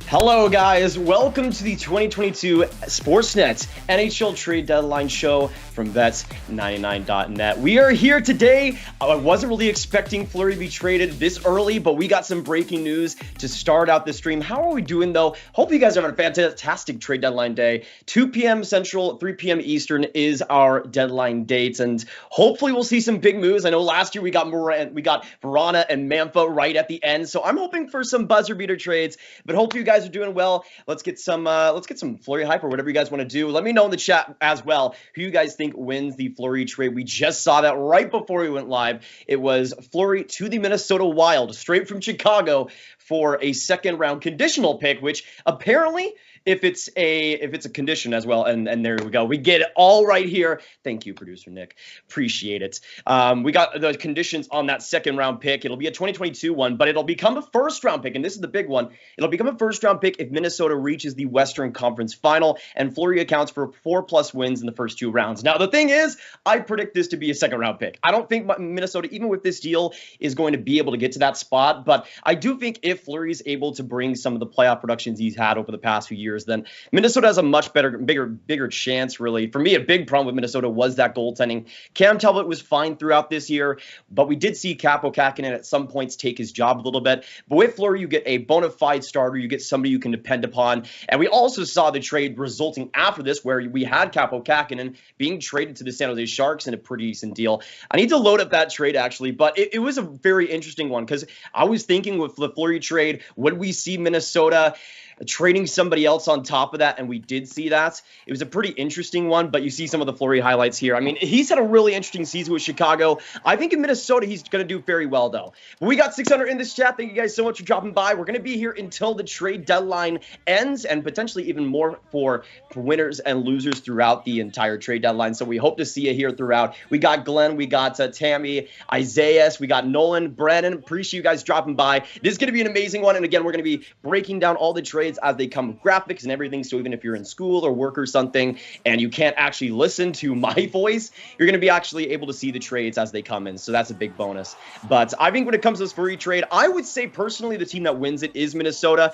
Hello, guys. Welcome to the 2022 Sportsnet NHL Trade Deadline show from Vets99.net. We are here today. I wasn't really expecting Flurry to be traded this early, but we got some breaking news to start out the stream. How are we doing, though? Hope you guys are having a fantastic trade deadline day. 2 p.m. Central, 3 p.m. Eastern is our deadline date, and hopefully we'll see some big moves. I know last year we got Braun and Manfa right at the end, so I'm hoping for some buzzer beater trades. But hope you guys are doing well. Let's get some Flurry hype or whatever you guys want to do. Let me know in the chat as well who you guys think wins the Flurry trade. We just saw that right before we went live. It was Flurry to the Minnesota Wild, straight from Chicago, for a second round conditional pick, which apparently if it's a condition as well, and there we go. We get it all right here. Thank you, producer Nick. Appreciate it. We got the conditions on that second round pick. It'll be a 2022 one, but it'll become a first round pick, and this is the big one. It'll become a first round pick if Minnesota reaches the Western Conference Final, and Flurry accounts for 4+ wins in the first 2 rounds. Now, the thing is, I predict this to be a second round pick. I don't think Minnesota, even with this deal, is going to be able to get to that spot, but I do think if Flurry is able to bring some of the playoff productions he's had over the past few years, then Minnesota has a much bigger chance, really. For me, a big problem with Minnesota was that goaltending. Cam Talbot was fine throughout this year, but we did see Kaapo Kähkönen at some points take his job a little bit. But with Flurry, you get a bona fide starter. You get somebody you can depend upon. And we also saw the trade resulting after this, where we had Kaapo Kähkönen being traded to the San Jose Sharks in a pretty decent deal. I need to load up that trade, actually, but it was a very interesting one, because I was thinking with the Flurry trade, would we see Minnesota trading somebody else on top of that? And we did see that. It was a pretty interesting one, but you see some of the Flurry highlights here. I mean, he's had a really interesting season with Chicago. I think in Minnesota, he's going to do very well, though. But we got 600 in this chat. Thank you guys so much for dropping by. We're going to be here until the trade deadline ends, and potentially even more for winners and losers throughout the entire trade deadline. So we hope to see you here throughout. We got Glenn, we got Tammy, Isaiah, we got Nolan, Brandon. Appreciate you guys dropping by. This is going to be an amazing one. And again, we're going to be breaking down all the trades as they come with graphics and everything. So even if you're in school or work or something and you can't actually listen to my voice, you're going to be actually able to see the trades as they come in. So that's a big bonus. But I think when it comes to this Flurry trade, I would say personally the team that wins it is Minnesota,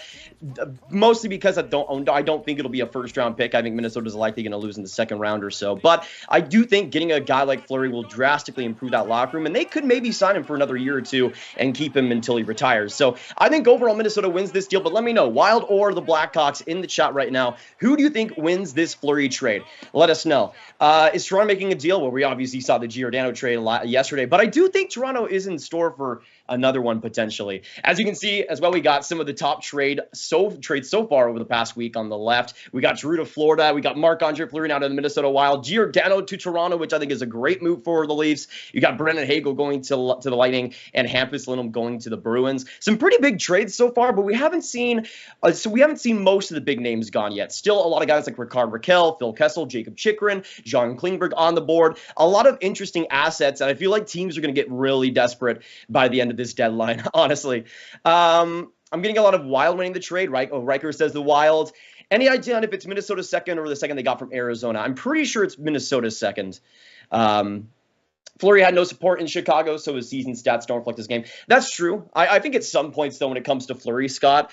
mostly because I don't think it'll be a first round pick. I think Minnesota's likely going to lose in the second round or so. But I do think getting a guy like Flurry will drastically improve that locker room, and they could maybe sign him for another year or two and keep him until he retires. So I think overall Minnesota wins this deal, but let me know, Wild or the Blackhawks, in the chat right now, who do you think wins this Flurry trade? Let us know. Is Toronto making a deal? Well, we obviously saw the Giordano trade yesterday, but I do think Toronto is in store for another one potentially. As you can see as well, we got some of the top trades so far over the past week on the left. We got Drew to Florida. We got Marc-Andre Fleury now to the Minnesota Wild. Giordano to Toronto, which I think is a great move for the Leafs. You got Brendan Hagel going to the Lightning, and Hampus Lindholm going to the Bruins. Some pretty big trades so far, but we haven't seen most of the big names gone yet. Still a lot of guys like Rickard Rakell, Phil Kessel, Jacob Chychrun, John Klingberg on the board. A lot of interesting assets, and I feel like teams are going to get really desperate by the end of this deadline, honestly. I'm getting a lot of Wild winning the trade, right? Oh, Riker says the Wild. Any idea on if it's Minnesota's second or the second they got from Arizona? I'm pretty sure it's Minnesota's second. Fleury had no support in Chicago, so his season stats don't reflect his game. That's true. I think at some points, though, when it comes to Fleury, Scott,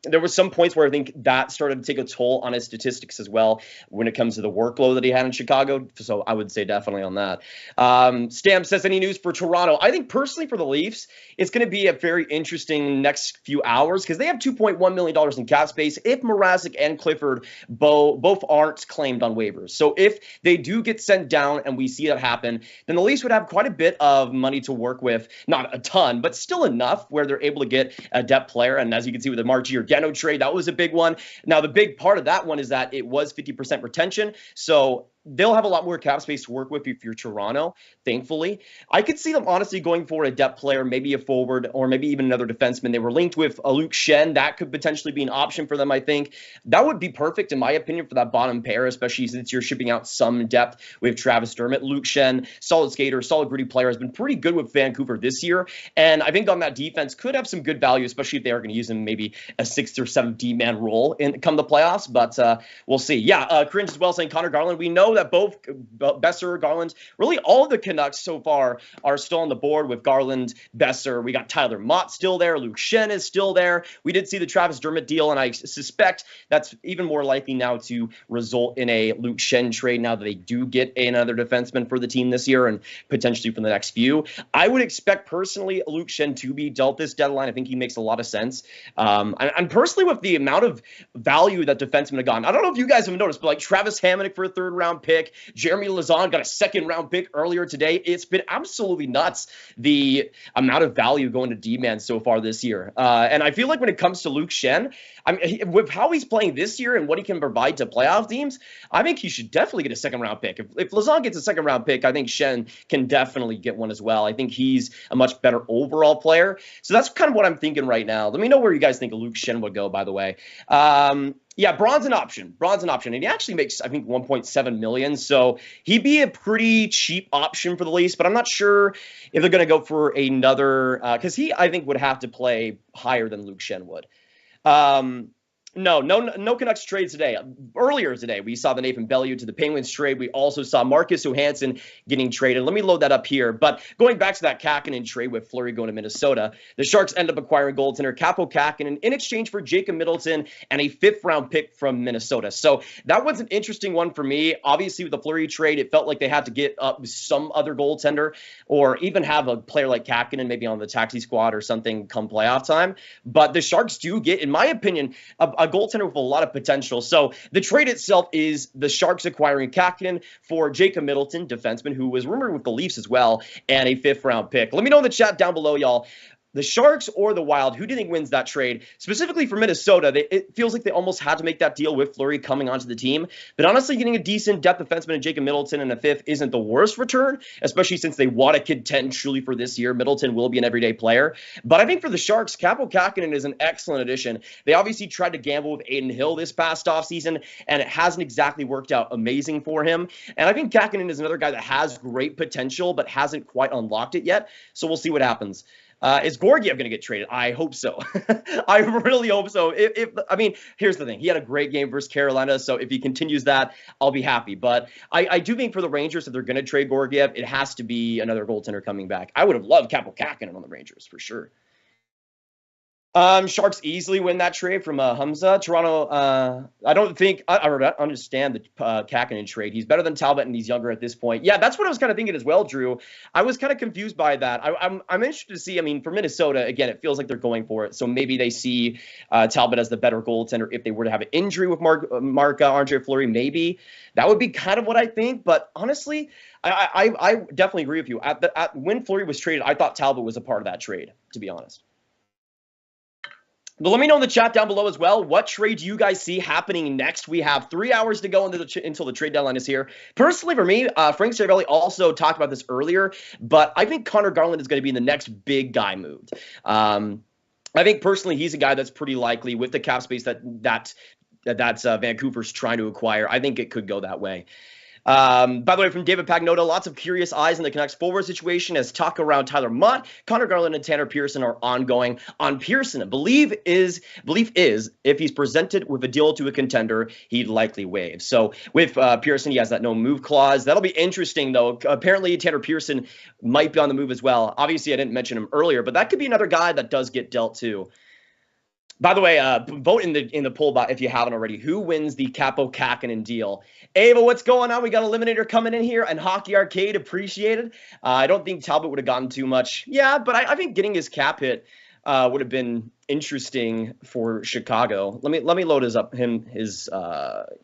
there was some points where I think that started to take a toll on his statistics as well when it comes to the workload that he had in Chicago. So I would say definitely on that. Stam says, any news for Toronto? I think personally for the Leafs, it's going to be a very interesting next few hours because they have $2.1 million in cap space if Mrazek and Clifford both aren't claimed on waivers. So if they do get sent down and we see that happen, then the Leafs would have quite a bit of money to work with. Not a ton, but still enough where they're able to get a depth player. And as you can see with the Marc Giordano trade, that was a big one. Now, the big part of that one is that it was 50% retention. So they'll have a lot more cap space to work with if you're Toronto, thankfully. I could see them honestly going for a depth player, maybe a forward, or maybe even another defenseman. They were linked with a Luke Schenn. That could potentially be an option for them, I think. That would be perfect, in my opinion, for that bottom pair, especially since you're shipping out some depth with Travis Dermott. Luke Schenn, solid skater, solid gritty player, has been pretty good with Vancouver this year. And I think on that defense could have some good value, especially if they are going to use him maybe a 6th or 7th D-man role come the playoffs. But we'll see. Yeah, Corinne as well saying Connor Garland. We know that both Besser, Garland, really all of the Canucks so far are still on the board with Garland, Besser. We got Tyler Mott still there. Luke Schenn is still there. We did see the Travis Dermott deal, and I suspect that's even more likely now to result in a Luke Schenn trade now that they do get another defenseman for the team this year and potentially for the next few. I would expect personally Luke Schenn to be dealt this deadline. I think he makes a lot of sense. And personally, with the amount of value that defensemen have gotten, I don't know if you guys have noticed, but like Travis Hamonic for a third-round pick, Jeremy Lauzon got a second-round pick earlier today. It's been absolutely nuts, the amount of value going to D-man so far this year. And I feel like when it comes to Luke Schenn, I mean, with how he's playing this year and what he can provide to playoff teams, I think he should definitely get a second-round pick. If Lauzon gets a second-round pick, I think Schenn can definitely get one as well. I think he's a much better overall player. So that's kind of what I'm thinking right now. Let me know where you guys think Luke Schenn would go, by the way. Yeah, Braun's an option. And he actually makes, I think, $1.7 million. So he'd be a pretty cheap option for the Leafs, but I'm not sure if they're going to go for another, because he, I think, would have to play higher than Luke Schenn would. No Canucks trades today. Earlier today, we saw the Nathan Beaulieu to the Penguins trade. We also saw Marcus Johansson getting traded. Let me load that up here. But going back to that Kakkonen trade with Flurry going to Minnesota, the Sharks end up acquiring goaltender Kaapo Kakkonen in exchange for Jacob Middleton and a 5th-round pick from Minnesota. So that was an interesting one for me. Obviously, with the Flurry trade, it felt like they had to get up some other goaltender or even have a player like Kakkonen maybe on the taxi squad or something come playoff time. But the Sharks do get, in my opinion, a goaltender with a lot of potential. So the trade itself is the Sharks acquiring Kakkonen for Jacob Middleton, defenseman, who was rumored with the Leafs as well, and a 5th-round pick. Let me know in the chat down below, y'all. The Sharks or the Wild, who do you think wins that trade? Specifically for Minnesota, it feels like they almost had to make that deal with Fleury coming onto the team. But honestly, getting a decent depth defenseman in Jacob Middleton and a 5th isn't the worst return, especially since they want to contend truly for this year. Middleton will be an everyday player. But I think for the Sharks, Kaapo Kakkonen is an excellent addition. They obviously tried to gamble with Aiden Hill this past offseason, and it hasn't exactly worked out amazing for him. And I think Kakkonen is another guy that has great potential, but hasn't quite unlocked it yet. So we'll see what happens. Is Georgiev going to get traded? I hope so. I really hope so. I mean, here's the thing. He had a great game versus Carolina, so if he continues that, I'll be happy. But I do think for the Rangers, if they're going to trade Georgiev, it has to be another goaltender coming back. I would have loved Kaapo Kakkonen on the Rangers, for sure. Sharks easily win that trade from Hamza. Toronto, I don't understand the Kakkonen trade. He's better than Talbot and he's younger at this point. Yeah, that's what I was kind of thinking as well, Drew. I was kind of confused by that. I'm interested to see, I mean, for Minnesota, again, it feels like they're going for it. So maybe they see Talbot as the better goaltender if they were to have an injury with Marc-Andre Fleury, maybe. That would be kind of what I think. But honestly, I definitely agree with you. When Fleury was traded, I thought Talbot was a part of that trade, to be honest. But let me know in the chat down below as well, what trade do you guys see happening next? We have 3 hours to go until the trade deadline is here. Personally, for me, Frank Cervelli also talked about this earlier, but I think Connor Garland is going to be the next big guy moved. I think personally he's a guy that's pretty likely with the cap space that's Vancouver's trying to acquire. I think it could go that way. By the way, from David Pagnotta, lots of curious eyes in the Canucks forward situation as talk around Tyler Mott, Connor Garland, and Tanner Pearson are ongoing. On Pearson, belief is if he's presented with a deal to a contender, he'd likely waive. So with Pearson, he has that no move clause. That'll be interesting, though. Apparently, Tanner Pearson might be on the move as well. Obviously, I didn't mention him earlier, but that could be another guy that does get dealt too. By the way, vote in the poll if you haven't already. Who wins the Kaapo Kakkonen deal? Ava, what's going on? We got Eliminator coming in here and Hockey Arcade appreciated. I don't think Talbot would have gotten too much. Yeah, but I think getting his cap hit would have been interesting for Chicago. Let me load his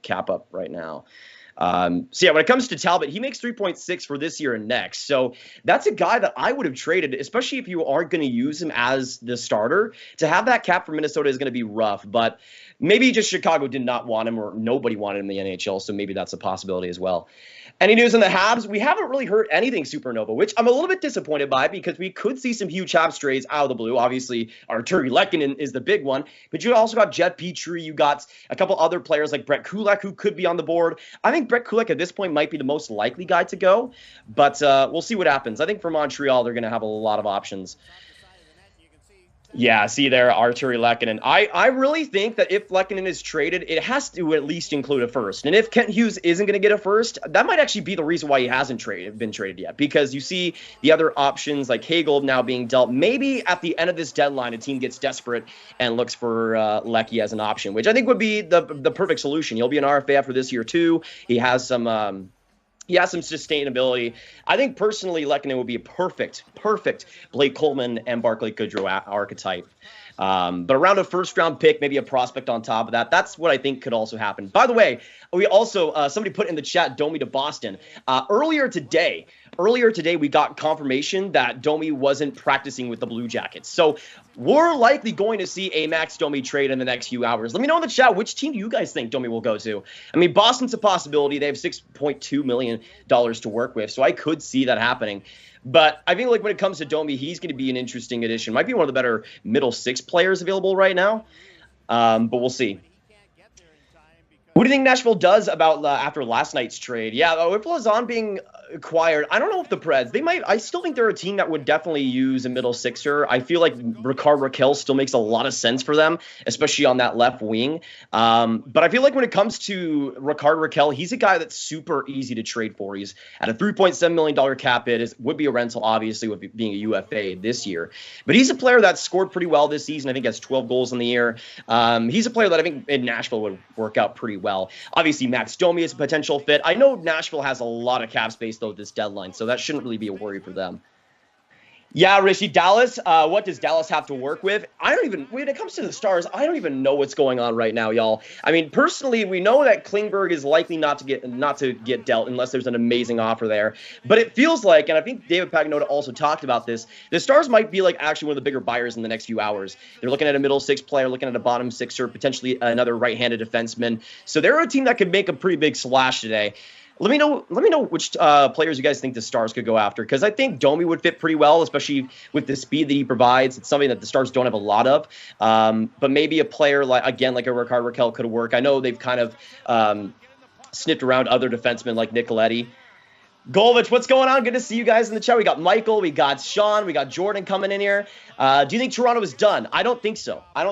cap up right now. So yeah, when it comes to Talbot, he makes 3.6 for this year and next. So that's a guy that I would have traded, especially if you aren't going to use him as the starter. To have that cap for Minnesota is going to be rough, but maybe just Chicago did not want him or nobody wanted him in the NHL. So maybe that's a possibility as well. Any news on the Habs? We haven't really heard anything Supernova, which I'm a little bit disappointed by because we could see some huge Habs trades out of the blue. Obviously, Arturi Lehkonen is the big one, but you also got Jet Petrie. You got a couple other players like Brett Kulak who could be on the board. I think Brett Kulak at this point might be the most likely guy to go, but we'll see what happens. I think for Montreal, they're going to have a lot of options. Yeah, see there, Arturi Lehkonen. I really think that if Lehkonen is traded, it has to at least include a first. And if Kent Hughes isn't going to get a first, that might actually be the reason why he hasn't been traded yet. Because you see the other options like Hagel now being dealt. Maybe at the end of this deadline, a team gets desperate and looks for Lecky as an option, which I think would be the perfect solution. He'll be an RFA after this year too. He has some sustainability. I think personally, Lehkonen would be a perfect Blake Coleman and Barclay Goodrow archetype. But around a first-round pick, maybe a prospect on top of that. That's what I think could also happen. By the way, we also somebody put in the chat Domi to Boston earlier today. We got confirmation that Domi wasn't practicing with the Blue Jackets. So we're likely going to see a Max Domi trade in the next few hours. Let me know in the chat, which team do you guys think Domi will go to? I mean, Boston's a possibility. They have $6.2 million to work with, so I could see that happening. But I think like when it comes to Domi, he's going to be an interesting addition. Might be one of the better middle six players available right now, but we'll see. What do you think Nashville does about after last night's trade? Yeah, if Lazan being acquired, I don't know if the Preds, they might. I still think they're a team that would definitely use a middle sixer. I feel like Ricard Raquel still makes a lot of sense for them, especially on that left wing. But I feel like when it comes to Ricard Raquel, he's a guy that's super easy to trade for. He's at a $3.7 million cap hit. Would be a rental, obviously, with being a UFA this year. But he's a player that scored pretty well this season. I think he has 12 goals in the year. He's a player that I think in Nashville would work out pretty well. Obviously, Max Domi is a potential fit. I know Nashville has a lot of cap space, though, this deadline, so that shouldn't really be a worry for them. Yeah, Rishi, Dallas, what does Dallas have to work with? When it comes to the Stars, I don't even know what's going on right now, y'all. I mean, personally, we know that Klingberg is likely not to get dealt unless there's an amazing offer there. But it feels like, and I think David Pagnotta also talked about this, the Stars might be like actually one of the bigger buyers in the next few hours. They're looking at a middle six player, looking at a bottom sixer, potentially another right-handed defenseman. So they're a team that could make a pretty big splash today. Let me know which players you guys think the Stars could go after, because I think Domi would fit pretty well, especially with the speed that he provides. It's something that the Stars don't have a lot of. But maybe a player like a Ricard Raquel could work. I know they've kind of sniffed around other defensemen like Nicoletti. Golovich, what's going on? Good to see you guys in the chat. We got Michael, we got Sean, we got Jordan coming in here. Do you think Toronto is done? I don't think so. I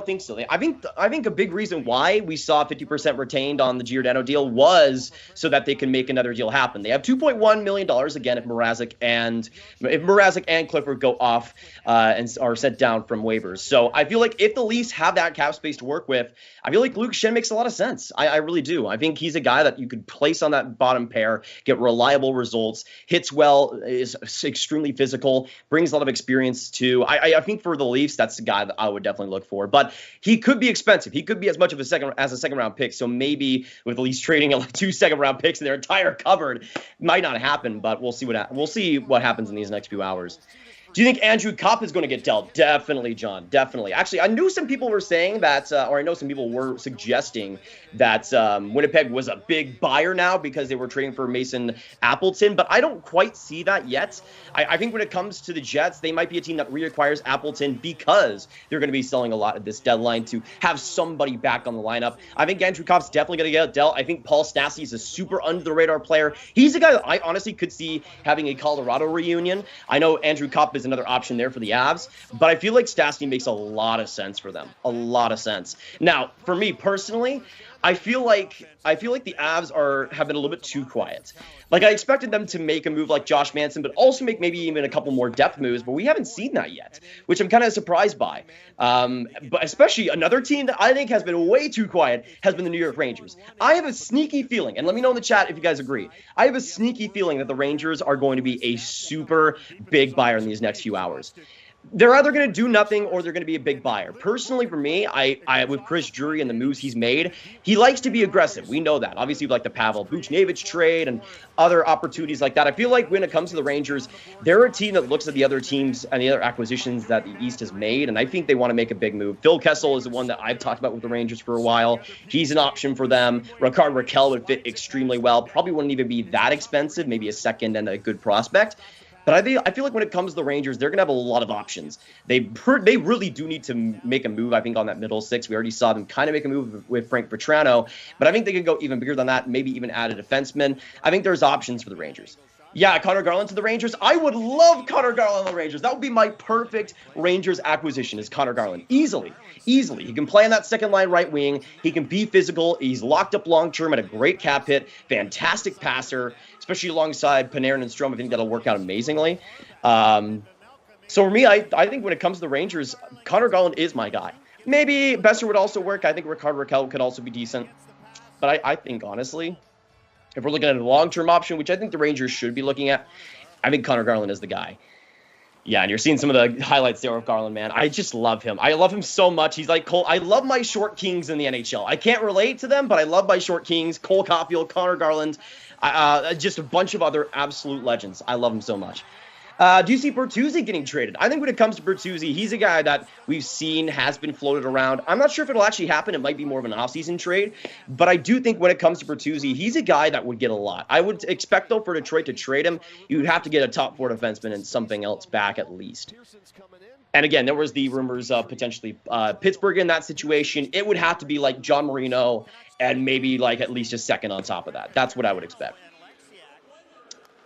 think a big reason why we saw 50% retained on the Giordano deal was so that they can make another deal happen. They have $2.1 million again if Mrazek and Clifford go off and are sent down from waivers. So I feel like if the Leafs have that cap space to work with, I feel like Luke Schenn makes a lot of sense. I really do. I think he's a guy that you could place on that bottom pair, get reliable results, hits well, is extremely physical, brings a lot of experience too. I think for the Leafs, that's the guy that I would definitely look for. But he could be expensive. He could be as much of a second round pick. So maybe with the Leafs trading 2 second-round picks in their entire cupboard, might not happen. But we'll see what happens in these next few hours. Do you think Andrew Kopp is going to get dealt? Definitely, John. Definitely. Actually, I knew some people were saying that, or I know some people were suggesting that Winnipeg was a big buyer now because they were trading for Mason Appleton, but I don't quite see that yet. I think when it comes to the Jets, they might be a team that reacquires Appleton because they're going to be selling a lot at this deadline to have somebody back on the lineup. I think Andrew Kopp's definitely going to get dealt. I think Paul Stastny is a super under-the-radar player. He's a guy that I honestly could see having a Colorado reunion. I know Andrew Kopp is another option there for the Avs, but I feel like Stastny makes a lot of sense for them. A lot of sense. Now, for me personally, I feel like the Avs have been a little bit too quiet. Like I expected them to make a move like Josh Manson, but also make maybe even a couple more depth moves, but we haven't seen that yet, which I'm kind of surprised by. But especially another team that I think has been way too quiet has been the New York Rangers. I have a sneaky feeling, and let me know in the chat if you guys agree, I have a sneaky feeling that the Rangers are going to be a super big buyer in these next few hours. They're either going to do nothing or they're going to be a big buyer. Personally, for me, I with Chris Drury and the moves he's made, he likes to be aggressive. We know that. Obviously, like the Pavel Buchnevich trade and other opportunities like that. I feel like when it comes to the Rangers, they're a team that looks at the other teams and the other acquisitions that the East has made, and I think they want to make a big move. Phil Kessel is the one that I've talked about with the Rangers for a while. He's an option for them. Ricard Raquel would fit extremely well. Probably wouldn't even be that expensive, maybe a second and a good prospect. But I feel like when it comes to the Rangers, they're going to have a lot of options. They really do need to make a move, I think, on that middle six. We already saw them kind of make a move with Frank Petrano, but I think they could go even bigger than that, maybe even add a defenseman. I think there's options for the Rangers. Yeah, Connor Garland to the Rangers. I would love Connor Garland on the Rangers. That would be my perfect Rangers acquisition is Connor Garland. Easily. He can play on that second line right wing. He can be physical. He's locked up long-term at a great cap hit. Fantastic passer, especially alongside Panarin and Strome. I think that'll work out amazingly. So for me, I think when it comes to the Rangers, Connor Garland is my guy. Maybe Besser would also work. I think Rickard Rakell could also be decent. But I think, honestly, if we're looking at a long-term option, which I think the Rangers should be looking at, I think Connor Garland is the guy. Yeah, and you're seeing some of the highlights there of Garland, man. I just love him. I love him so much. He's like Cole. I love my short kings in the NHL. I can't relate to them, but I love my short kings. Cole Caulfield, Connor Garland, just a bunch of other absolute legends. I love him so much. Do you see Bertuzzi getting traded? I think when it comes to Bertuzzi, he's a guy that we've seen has been floated around. I'm not sure if it'll actually happen. It might be more of an offseason trade. But I do think when it comes to Bertuzzi, he's a guy that would get a lot. I would expect, though, for Detroit to trade him, you'd have to get a top 4 defenseman and something else back at least. And again, there was the rumors of potentially Pittsburgh in that situation. It would have to be like John Marino and maybe like at least a second on top of that. That's what I would expect.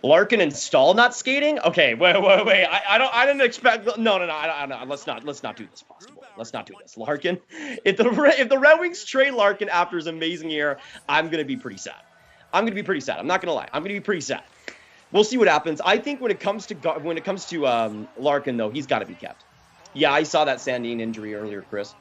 Larkin and Stahl not skating? Okay, wait. I didn't expect. No. Let's not do this possible. Let's not do this. Larkin, if the Red Wings trade Larkin after his amazing year, I'm gonna be pretty sad. I'm not gonna lie. I'm gonna be pretty sad. We'll see what happens. I think when it comes to Larkin though, he's got to be kept. Yeah, I saw that Sandin injury earlier, Chris.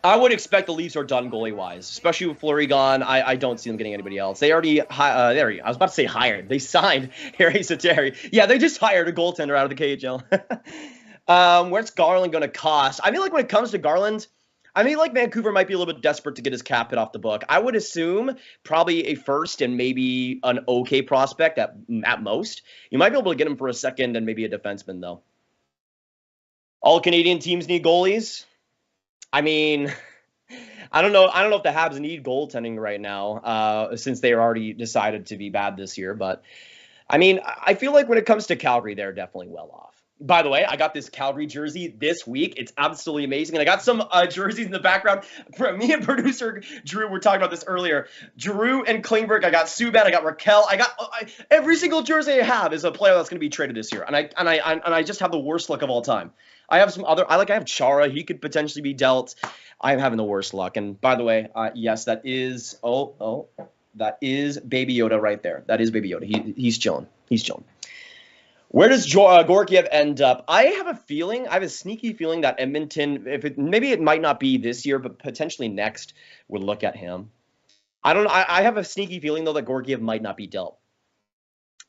I would expect the Leafs are done goalie-wise, especially with Flurry gone. I don't see them getting anybody else. They already, I was about to say hired. They signed Harry Sateri. Yeah, they just hired a goaltender out of the KHL. Where's Garland going to cost? I feel like when it comes to Garland, I feel like Vancouver might be a little bit desperate to get his cap hit off the book. I would assume probably a first and maybe an okay prospect at most. You might be able to get him for a second and maybe a defenseman, though. All Canadian teams need goalies. I mean, I don't know if the Habs need goaltending right now, since they already decided to be bad this year. But, I mean, I feel like when it comes to Calgary, they're definitely well off. By the way, I got this Calgary jersey this week. It's absolutely amazing. And I got some jerseys in the background. Me and producer Drew were talking about this earlier. Drew and Klingberg. I got Subban. I got Raquel. Every single jersey I have is a player that's going to be traded this year. And I just have the worst luck of all time. I have some other. I have Chara. He could potentially be dealt. I'm having the worst luck. And by the way, yes, that is. That is Baby Yoda right there. That is Baby Yoda. He's chilling. Where does Gorgiev end up? I have a sneaky feeling that Edmonton, maybe it might not be this year, but potentially next, would look at him. I don't know. I have a sneaky feeling, though, that Gorgiev might not be dealt.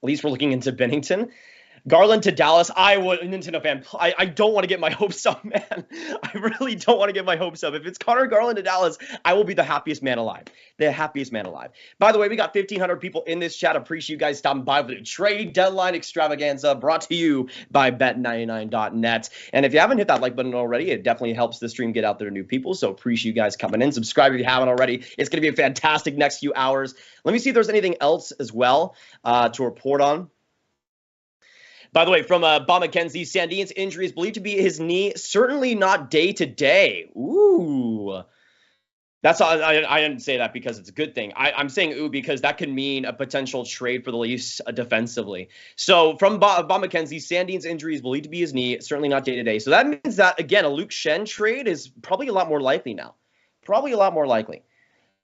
At least we're looking into Bennington. Garland to Dallas. Nintendo fan. I don't want to get my hopes up, man. I really don't want to get my hopes up. If it's Connor Garland to Dallas, I will be the happiest man alive. The happiest man alive. By the way, we got 1,500 people in this chat. Appreciate you guys stopping by for the trade deadline extravaganza brought to you by Bet99.net. And if you haven't hit that like button already, it definitely helps the stream get out there to new people. So appreciate you guys coming in. Subscribe if you haven't already. It's going to be a fantastic next few hours. Let me see if there's anything else as well to report on. By the way, from Bob McKenzie, Sandin's injury is believed to be his knee. Certainly not day-to-day. Ooh. That's all. I didn't say that because it's a good thing. I'm saying ooh because that could mean a potential trade for the Leafs defensively. So from Bob McKenzie, Sandin's injury is believed to be his knee. Certainly not day-to-day. So that means that, again, a Luke Schenn trade is probably a lot more likely now.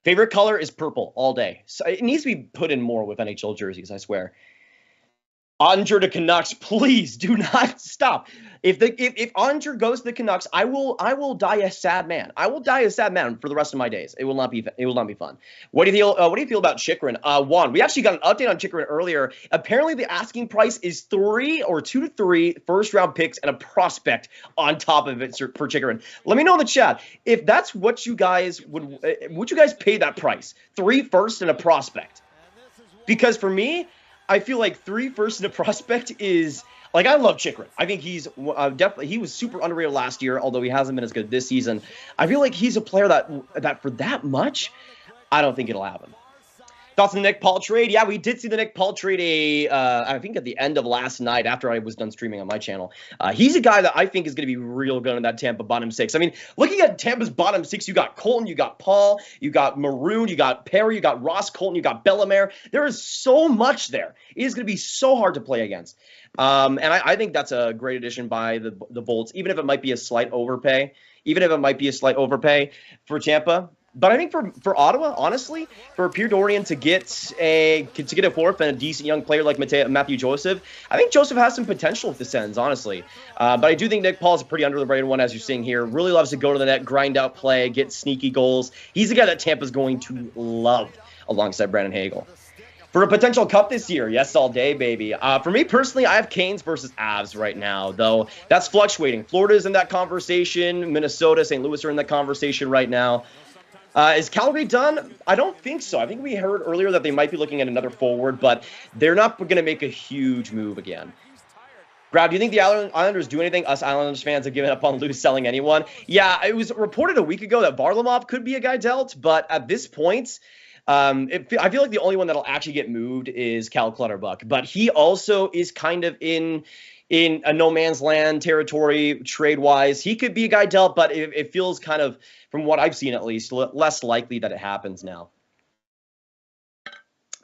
Favorite color is purple all day. So it needs to be put in more with NHL jerseys, I swear. Oettinger to Canucks, please do not stop. If Oettinger goes to the Canucks, I will die a sad man. I will die a sad man for the rest of my days. It will not be fun. What do you feel about Chychrun? Juan, we actually got an update on Chychrun earlier. Apparently, the asking price is 2 to 3 first-round picks and a prospect on top of it for Chychrun. Let me know in the chat if that's what you guys would you guys pay that price? 3 firsts and a prospect? Because for me, I feel like 3 firsts and a prospect is like, I love Chychrun. I think he's definitely, he was super underrated last year, although he hasn't been as good this season. I feel like he's a player that for that much, I don't think it'll happen. Thoughts on the Nick Paul trade? Yeah, we did see the Nick Paul trade I think at the end of last night after I was done streaming on my channel. He's a guy that I think is going to be real good in that Tampa bottom six. I mean, looking at Tampa's bottom six, you got Colton, you got Paul, you got Maroon, you got Perry, you got Ross Colton, you got Bellemare. There is so much there. It is going to be so hard to play against. And I think that's a great addition by the Bolts, even if it might be a slight overpay. For Tampa. But I think for Ottawa, honestly, for Pierre Dorian to get a fourth and a decent young player like Matthew Joseph, I think Joseph has some potential with the Sens, honestly. But I do think Nick Paul is a pretty underrated one, as you're seeing here. Really loves to go to the net, grind out play, get sneaky goals. He's the guy that Tampa's going to love alongside Brandon Hagel. For a potential cup this year, yes, all day, baby. For me personally, I have Canes versus Avs right now, though that's fluctuating. Florida's in that conversation. Minnesota, St. Louis are in that conversation right now. Is Calgary done? I don't think so. I think we heard earlier that they might be looking at another forward, but they're not going to make a huge move again. Grav, do you think the Islanders do anything? Us Islanders fans have given up on loose selling anyone. Yeah, it was reported a week ago that Varlamov could be a guy dealt, but at this point, I feel like the only one that'll actually get moved is Cal Clutterbuck. But he also is kind of in a no man's land territory trade-wise. He could be a guy dealt, but it feels kind of, from what I've seen at least, less likely that it happens now.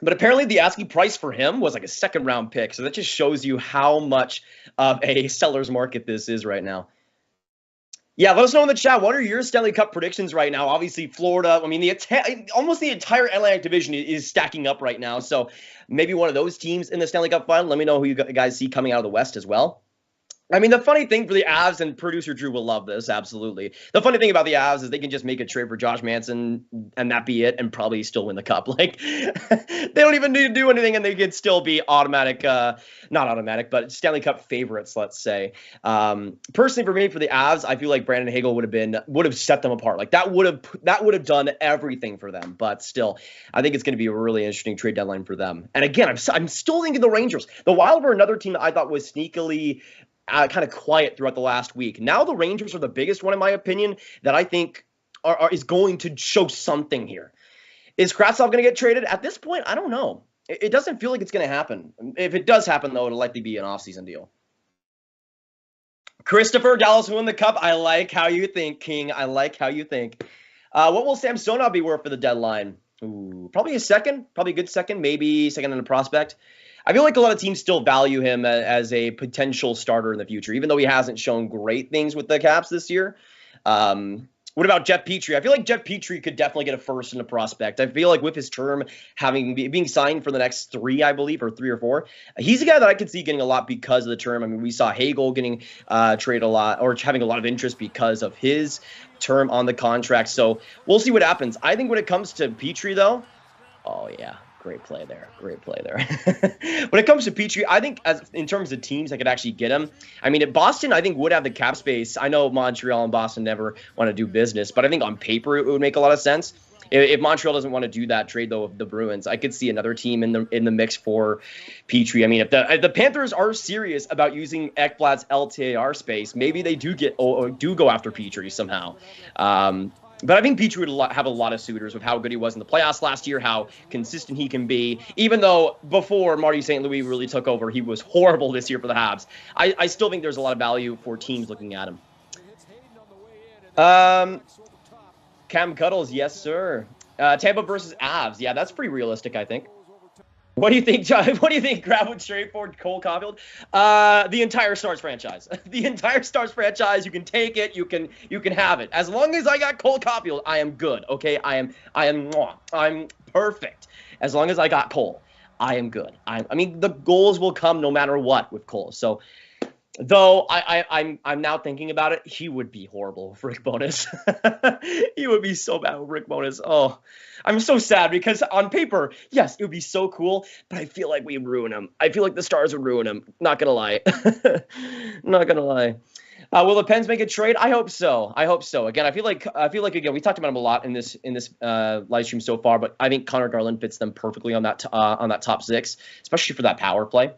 But apparently the asking price for him was like a second-round pick, so that just shows you how much of a seller's market this is right now. Yeah, let us know in the chat, what are your Stanley Cup predictions right now? Obviously, Florida, I mean, almost the entire Atlantic Division is stacking up right now, so maybe one of those teams in the Stanley Cup final. Let me know who you guys see coming out of the West as well. I mean, the funny thing for the Avs, and producer Drew will love this, absolutely. The funny thing about the Avs is they can just make a trade for Josh Manson and that be it, and probably still win the cup. Like, they don't even need to do anything, and they could still be automatic, not automatic, but Stanley Cup favorites, let's say. Personally, for me, for the Avs, I feel like Brandon Hagel would have set them apart. Like, that would have done everything for them. But still, I think it's going to be a really interesting trade deadline for them. And again, I'm still thinking the Rangers. The Wild were another team that I thought was sneakily kind of quiet throughout the last week. Now the Rangers are the biggest one, in my opinion, that I think is going to show something here. Is Kravtsov going to get traded? At this point, I don't know. It doesn't feel like it's going to happen. If it does happen, though, it'll likely be an offseason deal. Christopher, Dallas will win the cup. I like how you think, King. I like how you think. What will Samsonov be worth for the deadline? Ooh, probably a second. Probably a good second. Maybe second in a prospect. I feel like a lot of teams still value him as a potential starter in the future, even though he hasn't shown great things with the Caps this year. What about Jeff Petrie? I feel like Jeff Petrie could definitely get a first in a prospect. I feel like with his term being signed for the next 3, I believe, or 3 or 4, he's a guy that I could see getting a lot because of the term. I mean, we saw Hagel getting traded a lot, or having a lot of interest because of his term on the contract. So we'll see what happens. I think when it comes to Petrie, though, oh, yeah. Great play there. Great play there. When it comes to Petrie, I think in terms of teams that could actually get him, I mean, at Boston, I think would have the cap space. I know Montreal and Boston never want to do business, but I think on paper it would make a lot of sense. If Montreal doesn't want to do that trade, though, of the Bruins, I could see another team in the mix for Petrie. I mean, if the Panthers are serious about using Ekblad's LTIR space, maybe they do go after Petrie somehow. But I think Petrie would have a lot of suitors with how good he was in the playoffs last year, how consistent he can be. Even though before Marty St. Louis really took over, he was horrible this year for the Habs. I still think there's a lot of value for teams looking at him. Cam Cuddles, yes, sir. Tampa versus Avs. Yeah, that's pretty realistic, I think. What do you think, John? What do you think, Grav would trade for Cole Caulfield? The entire Stars franchise. The entire Stars franchise. You can take it. You can have it. As long as I got Cole Caulfield, I am good. Okay, I'm perfect. As long as I got Cole, I am good. I mean, the goals will come no matter what with Cole. So, though I'm now thinking about it, he would be horrible with Rick Bowness. He would be so bad with Rick Bowness. Oh, I'm so sad because on paper, yes, it would be so cool, but I feel like we'd ruin him. I feel like the Stars would ruin him. Not gonna lie. Not gonna lie. Will the Pens make a trade? I hope so. I hope so. Again, I feel like again we talked about him a lot in this live stream so far, but I think Connor Garland fits them perfectly on that top 6, especially for that power play.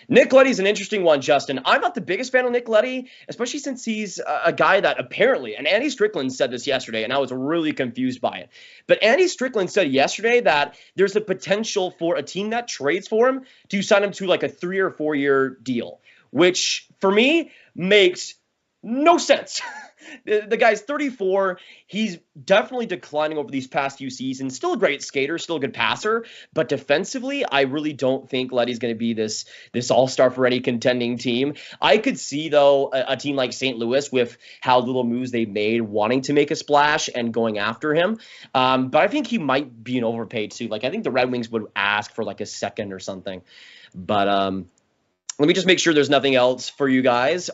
Nick Leddy's an interesting one, Justin. I'm not the biggest fan of Nick Leddy, especially since he's a guy that apparently, and Andy Strickland said this yesterday, and I was really confused by it. But Andy Strickland said yesterday that there's a potential for a team that trades for him to sign him to like a 3 or 4 year deal, which for me makes no sense. The guy's 34. He's definitely declining over these past few seasons. Still a great skater, still a good passer, but defensively, I really don't think Leddy's going to be this all-star for any contending team. I could see, though, a team like St. Louis, with how little moves they made, wanting to make a splash and going after him. But I think he might be an overpaid too. Like, I think the Red Wings would ask for like a second or something. But let me just make sure there's nothing else for you guys.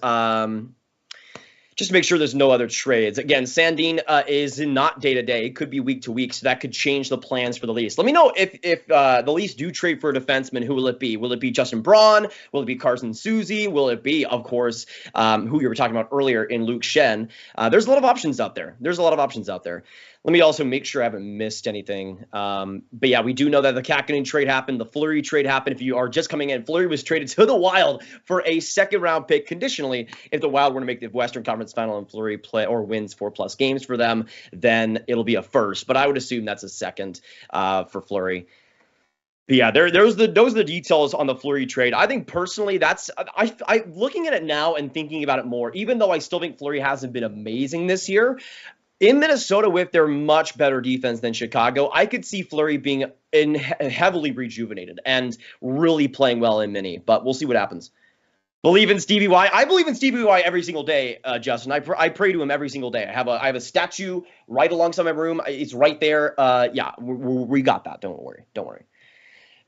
Just to make sure there's no other trades. Again, Sandin is not day-to-day. It could be week-to-week, so that could change the plans for the Leafs. Let me know if the Leafs do trade for a defenseman, who will it be? Will it be Justin Braun? Will it be Carson Soucy? Will it be, of course, who you were talking about earlier in Luke Schenn? There's a lot of options out there. Let me also make sure I haven't missed anything. But yeah, we do know that the Kakkonen trade happened. The Flurry trade happened. If you are just coming in, Flurry was traded to the Wild for a second-round pick conditionally. If the Wild were to make the Western Conference Final and Flurry play or wins 4+ games for them, then it'll be a first. But I would assume that's a second for Flurry. But yeah, those are the details on the Flurry trade. I think personally, I looking at it now and thinking about it more, even though I still think Flurry hasn't been amazing this year. In Minnesota, with their much better defense than Chicago, I could see Flurry being heavily rejuvenated and really playing well in mini. But we'll see what happens. Believe in Stevie Y. I believe in Stevie Y every single day, Justin. I pray to him every single day. I have a statue right alongside my room. It's right there. Yeah, we got that. Don't worry.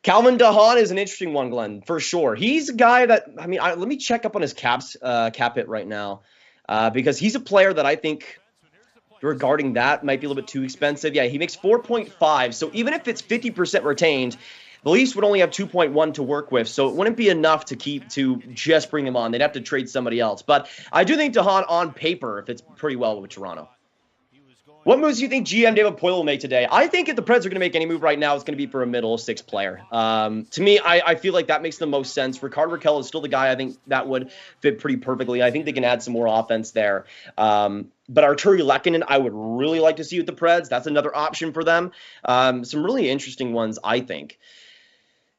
Calvin DeHaan is an interesting one, Glenn, for sure. He's a guy that, let me check up on his cap hit right now, because he's a player that I think, regarding that, might be a little bit too expensive. Yeah, he makes 4.5. So even if it's 50% retained, the Leafs would only have 2.1 to work with. So it wouldn't be enough to just bring him on. They'd have to trade somebody else. But I do think DeHaan on paper fits pretty well with Toronto. What moves do you think GM David Poile will make today? I think if the Preds are going to make any move right now, it's going to be for a middle six player. To me, I feel like that makes the most sense. Rickard Rakell is still the guy I think that would fit pretty perfectly. I think they can add some more offense there. But Arturi Lehkonen, I would really like to see with the Preds. That's another option for them. Some really interesting ones, I think.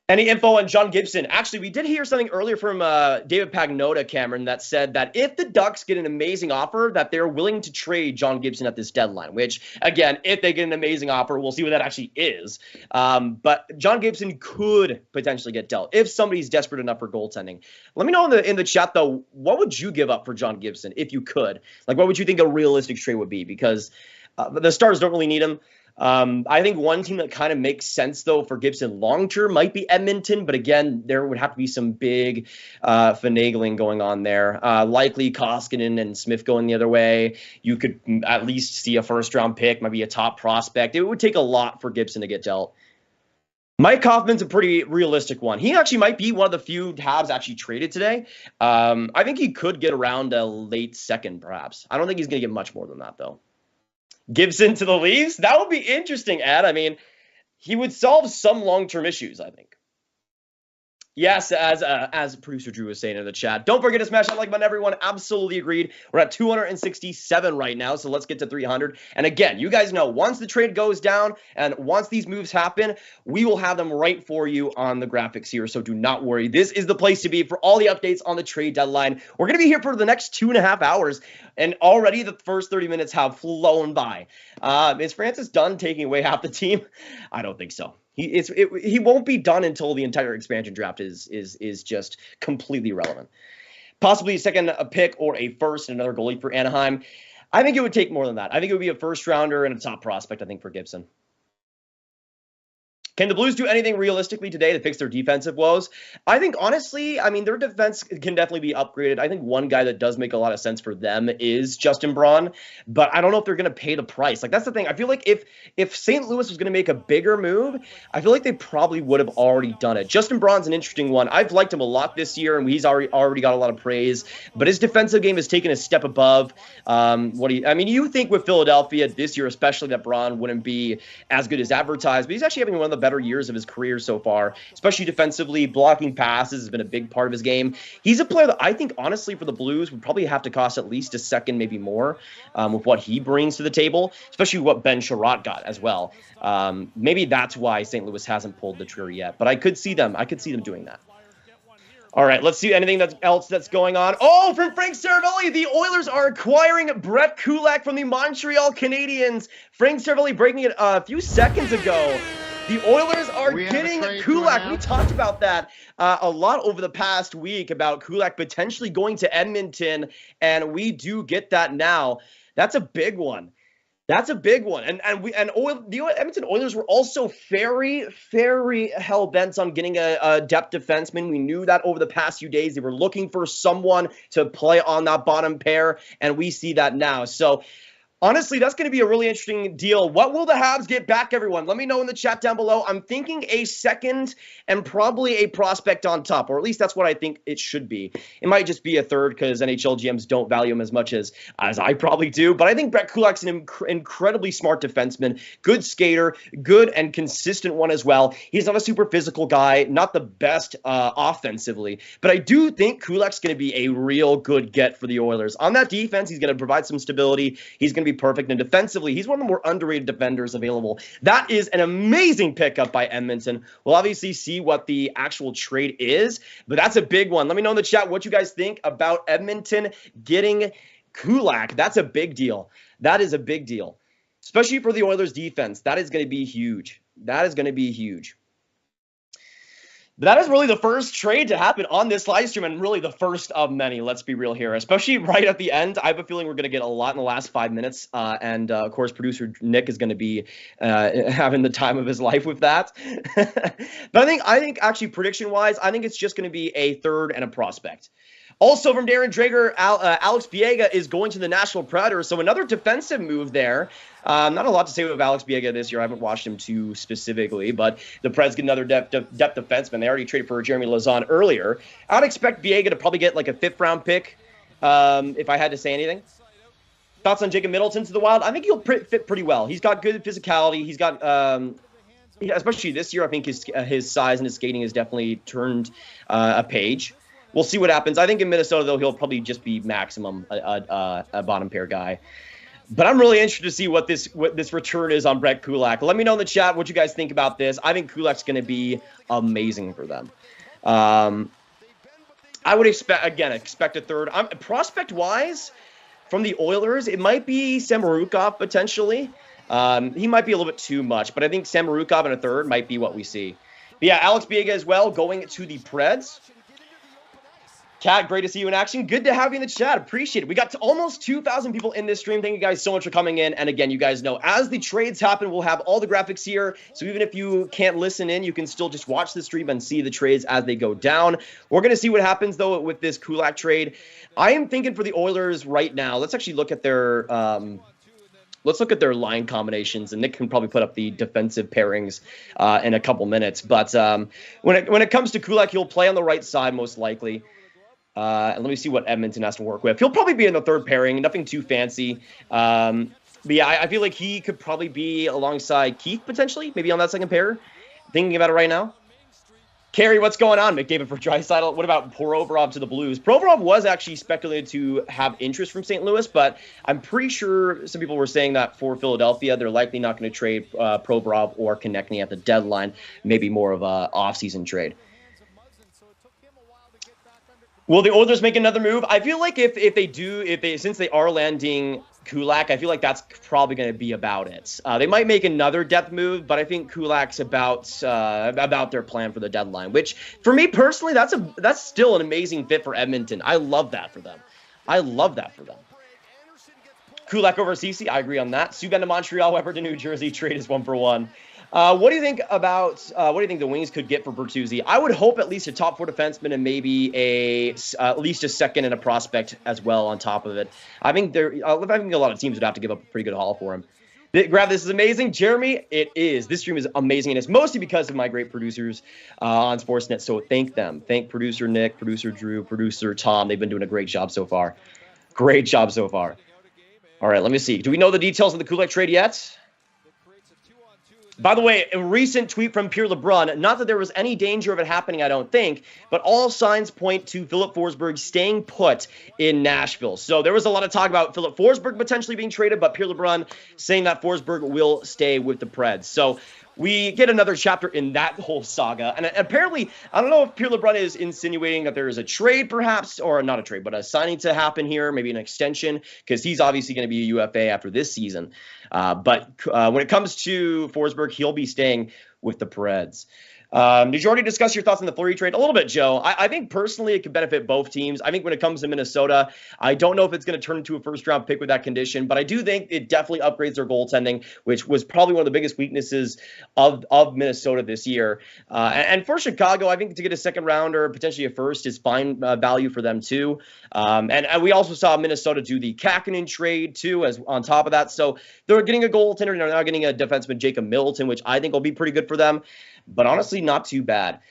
Any info on John Gibson? Actually, we did hear something earlier from David Pagnotta, Cameron, that said that if the Ducks get an amazing offer, that they're willing to trade John Gibson at this deadline, which, again, if they get an amazing offer, we'll see what that actually is. But John Gibson could potentially get dealt if somebody's desperate enough for goaltending. Let me know in the chat, though, what would you give up for John Gibson if you could? Like, what would you think a realistic trade would be? Because the Stars don't really need him. I think one team that kind of makes sense, though, for Gibson long-term might be Edmonton. But again, there would have to be some big finagling going on there. Likely Koskinen and Smith going the other way. You could at least see a first-round pick, maybe a top prospect. It would take a lot for Gibson to get dealt. Mike Hoffman's a pretty realistic one. He actually might be one of the few Habs actually traded today. I think he could get around a late second, perhaps. I don't think he's going to get much more than that, though. Gibson to the Leafs? That would be interesting, Ed. I mean, he would solve some long-term issues, I think. Yes, as producer Drew was saying in the chat. Don't forget to smash that like button, everyone. Absolutely agreed. We're at 267 right now, so let's get to 300. And again, you guys know, once the trade goes down and once these moves happen, we will have them right for you on the graphics here, so do not worry. This is the place to be for all the updates on the trade deadline. We're going to be here for the next 2.5 hours, and already the first 30 minutes have flown by. Is Francis done taking away half the team? I don't think so. He won't be done until the entire expansion draft is just completely irrelevant. Possibly a second pick or a first and another goalie for Anaheim. I think it would take more than that. I think it would be a first rounder and a top prospect, I think, for Gibson. Can the Blues do anything realistically today to fix their defensive woes? I think, honestly, their defense can definitely be upgraded. I think one guy that does make a lot of sense for them is Justin Braun, but I don't know if they're going to pay the price. Like, that's the thing. I feel like if St. Louis was going to make a bigger move, I feel like they probably would have already done it. Justin Braun's an interesting one. I've liked him a lot this year, and he's already got a lot of praise, but his defensive game has taken a step above. You think with Philadelphia this year, especially, that Braun wouldn't be as good as advertised, but he's actually having one of the better better years of his career so far, especially defensively. Blocking passes has been a big part of his game. He's a player that I think, honestly, for the Blues would probably have to cost at least a second, maybe more, with what he brings to the table, especially what Ben Sherratt got as well. Maybe that's why St. Louis hasn't pulled the trigger yet, but I could see them doing that. All right, let's see anything else that's going on. Oh, from Frank Saravelli, the Oilers are acquiring Brett Kulak from the Montreal Canadiens. Frank Saravelli breaking it a few seconds ago. The Oilers are getting Kulak. We talked about that a lot over the past week, about Kulak potentially going to Edmonton, and we do get that now. That's a big one. That's a big one. And the Edmonton Oilers were also very, very hell-bent on getting a depth defenseman. We knew that over the past few days. They were looking for someone to play on that bottom pair, and we see that now. So, honestly, that's going to be a really interesting deal. What will the Habs get back, everyone? Let me know in the chat down below. I'm thinking a second and probably a prospect on top, or at least that's what I think it should be. It might just be a third because NHL GMs don't value him as much as I probably do. But I think Brett Kulak's an incredibly smart defenseman, good skater, good and consistent one as well. He's not a super physical guy, not the best offensively. But I do think Kulak's going to be a real good get for the Oilers. On that defense, he's going to provide some stability. He's going to be perfect. And defensively, he's one of the more underrated defenders available. That is an amazing pickup by Edmonton. We'll obviously see what the actual trade is, but that's a big one. Let me know in the chat what you guys think about Edmonton getting Kulak. That's a big deal. That is a big deal, especially for the Oilers defense. That is going to be huge. That is going to be huge. But that is really the first trade to happen on this live stream, and really the first of many, let's be real here, especially right at the end. I have a feeling we're going to get a lot in the last 5 minutes, and of course, producer Nick is going to be having the time of his life with that. But I think actually prediction-wise, I think it's just going to be a third and a prospect. Also from Darren Drager, Alex Biaga is going to the Nashville Predators, so another defensive move there. Not a lot to say about Alex Biaga this year. I haven't watched him too specifically, but the Preds get another depth defenseman. They already traded for Jeremy Lauzon earlier. I'd expect Biaga to probably get like a 5th-round pick, if I had to say anything. Thoughts on Jacob Middleton to the Wild? I think he'll fit pretty well. He's got good physicality. He's got, especially this year, I think his size and his skating has definitely turned a page. We'll see what happens. I think in Minnesota, though, he'll probably just be maximum a bottom pair guy. But I'm really interested to see what this return is on Brett Kulak. Let me know in the chat what you guys think about this. I think Kulak's going to be amazing for them. I would expect a third. Prospect-wise, from the Oilers, it might be Samorukov potentially. He might be a little bit too much, but I think Samorukov in a third might be what we see. But yeah, Alex Biaga as well, going to the Preds. Kat, great to see you in action. Good to have you in the chat. Appreciate it. We got to almost 2,000 people in this stream. Thank you guys so much for coming in. And again, you guys know, as the trades happen, we'll have all the graphics here. So even if you can't listen in, you can still just watch the stream and see the trades as they go down. We're going to see what happens, though, with this Kulak trade. I am thinking for the Oilers right now, let's actually look at their line combinations, and Nick can probably put up the defensive pairings in a couple minutes. But when it comes to Kulak, he'll play on the right side most likely. And let me see what Edmonton has to work with. He'll probably be in the third pairing, nothing too fancy. But yeah, I feel like he could probably be alongside Keith potentially, maybe on that second pair. Thinking about it right now. Carrie, what's going on? McDavid for Draisaitl. What about Provorov to the Blues? Provorov was actually speculated to have interest from St. Louis, but I'm pretty sure some people were saying that for Philadelphia, they're likely not going to trade Provorov or Konechny at the deadline. Maybe more of a off-season trade. Will the Oilers make another move? I feel like if they since they are landing Kulak, I feel like that's probably going to be about it. They might make another depth move, but I think Kulak's about their plan for the deadline, which for me personally, that's still an amazing fit for Edmonton. I love that for them. Kulak over Ceci, I agree on that. Subban to Montreal, Weber to New Jersey, trade is 1-for-1. What do you think the Wings could get for Bertuzzi? I would hope at least a top 4 defenseman and maybe at least a second and a prospect as well on top of it. I think a lot of teams would have to give up a pretty good haul for him. Grav, this is amazing. Jeremy, it is. This stream is amazing, and it's mostly because of my great producers on Sportsnet, so thank them. Thank producer Nick, producer Drew, producer Tom. They've been doing a great job so far. All right, let me see. Do we know the details of the Kulak trade yet? By the way, a recent tweet from Pierre LeBrun, not that there was any danger of it happening, I don't think, but all signs point to Filip Forsberg staying put in Nashville. So there was a lot of talk about Filip Forsberg potentially being traded, but Pierre LeBrun saying that Forsberg will stay with the Preds. So we get another chapter in that whole saga. And apparently, I don't know if Pierre LeBrun is insinuating that there is a trade perhaps, or not a trade, but a signing to happen here, maybe an extension, because he's obviously going to be a UFA after this season. But when it comes to Forsberg, he'll be staying with the Preds. Did you already discuss your thoughts on the Flurry trade? A little bit, Joe. I think personally it could benefit both teams. I think when it comes to Minnesota, I don't know if it's going to turn into a first-round pick with that condition, but I do think it definitely upgrades their goaltending, which was probably one of the biggest weaknesses of Minnesota this year. And for Chicago, I think to get a second round or potentially a first is fine value for them too. And we also saw Minnesota do the Kakkonen trade too, as on top of that. So they're getting a goaltender. They're now getting a defenseman, Jacob Middleton, which I think will be pretty good for them. But honestly, not too bad.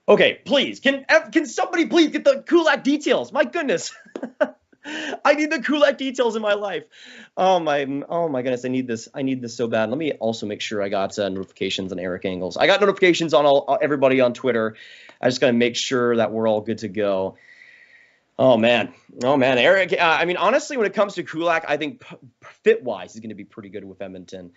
Okay, please, can somebody please get the Kulak details? My goodness. I need the Kulak details in my life. Oh my goodness, I need this so bad. Let me also make sure I got notifications on Eric Engels. I got notifications on everybody on Twitter. I just got to make sure that we're all good to go. Oh man, Eric. I mean, honestly, when it comes to Kulak, I think fit-wise, he's going to be pretty good with Edmonton.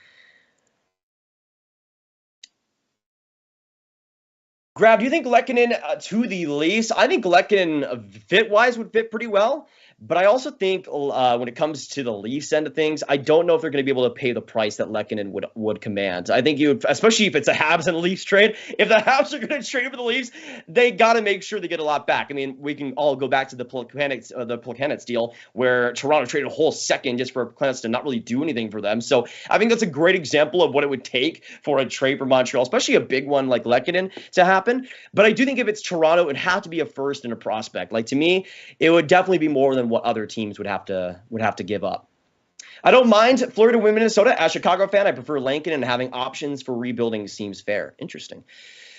Grav, do you think Lehkonen to the Leafs? I think Lehkonen fit-wise would fit pretty well. But I also think when it comes to the Leafs end of things, I don't know if they're going to be able to pay the price that Lehkonen would command. I think especially if it's a Habs and Leafs trade, if the Habs are going to trade for the Leafs, they got to make sure they get a lot back. I mean, we can all go back to the Plekanec deal where Toronto traded a whole second just for Plekanec to not really do anything for them. So I think that's a great example of what it would take for a trade for Montreal, especially a big one like Lehkonen to happen. But I do think if it's Toronto, it would have to be a first and a prospect. Like, to me, it would definitely be more than what other teams would have to give up. I don't mind Florida win Minnesota. As a Chicago fan, I prefer Lincoln, and having options for rebuilding seems fair. Interesting.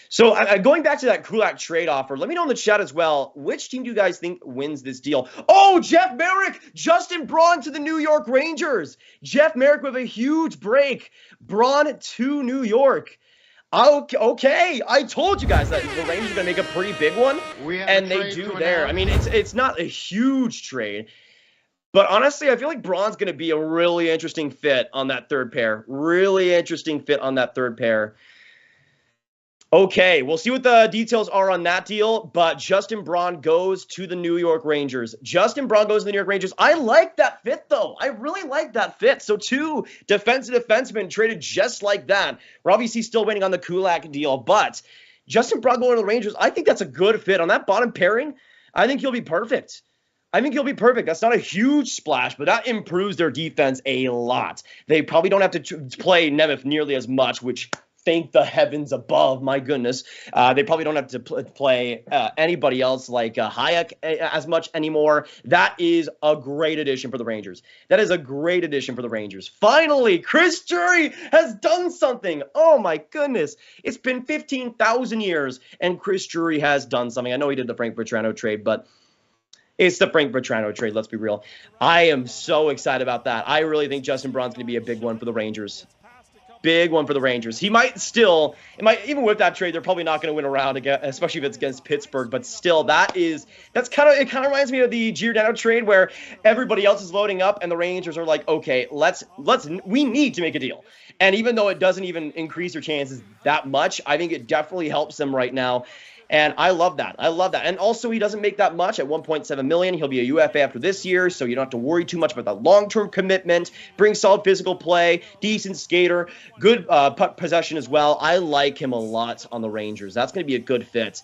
So going back to that Kulak trade offer, let me know in the chat as well, which team do you guys think wins this deal? Oh, Jeff Marek, Justin Braun to the New York Rangers. Jeff Marek with a huge break. Braun to New York. Okay, I told you guys that the Rangers are going to make a pretty big one, and they do there. I mean, it's not a huge trade, but honestly, I feel like Braun's going to be a really interesting fit on that third pair. Okay, we'll see what the details are on that deal, but Justin Braun goes to the New York Rangers. I like that fit, though. I really like that fit. So two defensemen traded just like that. We're obviously still waiting on the Kulak deal, but Justin Braun going to the Rangers, I think that's a good fit. On that bottom pairing, I think he'll be perfect. That's not a huge splash, but that improves their defense a lot. They probably don't have to play Nemeth nearly as much, which... thank the heavens above, my goodness. They probably don't have to play anybody else like Hayek as much anymore. That is a great addition for the Rangers. Finally, Chris Drury has done something. Oh, my goodness. It's been 15,000 years, and Chris Drury has done something. I know he did the Frank Bertrand trade, but it's the Frank Bertrand trade, let's be real. I am so excited about that. I really think Justin Braun's going to be a big one for the Rangers. He might even with that trade, they're probably not going to win a round again, especially if it's against Pittsburgh. But still, it kind of reminds me of the Giordano trade where everybody else is loading up and the Rangers are like, okay, we need to make a deal. And even though it doesn't even increase their chances that much, I think it definitely helps them right now. And I love that. And also, he doesn't make that much at $1.7 million. He'll be a UFA after this year, so you don't have to worry too much about that long-term commitment. Brings solid physical play, decent skater, good puck possession as well. I like him a lot on the Rangers. That's going to be a good fit.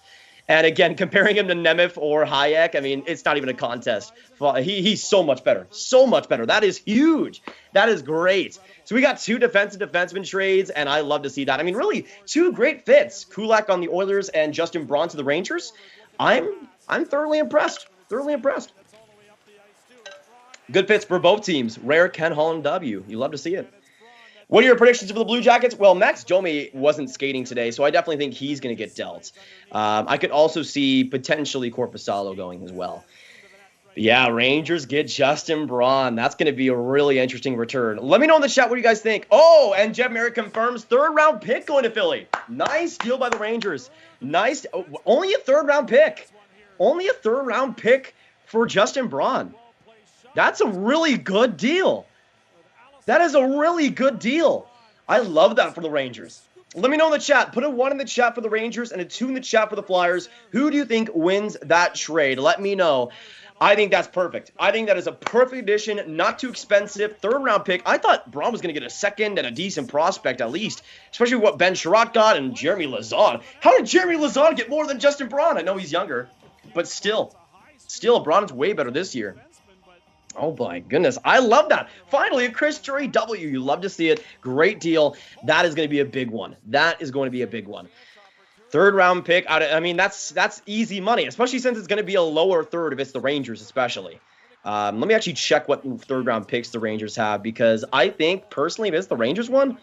And again, comparing him to Nemeth or Hayek, I mean, it's not even a contest. He's so much better. That is huge. That is great. So we got two defenseman trades, and I love to see that. I mean, really, two great fits. Kulak on the Oilers and Justin Braun to the Rangers. I'm thoroughly impressed. Good fits for both teams. Rare Ken Holland W. You love to see it. What are your predictions for the Blue Jackets? Well, Max Domi wasn't skating today, so I definitely think he's going to get dealt. I could also see potentially Korpisalo going as well. Yeah, Rangers get Justin Braun. That's going to be a really interesting return. Let me know in the chat what you guys think. Oh, and Jeff Merritt confirms third-round pick going to Philly. Nice deal by the Rangers. Nice. Only a third-round pick. Only a third-round pick for Justin Braun. That's a really good deal. That is a really good deal. I love that for the Rangers. Let me know in the chat. Put a 1 in the chat for the Rangers and a 2 in the chat for the Flyers. Who do you think wins that trade? Let me know. I think that's perfect. I think that is a perfect addition, not too expensive, third-round pick. I thought Braun was going to get a second and a decent prospect at least, especially what Ben Sherratt got and Jeremy Lauzon. How did Jeremy Lauzon get more than Justin Braun? I know he's younger, but still, Braun is way better this year. Oh my goodness, I love that. Finally, a Chris Drury W. You love to see it. Great deal. That is going to be a big one. That is going to be a big one. Third round pick. I mean, that's easy money, especially since it's going to be a lower third if it's the Rangers, especially. Let me actually check what third round picks the Rangers have, because I think personally, if it's the Rangers one,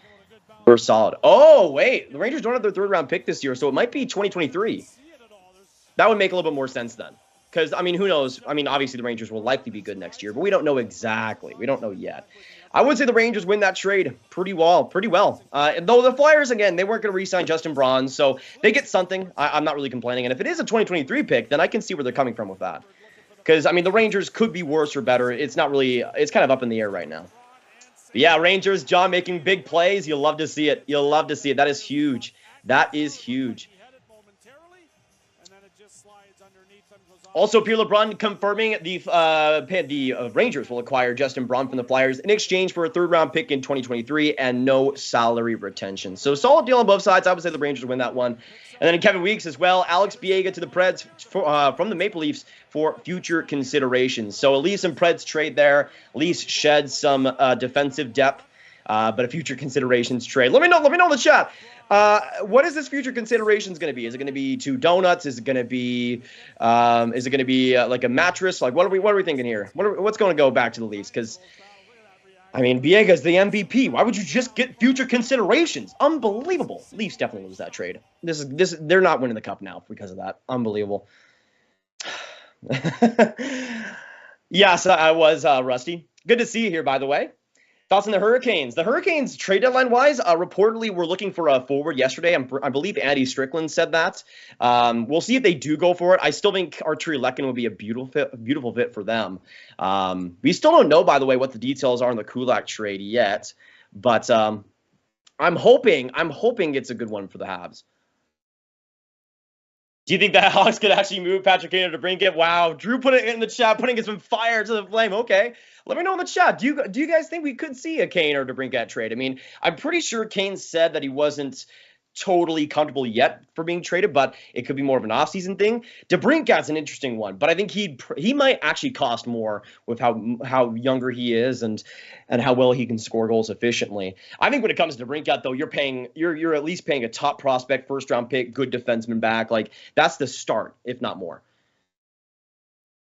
we're solid. Oh wait, the Rangers don't have their third round pick this year, so it might be 2023. That would make a little bit more sense then. Because, I mean, who knows? I mean, obviously the Rangers will likely be good next year, but we don't know exactly. We don't know yet. I would say the Rangers win that trade pretty well. Though the Flyers, again, they weren't going to re-sign Justin Braun, so they get something. I'm not really complaining. And if it is a 2023 pick, then I can see where they're coming from with that. Because, I mean, the Rangers could be worse or better. It's not really, it's kind of up in the air right now. But yeah, Rangers, John making big plays. You'll love to see it. You'll love to see it. That is huge. That is huge. Also, Pierre LeBrun confirming the Rangers will acquire Justin Braun from the Flyers in exchange for a third-round pick in 2023 and no salary retention. So, solid deal on both sides. I would say the Rangers win that one. And then Kevin Weeks as well. Alex Biaga to the Preds from the Maple Leafs for future considerations. So, at least some Preds trade there. At least shed some defensive depth, but a future considerations trade. Let me know in the chat. What is this future considerations going to be? Is it going to be 2 donuts? Is it going to be like a mattress? Like, what are we thinking here? What's going to go back to the Leafs? Because, I mean, Biaga's the MVP. Why would you just get future considerations? Unbelievable. Leafs definitely lose that trade. They're not winning the cup now because of that. Unbelievable. Yes, I was Rusty. Good to see you here, by the way. Thoughts on the Hurricanes? The Hurricanes, trade deadline-wise, reportedly were looking for a forward yesterday. I believe Andy Strickland said that. We'll see if they do go for it. I still think Arturi Lekkinen would be a beautiful fit for them. We still don't know, by the way, what the details are on the Kulak trade yet. But I'm hoping it's a good one for the Habs. Do you think the Hawks could actually move Patrick Kane to bring it? Wow, Drew put it in the chat, putting some fire to the flame. Okay, let me know in the chat. Do you guys think we could see a Kane or DeBrincat trade? I mean, I'm pretty sure Kane said that he wasn't totally comfortable yet for being traded, but it could be more of an offseason thing. DeBrincat's an interesting one, but I think he might actually cost more with how younger he is and how well he can score goals efficiently. I think when it comes to DeBrincat, though, you're at least paying a top prospect, first round pick, good defenseman back. Like, that's the start, if not more.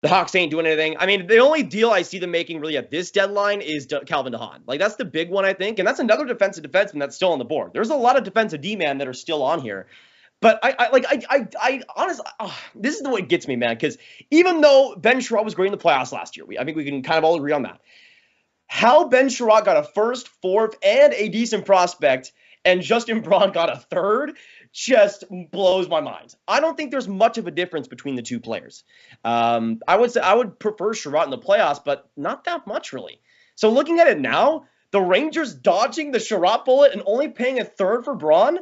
The Hawks ain't doing anything. I mean, the only deal I see them making really at this deadline is Calvin DeHaan. Like, that's the big one, I think. And that's another defensive defenseman that's still on the board. There's a lot of defensive D-man that are still on here. But I honestly, this is the way it gets me, man. Because even though Ben Sherratt was great in the playoffs last year, I think we can kind of all agree on that. How Ben Sherratt got a first, fourth, and a decent prospect, and Justin Braun got a third, just blows my mind. I don't think there's much of a difference between the two players. I would say I would prefer Sherratt in the playoffs, but not that much really. So looking at it now, the Rangers dodging the Sherratt bullet and only paying a third for Braun,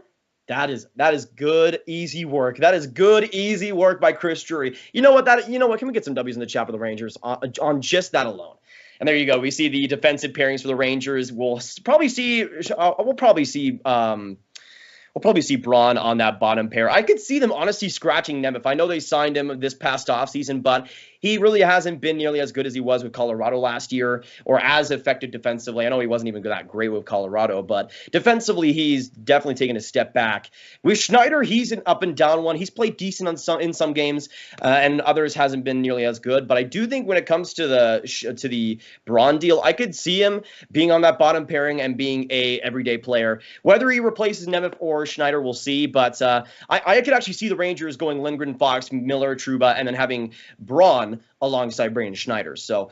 that is good, easy work. That is good, easy work by Chris Drury. You know what? Can we get some W's in the chat for the Rangers on just that alone? And there you go. We see the defensive pairings for the Rangers. We'll probably see Braun on that bottom pair. I could see them honestly scratching Nemeth. I know they signed him this past offseason, but he really hasn't been nearly as good as he was with Colorado last year, or as effective defensively. I know he wasn't even that great with Colorado, but defensively, he's definitely taken a step back. With Schneider, he's an up and down one. He's played decent in some games, and others hasn't been nearly as good. But I do think when it comes to the Braun deal, I could see him being on that bottom pairing and being a everyday player. Whether he replaces Nemeth or Schneider, we'll see. But I could actually see the Rangers going Lindgren, Fox, Miller, Trouba, and then having Braun Braun alongside Braden Schneider. So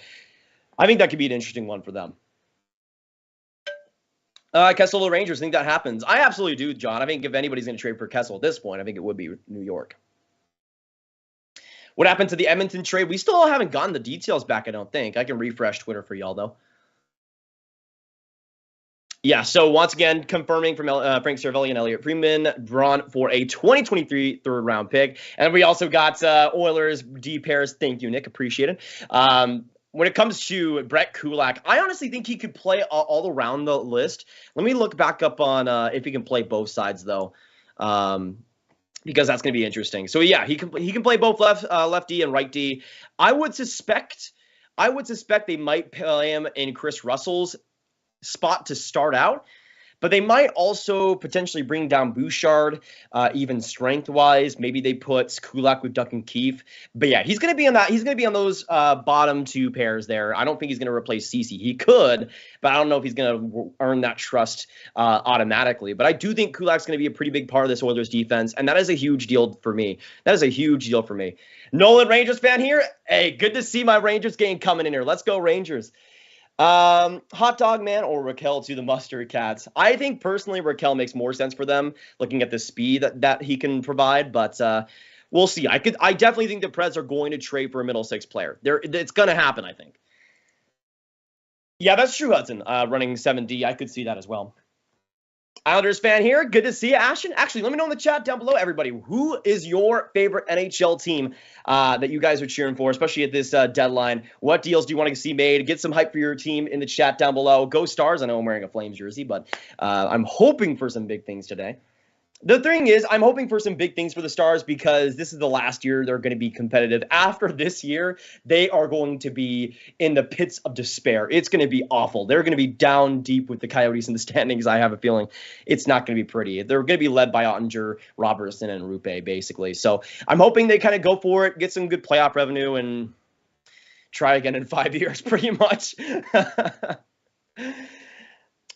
I think that could be an interesting one for them. Kessel to the Rangers, think that happens? I absolutely do, John. I think if anybody's going to trade for Kessel at this point, I think it would be New York. What happened to the Edmonton trade? We still haven't gotten the details back, I don't think. I can refresh Twitter for y'all, though. Yeah, so once again, confirming from Frank Cervelli and Elliot Friedman, Braun for a 2023 third-round pick. And we also got Oilers D pairs. Thank you, Nick. Appreciate it. When it comes to Brett Kulak, I honestly think he could play all around the list. Let me look back up on if he can play both sides, though, because that's going to be interesting. So, yeah, he can play both left D and right D. I would suspect they might play him in Chris Russell's spot to start out, but they might also potentially bring down Bouchard, even strength-wise. Maybe they put Kulak with Duncan Keefe. But yeah, he's going to be on that. He's going to be on those bottom two pairs there. I don't think he's going to replace Ceci. He could, but I don't know if he's going to earn that trust automatically. But I do think Kulak's going to be a pretty big part of this Oilers defense, and that is a huge deal for me. That is a huge deal for me. Nolan, Rangers fan here. Hey, good to see my Rangers game coming in here. Let's go, Rangers. Hot Dog Man or Raquel to the Mustard Cats. I think personally Raquel makes more sense for them, looking at the speed that he can provide, but we'll see. I definitely think the Preds are going to trade for a middle six player. It's going to happen, I think. Yeah, that's true, Hudson. Running 7D, I could see that as well. Islanders fan here. Good to see you, Ashton. Actually, let me know in the chat down below, everybody. Who is your favorite NHL team that you guys are cheering for, especially at this deadline? What deals do you want to see made? Get some hype for your team in the chat down below. Go Stars. I know I'm wearing a Flames jersey, but I'm hoping for some big things today. The thing is, I'm hoping for some big things for the Stars because this is the last year they're going to be competitive. After this year, they are going to be in the pits of despair. It's going to be awful. They're going to be down deep with the Coyotes in the standings. I have a feeling it's not going to be pretty. They're going to be led by Ottinger, Robertson, and Rupe, basically. So I'm hoping they kind of go for it, get some good playoff revenue, and try again in 5 years, pretty much.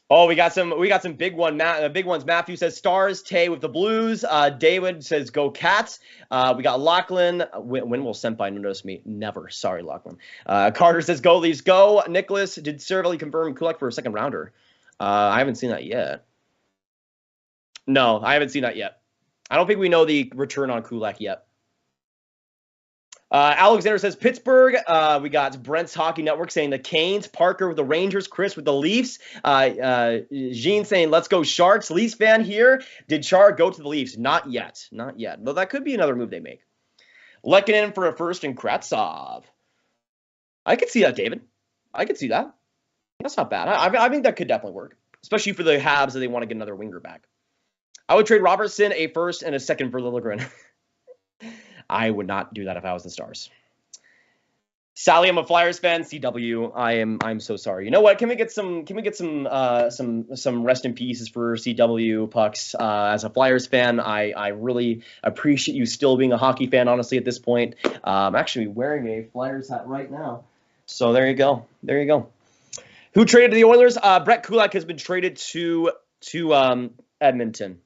Oh, we got some big ones. Matthew says Stars, Tay with the Blues. David says go Cats. We got Lachlan. When will Senpai notice me? Never. Sorry, Lachlan. Carter says go Leafs, go. Nicholas, did Cervelli confirm Kulak for a second rounder? I haven't seen that yet. No, I haven't seen that yet. I don't think we know the return on Kulak yet. Alexander says Pittsburgh. We got Brent's Hockey Network saying the Canes, Parker with the Rangers, Chris with the Leafs. Jean saying let's go Sharks. Leafs fan here. Did Char go to the Leafs? Not yet. Not yet. Though that could be another move they make. Lekanen for a first and Kravtsov. I could see that, David. I could see that. That's not bad. I think that could definitely work, especially for the Habs that they want to get another winger back. I would trade Robertson a first and a second for Liljegren. I would not do that if I was the Stars. Sally, I'm a Flyers fan. CW, I'm so sorry. You know what? Can we get some rest in pieces for CW pucks? As a Flyers fan, I really appreciate you still being a hockey fan. Honestly, at this point, I'm actually wearing a Flyers hat right now. So there you go. There you go. Who traded to the Oilers? Brett Kulak has been traded to Edmonton.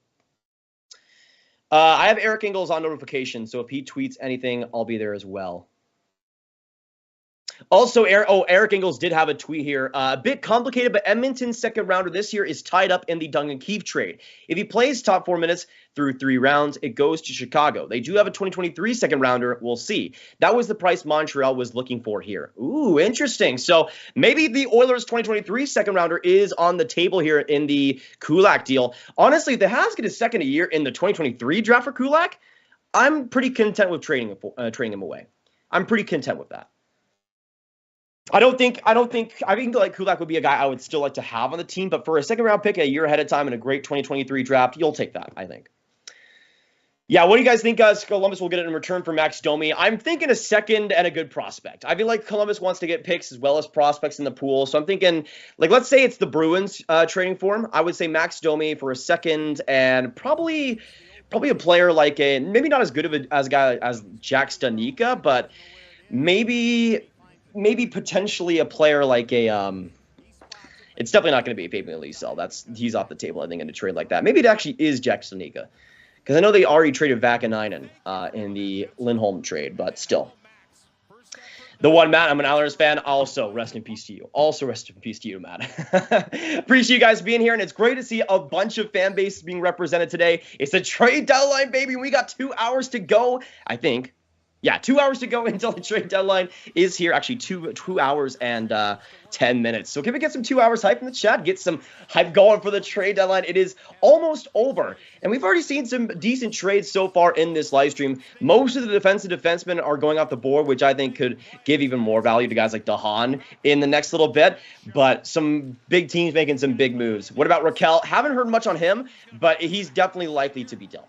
I have Eric Engels on notification, so if he tweets anything, I'll be there as well. Also, Eric Engels did have a tweet here. A bit complicated, but Edmonton's second rounder this year is tied up in the Duncan Keefe trade. If he plays top 4 minutes through 3 rounds, it goes to Chicago. They do have a 2023 second rounder. We'll see. That was the price Montreal was looking for here. Ooh, interesting. So maybe the Oilers 2023 second rounder is on the table here in the Kulak deal. Honestly, if the Habs get a second a year in the 2023 draft for Kulak, I'm pretty content with trading him away. I'm pretty content with that. I think like Kulak would be a guy I would still like to have on the team, but for a second round pick a year ahead of time in a great 2023 draft, you'll take that, I think. Yeah, what do you guys think, guys? Columbus will get it in return for Max Domi. I'm thinking a second and a good prospect. I feel like Columbus wants to get picks as well as prospects in the pool, so I'm thinking, like, let's say it's the Bruins trading for him. I would say Max Domi for a second and probably a player like maybe not as good of a guy as Jack Stanika, but maybe potentially a player like it's definitely not going to be a Fabian Lysell. He's off the table, I think, in a trade like that. Maybe it actually is Jack Stanika, because I know they already traded Vakanainen in the Lindholm trade, but still. The one, Matt, I'm an Islanders fan. Also, rest in peace to you. Matt. Appreciate you guys being here, and it's great to see a bunch of fan bases being represented today. It's a trade deadline, baby. We got 2 hours to go, I think. Yeah, 2 hours to go until the trade deadline is here. Actually, two hours and 10 minutes. So can we get some 2 hours hype in the chat? Get some hype going for the trade deadline. It is almost over. And we've already seen some decent trades so far in this live stream. Most of the defensive defensemen are going off the board, which I think could give even more value to guys like DeHaan in the next little bit. But some big teams making some big moves. What about Raquel? Haven't heard much on him, but he's definitely likely to be dealt.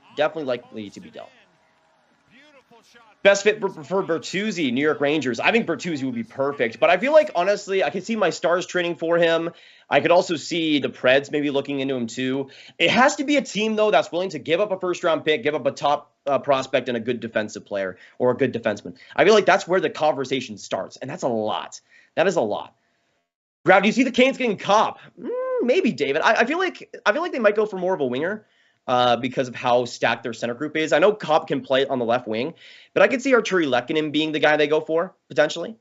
Best fit for Bertuzzi, New York Rangers. I think Bertuzzi would be perfect, but I feel like, honestly, I could see my Stars trading for him. I could also see the Preds maybe looking into him too. It has to be a team, though, that's willing to give up a first-round pick, give up a top prospect and a good defensive player or a good defenseman. I feel like that's where the conversation starts, and that's a lot. That is a lot. Grav, do you see the Canes getting Copp? Maybe, David. I feel like they might go for more of a winger. Because of how stacked their center group is. I know Copp can play on the left wing, but I could see Arturi Lehkonen being the guy they go for, potentially.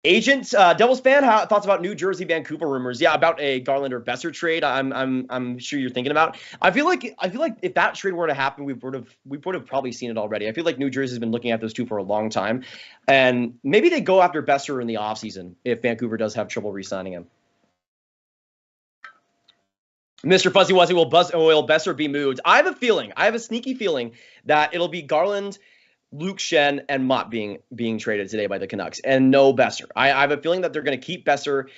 Agent, Devils fan, thoughts about New Jersey, Vancouver rumors? Yeah, about a Garland or Besser trade. I'm sure you're thinking about. I feel like if that trade were to happen, we would have probably seen it already. I feel like New Jersey's been looking at those two for a long time, and maybe they go after Besser in the offseason if Vancouver does have trouble re-signing him. Mr. Fuzzy Wuzzy, will Besser be moved? I have a sneaky feeling that it'll be Garland, Luke Shen, and Mott being traded today by the Canucks, and no Besser. I have a feeling that they're going to keep Besser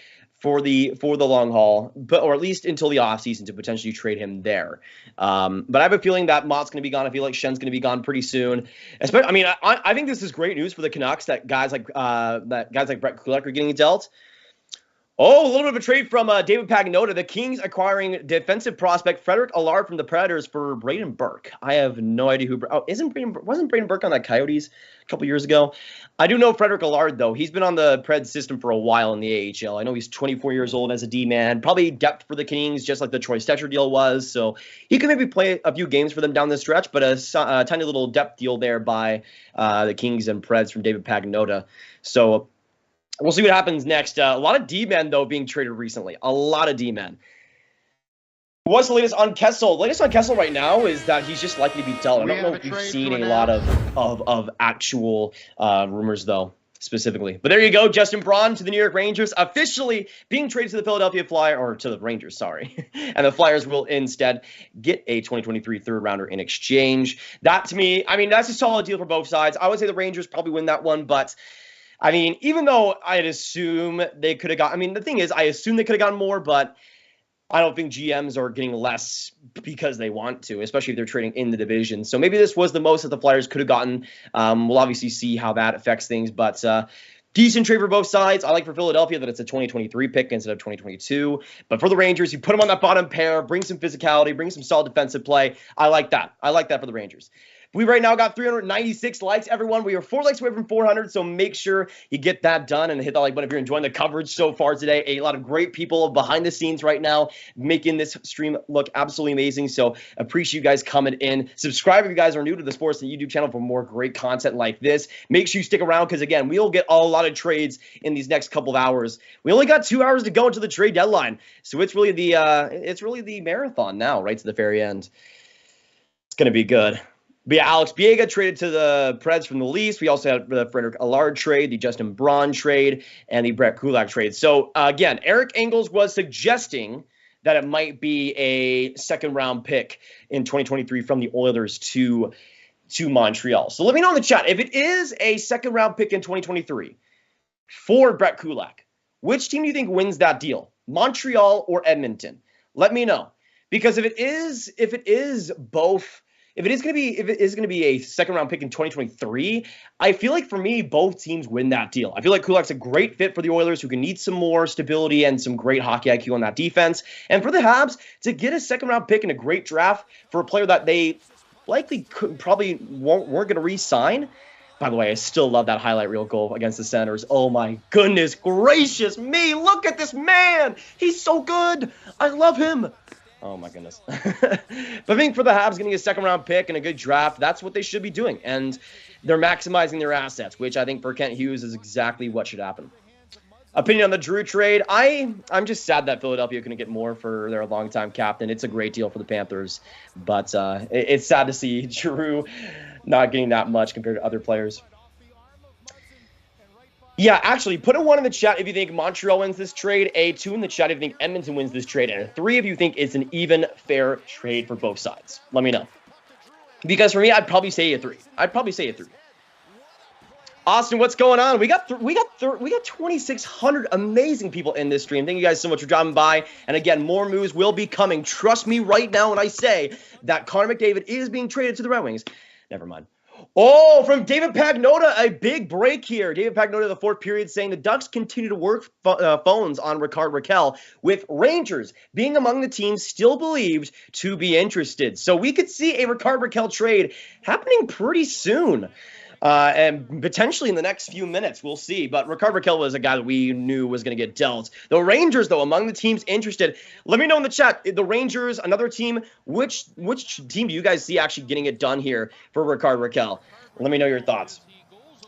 for the long haul, or at least until the offseason to potentially trade him there. But I have a feeling that Mott's going to be gone. I feel like Shen's going to be gone pretty soon. I think this is great news for the Canucks that guys like Brett Kulak are getting dealt. Oh, a little bit of a trade from David Pagnotta. The Kings acquiring defensive prospect Frederick Allard from the Predators for Braden Burke. I have no idea who. Oh, wasn't Braden Burke on the Coyotes a couple years ago? I do know Frederick Allard, though. He's been on the Preds system for a while in the AHL. I know he's 24 years old as a D-man. Probably depth for the Kings, just like the Troy Stecher deal was. So he could maybe play a few games for them down the stretch, but a tiny little depth deal there by the Kings and Preds from David Pagnotta. So we'll see what happens next. A lot of D-men, though, being traded recently. A lot of D-men. What's the latest on Kessel? The latest on Kessel right now is that he's just likely to be dealt. I don't know if we've seen a lot of actual rumors, though, specifically. But there you go. Justin Braun to the New York Rangers, officially being traded to the Philadelphia Flyers, or to the Rangers, sorry. And the Flyers will instead get a 2023 third-rounder in exchange. That, to me, that's a solid deal for both sides. I would say the Rangers probably win that one, but even though I'd assume they could have got, the thing is, I assume they could have gotten more, but I don't think GMs are getting less because they want to, especially if they're trading in the division. So maybe this was the most that the Flyers could have gotten. We'll obviously see how that affects things, but decent trade for both sides. I like for Philadelphia that it's a 2023 pick instead of 2022. But for the Rangers, you put them on that bottom pair, bring some physicality, bring some solid defensive play. I like that. I like that for the Rangers. We right now got 396 likes, everyone. We are 4 likes away from 400, so make sure you get that done and hit that like button if you're enjoying the coverage so far today. A lot of great people behind the scenes right now making this stream look absolutely amazing, so appreciate you guys coming in. Subscribe if you guys are new to the Sportsnet YouTube channel for more great content like this. Make sure you stick around because, again, we'll get a lot of trades in these next couple of hours. We only got 2 hours to go until the trade deadline, so it's really the marathon now, right to the very end. It's going to be good. But yeah, Alex Biaga traded to the Preds from the Leafs. We also have the Frederick Allard trade, the Justin Braun trade, and the Brett Kulak trade. So, again, Eric Engels was suggesting that it might be a second-round pick in 2023 from the Oilers to Montreal. So let me know in the chat. If it is a second-round pick in 2023 for Brett Kulak, which team do you think wins that deal? Montreal or Edmonton? Let me know. Because if it is going to be a second round pick in 2023, I feel like for me, both teams win that deal. I feel like Kulak's a great fit for the Oilers, who can need some more stability and some great hockey IQ on that defense. And for the Habs, to get a second round pick in a great draft for a player that they likely weren't going to re-sign. By the way, I still love that highlight reel goal against the Senators. Oh my goodness gracious me. Look at this man. He's so good. I love him. Oh my goodness. But I think for the Habs getting a second-round pick and a good draft, that's what they should be doing. And they're maximizing their assets, which I think for Kent Hughes is exactly what should happen. Opinion on the Drew trade. I'm just sad that Philadelphia couldn't get more for their longtime captain. It's a great deal for the Panthers, but it's sad to see Drew not getting that much compared to other players. Yeah, actually, put a 1 in the chat if you think Montreal wins this trade, a 2 in the chat if you think Edmonton wins this trade, and a 3 if you think it's an even, fair trade for both sides. Let me know. Because for me, I'd probably say a 3. Austin, what's going on? We got 2,600 amazing people in this stream. Thank you guys so much for dropping by. And again, more moves will be coming. Trust me right now when I say that Connor McDavid is being traded to the Red Wings. Never mind. Oh, from David Pagnota, a big break here. David Pagnota, the fourth period, saying the Ducks continue to work phones on Rickard Rakell, with Rangers being among the teams still believed to be interested. So we could see a Rickard Rakell trade happening pretty soon. And potentially in the next few minutes, we'll see. But Rickard Rakell was a guy that we knew was going to get dealt. The Rangers, though, among the teams interested. Let me know in the chat. The Rangers, another team. Which team do you guys see actually getting it done here for Rickard Rakell? Let me know your thoughts.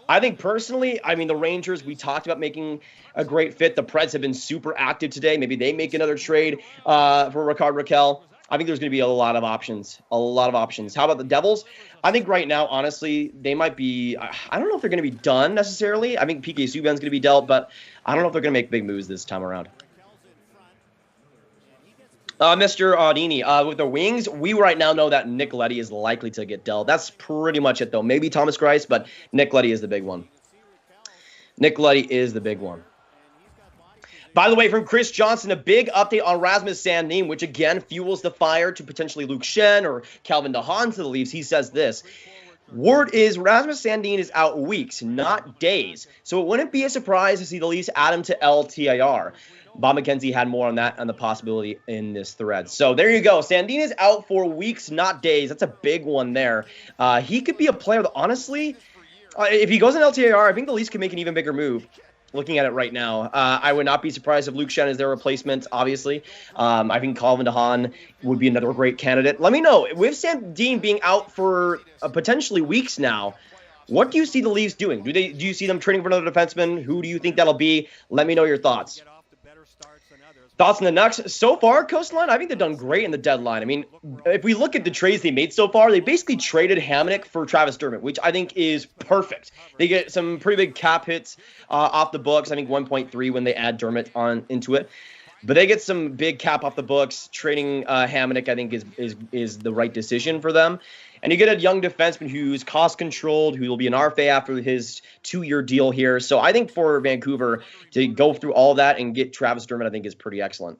I think personally, the Rangers, we talked about making a great fit. The Preds have been super active today. Maybe they make another trade for Rickard Rakell. I think there's going to be a lot of options. How about the Devils? I think right now, honestly, they might be, I don't know if they're going to be done necessarily. I think PK Subban's going to be dealt, but I don't know if they're going to make big moves this time around. Mr. Audini, with the Wings, we right now know that Nick Leddy is likely to get dealt. That's pretty much it, though. Maybe Thomas Greiss, but Nick Leddy is the big one. By the way, from Chris Johnson, a big update on Rasmus Sandin, which again fuels the fire to potentially Luke Schenn or Calvin DeHaan to the Leafs. He says this: word is Rasmus Sandin is out weeks, not days. So it wouldn't be a surprise to see the Leafs add him to LTIR. Bob McKenzie had more on that and the possibility in this thread. So there you go. Sandin is out for weeks, not days. That's a big one there. He could be a player that, honestly, if he goes in LTIR, I think the Leafs could make an even bigger move. Looking at it right now, I would not be surprised if Luke Schenn is their replacement, obviously. I think Calvin DeHaan would be another great candidate. Let me know. With Sandin being out for potentially weeks now, what do you see the Leafs doing? Do you see them trading for another defenseman? Who do you think that'll be? Let me know your thoughts. Thoughts on the Nucks? So far, Coastline, I think they've done great in the deadline. If we look at the trades they made so far, they basically traded Hamonic for Travis Dermott, which I think is perfect. They get some pretty big cap hits off the books. I think 1.3 when they add Dermott into it. But they get some big cap off the books. Trading Hamonic, I think, is the right decision for them. And you get a young defenseman who's cost-controlled, who will be an RFA after his 2-year deal here. So I think for Vancouver to go through all that and get Travis Dermott, I think is pretty excellent.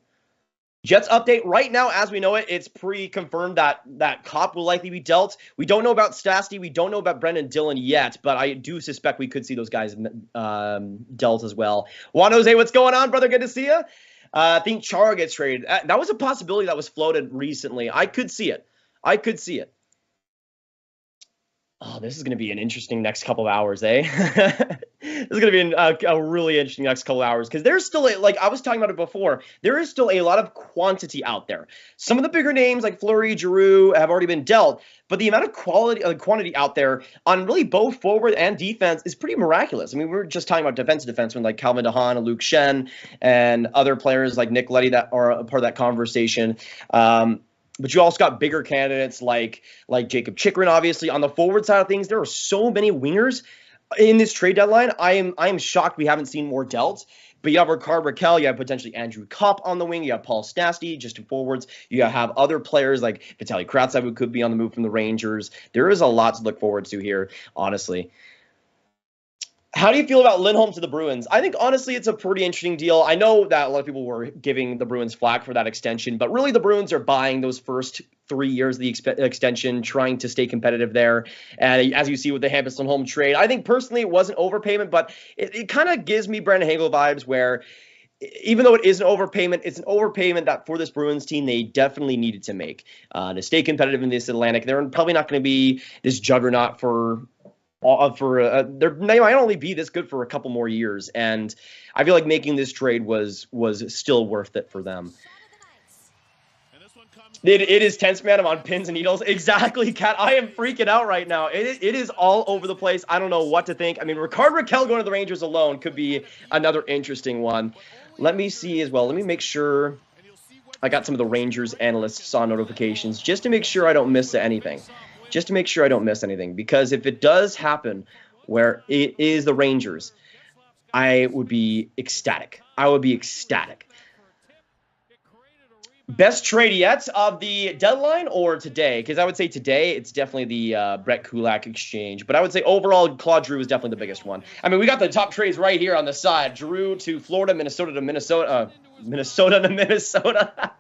Jets update right now, as we know it, it's pre-confirmed that Kopp will likely be dealt. We don't know about Stastny. We don't know about Brendan Dillon yet, but I do suspect we could see those guys dealt as well. Juan Jose, what's going on, brother? Good to see you. I think Chara gets traded. That was a possibility that was floated recently. I could see it. Oh, this is going to be an interesting next couple of hours, eh? This is going to be a really interesting next couple of hours because there's still, like I was talking about it before, there is still a lot of quantity out there. Some of the bigger names like Flurry, Giroux have already been dealt, but the amount of quantity out there on really both forward and defense is pretty miraculous. We were just talking about defensemen like Calvin DeHaan and Luke Schenn and other players like Nick Leddy that are a part of that conversation. But you also got bigger candidates like Jacob Chikrin, obviously. On the forward side of things, there are so many wingers in this trade deadline. I am shocked we haven't seen more dealt. But you have Rickard Rakell, you have potentially Andrew Kopp on the wing, you have Paul Stastny just in forwards. You have other players like Vitaly Kravtsov who could be on the move from the Rangers. There is a lot to look forward to here, honestly. How do you feel about Lindholm to the Bruins? I think, honestly, it's a pretty interesting deal. I know that a lot of people were giving the Bruins flack for that extension, but really the Bruins are buying those first 3 years of the extension, trying to stay competitive there. And as you see with the Hampus Lindholm trade, I think personally it was an overpayment, but it kind of gives me Brandon Hagel vibes where even though it is an overpayment, it's an overpayment that for this Bruins team they definitely needed to make to stay competitive in this Atlantic. They're probably not going to be this juggernaut they might only be this good for a couple more years, and I feel like making this trade was still worth it for them. It is tense, man. I'm on pins and needles. Exactly, Kat. I am freaking out right now. It is all over the place. I don't know what to think. I mean, Rickard Rakell going to the Rangers alone could be another interesting one. Let me see as well. Let me make sure I got some of the Rangers analysts on notifications just to make sure I don't miss anything. Just to make sure I don't miss anything. Because if it does happen where it is the Rangers, I would be ecstatic. I would be ecstatic. Best trade yet of the deadline or today? Because I would say today it's definitely the Brett Kulak exchange. But I would say overall, Claude Giroux is definitely the biggest one. I mean, we got the top trades right here on the side. Giroux to Florida, Minnesota to Minnesota. Minnesota to Minnesota.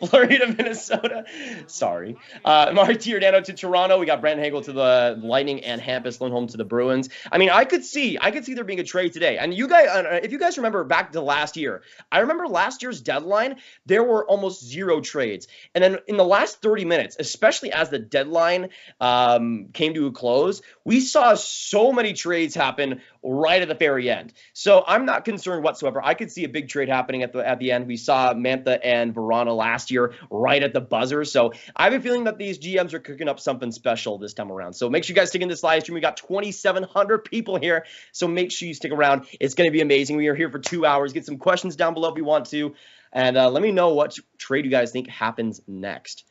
Flurry to Minnesota. Sorry. Mark Giordano to Toronto. We got Brandon Hagel to the Lightning and Hampus Lindholm to the Bruins. I mean, I could see there being a trade today. And you guys, if you guys remember back to last year, I remember last year's deadline, there were almost zero trades. And then in the last 30 minutes, especially as the deadline came to a close, we saw so many trades happen right at the very end. So I'm not concerned whatsoever. I could see a big trade happening at the end. We saw Mantha and Verona last year right at the buzzer. So I have a feeling that these GMs are cooking up something special this time around. So make sure you guys stick in this live stream. We got 2,700 people here. So make sure you stick around. It's going to be amazing. We are here for 2 hours. Get some questions down below if you want to. And let me know what trade you guys think happens next.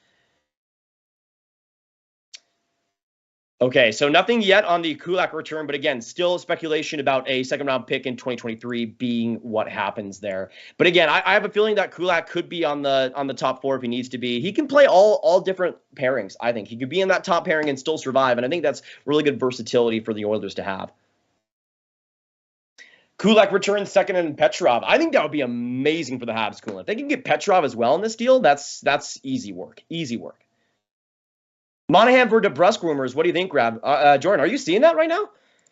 Okay, so nothing yet on the Kulak return, but again, still speculation about a second-round pick in 2023 being what happens there. But again, I have a feeling that Kulak could be on the top four if he needs to be. He can play all different pairings, I think. He could be in that top pairing and still survive, and I think that's really good versatility for the Oilers to have. Kulak returns second and Petrov. I think that would be amazing for the Habs, Kulak. If they can get Petrov as well in this deal, that's easy work. Easy work. Monahan for DeBrusk rumors. What do you think, Grav? Jordan, are you seeing that right now?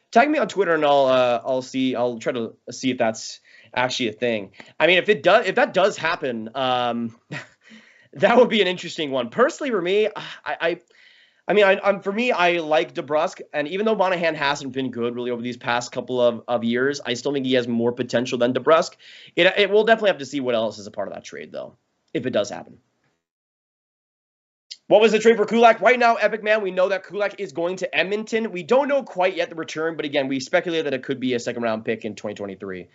Tag me on Twitter and I'll try to see if that's actually a thing. I mean, if that does happen, that would be an interesting one. Personally, for me, I like DeBrusk, and even though Monahan hasn't been good really over these past couple of years, I still think he has more potential than DeBrusk. It will definitely have to see what else is a part of that trade, though, if it does happen. What was the trade for Kulak? Right now, Epic Man, we know that Kulak is going to Edmonton. We don't know quite yet the return, but again, we speculate that it could be a second-round pick in 2023.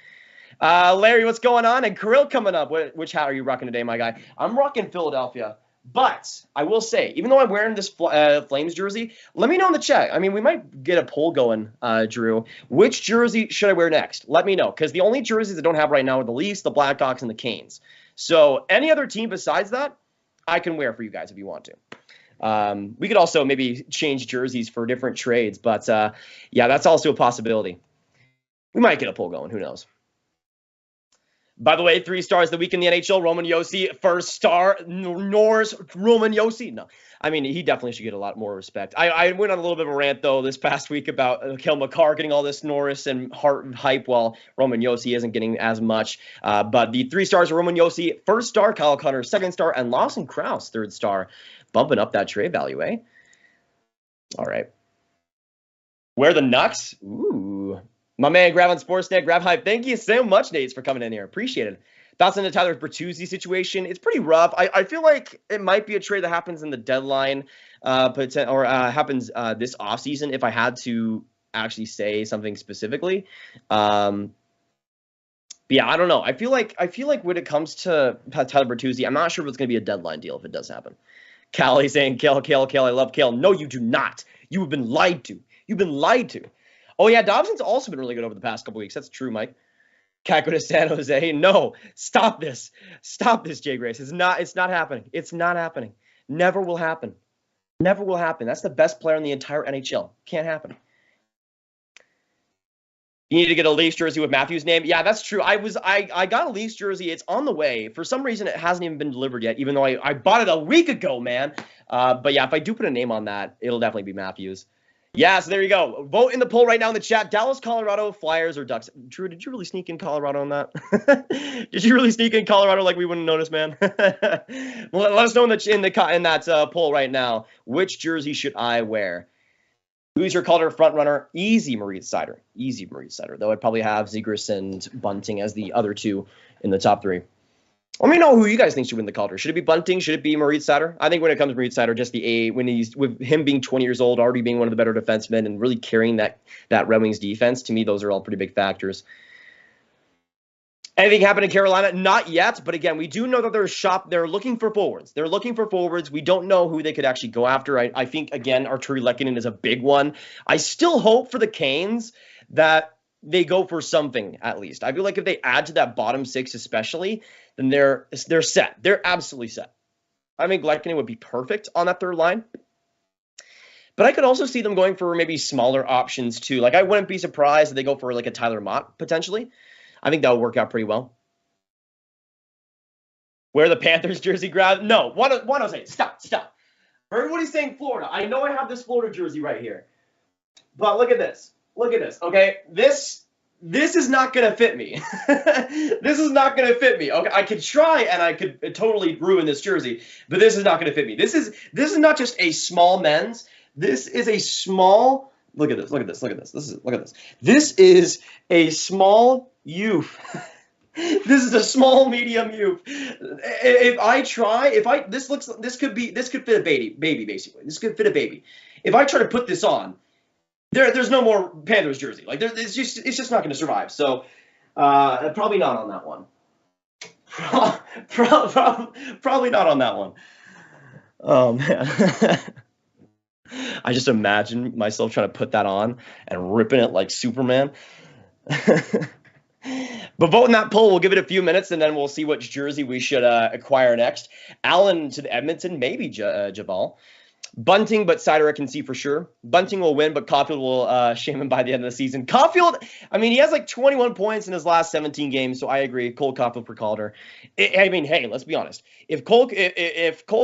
Larry, what's going on? And Kirill coming up. Which hat are you rocking today, my guy? I'm rocking Philadelphia. But I will say, even though I'm wearing this Flames jersey, let me know in the chat. I mean, we might get a poll going, Drew. Which jersey should I wear next? Let me know, because the only jerseys I don't have right now are the Leafs, the Blackhawks, and the Canes. So any other team besides that, I can wear for you guys if you want to. We could also maybe change jerseys for different trades, but yeah, that's also a possibility. We might get a poll going. Who knows? By the way, 3 stars the week in the NHL. Roman Josi, first star. Norris, Roman Josi. No, I mean, he definitely should get a lot more respect. I went on a little bit of a rant, though, this past week about Kel McCarr getting all this Norris and hype while Roman Josi isn't getting as much. But the 3 stars are Roman Josi, first star, Kyle Connor, second star, and Lawson Krause, third star, bumping up that trade value, eh? All right. Where the Nucks? Ooh. My man, Grav on Sportsnet, Grav Hype. Thank you so much, Nates, for coming in here. Appreciate it. Thoughts on the Tyler Bertuzzi situation? It's pretty rough. I feel like it might be a trade that happens in the deadline, happens this offseason, if I had to actually say something specifically. But yeah, I don't know. I feel like when it comes to Tyler Bertuzzi, I'm not sure if it's going to be a deadline deal if it does happen. Callie saying, Kale, I love Kale. No, you do not. You have been lied to. You've been lied to. Oh, yeah, Dobson's also been really good over the past couple weeks. That's true, Mike. Can't go to San Jose. No, stop this. Stop this, Jay Grace. It's not happening. It's not happening. Never will happen. Never will happen. That's the best player in the entire NHL. Can't happen. You need to get a Leafs jersey with Matthews' name. Yeah, that's true. I got a Leafs jersey. It's on the way. For some reason, it hasn't even been delivered yet, even though I bought it a week ago, man. But yeah, if I do put a name on that, it'll definitely be Matthews. Yeah, so there you go. Vote in the poll right now in the chat. Dallas, Colorado, Flyers, or Ducks. Drew, did you really sneak in Colorado on that? Did you really sneak in Colorado like we wouldn't notice, man? Let us know in that poll right now. Which jersey should I wear? Who's your Calder front runner? Easy Maurice Sider. Easy Maurice Sider. Though I'd probably have Zegras and Bunting as the other two in the top 3. Let me know who you guys think should win the Calder. Should it be Bunting? Should it be Moritz Seider? I think when it comes to Moritz Seider, just when he's with him being 20 years old, already being one of the better defensemen and really carrying that Red Wings defense, to me, those are all pretty big factors. Anything happened in Carolina? Not yet, but again, we do know that they're looking for forwards. They're looking for forwards. We don't know who they could actually go after. I think, again, Arturi Lehkonen is a big one. I still hope for the Canes that they go for something, at least. I feel like if they add to that bottom six especially, then they're set. They're absolutely set. I think Lehkonen would be perfect on that third line. But I could also see them going for maybe smaller options too. Like, I wouldn't be surprised if they go for like a Tyler Mott, potentially. I think that would work out pretty well. Wear the Panthers jersey, Grav? No, 108. Stop. Everybody's saying Florida. I know I have this Florida jersey right here. But look at this. Okay? This is not going to fit me. This is not going to fit me. Okay, I could try and I could totally ruin this jersey, but this is not going to fit me. This is not just a small men's. This is a small. Look at this. Look at this. This is a small youth. This is a small medium youth. This could fit a baby basically. This could fit a baby. If I try to put this on, there's no more Panthers jersey. Like, it's just not going to survive. So probably not on that one. Probably not on that one. Oh man. I just imagine myself trying to put that on and ripping it like Superman. But vote in that poll. We'll give it a few minutes, and then we'll see which jersey we should acquire next. Allen to the Edmonton, maybe Jabal. Bunting, but Seider I can see for sure. Bunting will win, but Caulfield will shame him by the end of the season. Caulfield, I mean, he has like 21 points in his last 17 games, so I agree. Cole Caulfield for Calder. I mean, hey, let's be honest. If Cole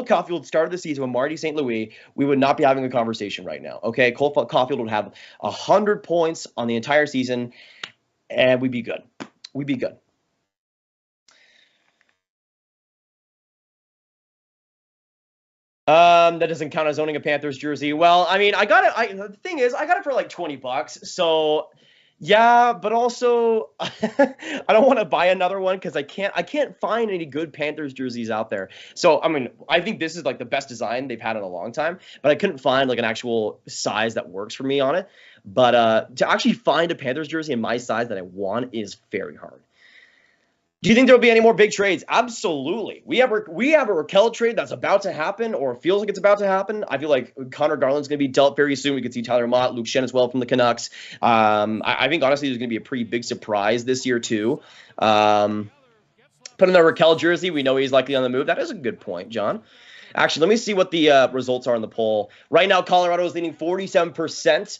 Caulfield started the season with Marty St. Louis, we would not be having a conversation right now. Okay, Cole Caulfield would have 100 points on the entire season, and we'd be good. That doesn't count as owning a Panthers jersey. Well, I mean, the thing is, I got it for like $20. So yeah, but also I don't want to buy another one because I can't find any good Panthers jerseys out there. So, I mean, I think this is like the best design they've had in a long time, but I couldn't find like an actual size that works for me on it. But to actually find a Panthers jersey in my size that I want is very hard. Do you think there'll be any more big trades? Absolutely. We have a Raquel trade that's about to happen, or feels like it's about to happen. I feel like Connor Garland's going to be dealt very soon. We could see Tyler Mott, Luke Schenn as well from the Canucks. I think honestly there's going to be a pretty big surprise this year too. Put in the Raquel jersey, we know he's likely on the move. That is a good point, John. Actually, let me see what the results are in the poll. Right now, Colorado is leading 47%.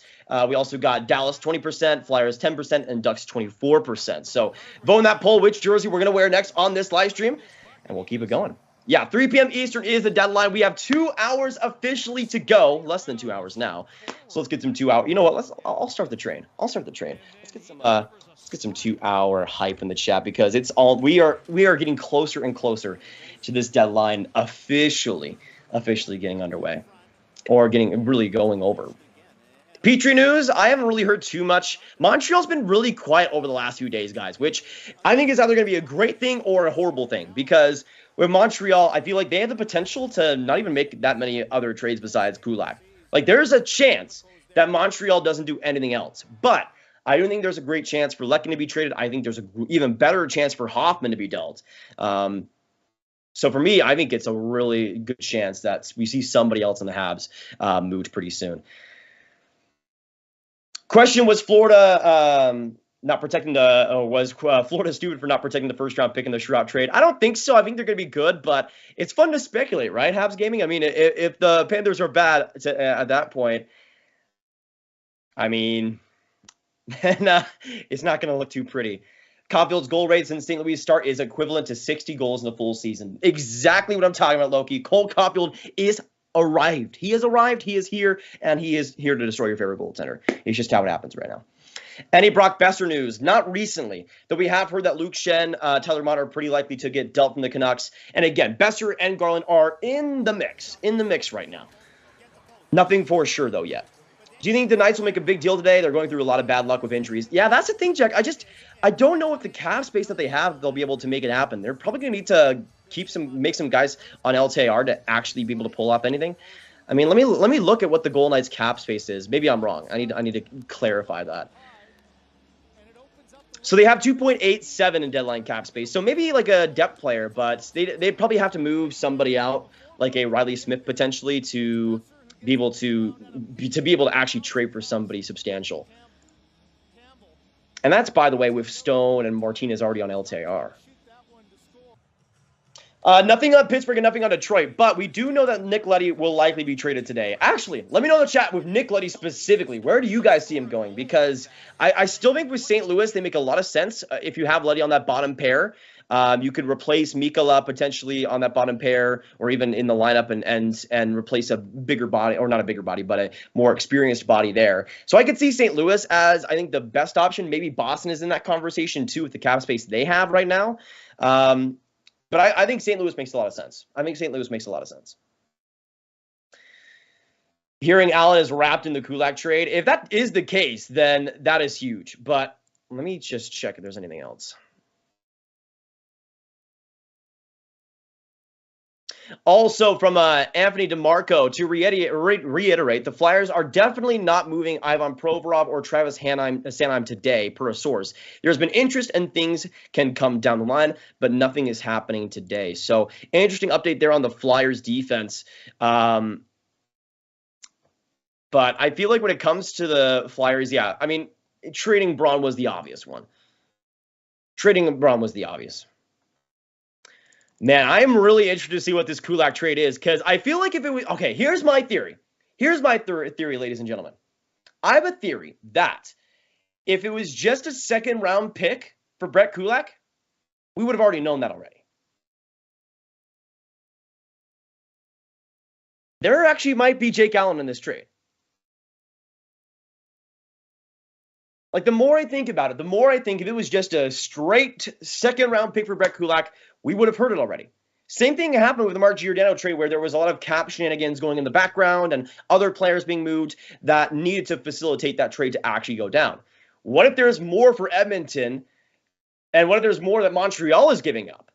We also got Dallas 20%, Flyers 10%, and Ducks 24%. So vote in that poll which jersey we're going to wear next on this live stream, and we'll keep it going. Yeah, 3 p.m. Eastern is the deadline. We have 2 hours officially to go. Less than 2 hours now. So let's get some 2 hour. You know what? I'll start the train. Let's get some 2 hour hype in the chat because it's all we are getting closer and closer to this deadline officially getting underway or getting really going over. Petrie news, I haven't really heard too much. Montreal's been really quiet over the last few days, guys, which I think is either going to be a great thing or a horrible thing because with Montreal, I feel like they have the potential to not even make that many other trades besides Kulak. Like, there's a chance that Montreal doesn't do anything else, but I don't think there's a great chance for Lehkonen to be traded. I think there's an even better chance for Hoffman to be dealt. So for me, I think it's a really good chance that we see somebody else in the Habs moved pretty soon. Question, was Florida not protecting Florida stupid for not protecting the first round pick in the Sherratt trade? I don't think so. I think they're going to be good, but it's fun to speculate, right, Habs Gaming? I mean, if the Panthers are bad at that point, I mean, then it's not going to look too pretty. Caulfield's goal rate since St. Louis' start is equivalent to 60 goals in the full season. Exactly what I'm talking about, Loki. Cole Caulfield is arrived. He has arrived. He is here, and he is here to destroy your favorite goaltender. It's just how it happens right now. Any Brock Besser news? Not recently, though we have heard that Luke Schenn, Tyler Mott are pretty likely to get dealt from the Canucks. And again, Besser and Garland are in the mix right now. Nothing for sure, though, yet. Do you think the Knights will make a big deal today? They're going through a lot of bad luck with injuries. Yeah, that's the thing, Jack. I don't know if the cap space that they have, they'll be able to make it happen. They're probably going to need to make some guys on LTIR to actually be able to pull off anything. I mean, let me look at what the Golden Knights cap space is. Maybe I'm wrong. I need to clarify that. So they have 2.87 in deadline cap space. So maybe like a depth player, but they probably have to move somebody out, like a Riley Smith potentially, to be able to actually trade for somebody substantial. And that's, by the way, with Stone and Martinez already on LTIR. Nothing on Pittsburgh and nothing on Detroit, but we do know that Nick Leddy will likely be traded today. Actually, let me know in the chat with Nick Leddy specifically. Where do you guys see him going? Because I still think with St. Louis, they make a lot of sense. If you have Leddy on that bottom pair, you could replace Mikkola potentially on that bottom pair, or even in the lineup and replace a bigger body, or not a bigger body, but a more experienced body there. So I could see St. Louis as, I think, the best option. Maybe Boston is in that conversation too with the cap space they have right now. But I think St. Louis makes a lot of sense. Hearing Allen is wrapped in the Kulak trade, if that is the case, then that is huge. But let me just check if there's anything else. Also from Anthony DeMarco, to reiterate, the Flyers are definitely not moving Ivan Provorov or Travis Sanheim today, per a source. There's been interest and things can come down the line, but nothing is happening today. So interesting update there on the Flyers defense. But I feel like when it comes to the Flyers, yeah, I mean, trading Braun was the obvious one. Man, I am really interested to see what this Kulak trade is, because I feel like if it was... Okay, here's my theory. Theory, ladies and gentlemen. I have a theory that if it was just a second-round pick for Brett Kulak, we would have already known that already. There actually might be Jake Allen in this trade. Like, the more I think about it, the more I think if it was just a straight second-round pick for Brett Kulak, we would have heard it already. Same thing happened with the Mark Giordano trade, where there was a lot of cap shenanigans going in the background and other players being moved that needed to facilitate that trade to actually go down. What if there's more for Edmonton, and what if there's more that Montreal is giving up?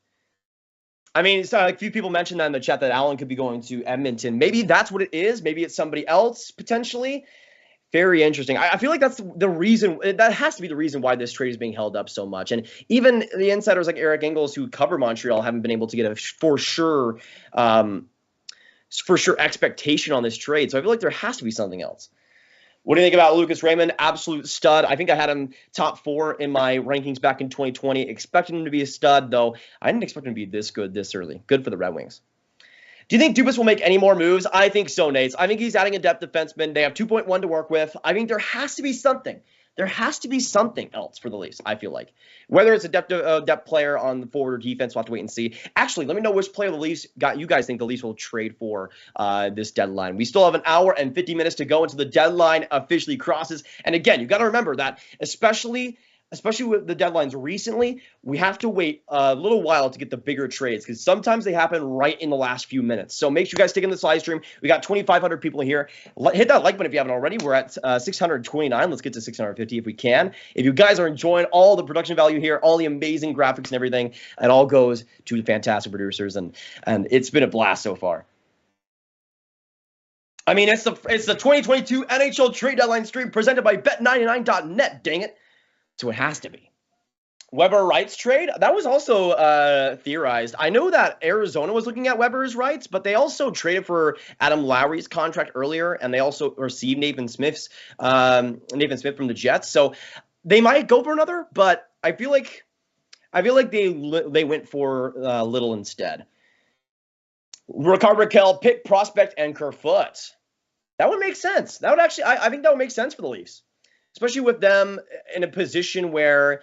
I mean, it's like a few people mentioned that in the chat that Allen could be going to Edmonton. Maybe that's what it is. Maybe it's somebody else potentially. Very interesting. I feel like that's the reason, that has to be the reason why this trade is being held up so much. And even the insiders like Eric Engels, who cover Montreal, haven't been able to get a for sure expectation on this trade. So I feel like there has to be something else. What do you think about Lucas Raymond? Absolute stud. I think I had him top 4 in my rankings back in 2020. Expecting him to be a stud, though. I didn't expect him to be this good this early. Good for the Red Wings. Do you think Dubas will make any more moves? I think so, Nate. I think he's adding a depth defenseman. They have 2.1 to work with. I think there has to be something. There has to be something else for the Leafs, I feel like. Whether it's a depth player on the forward or defense, we'll have to wait and see. Actually, let me know which player the Leafs you guys think the Leafs will trade for this deadline. We still have an hour and 50 minutes to go until the deadline officially crosses. And again, you got to remember that, especially with the deadlines recently, we have to wait a little while to get the bigger trades, because sometimes they happen right in the last few minutes. So make sure you guys stick in this live stream. We got 2,500 people here. Hit that like button if you haven't already. We're at 629. Let's get to 650 if we can. If you guys are enjoying all the production value here, all the amazing graphics and everything, it all goes to the fantastic producers, and it's been a blast so far. I mean, it's the 2022 NHL Trade Deadline stream presented by Bet99.net, dang it. So it has to be. Weber rights trade, that was also theorized. I know that Arizona was looking at Weber's rights, but they also traded for Adam Lowry's contract earlier, and they also received Nathan Smith from the Jets. So they might go for another, but I feel like they went for Little instead. Rickard Rakell, pick, prospect, and Kerfoot. That would make sense. That would actually, I think that would make sense for the Leafs. Especially with them in a position where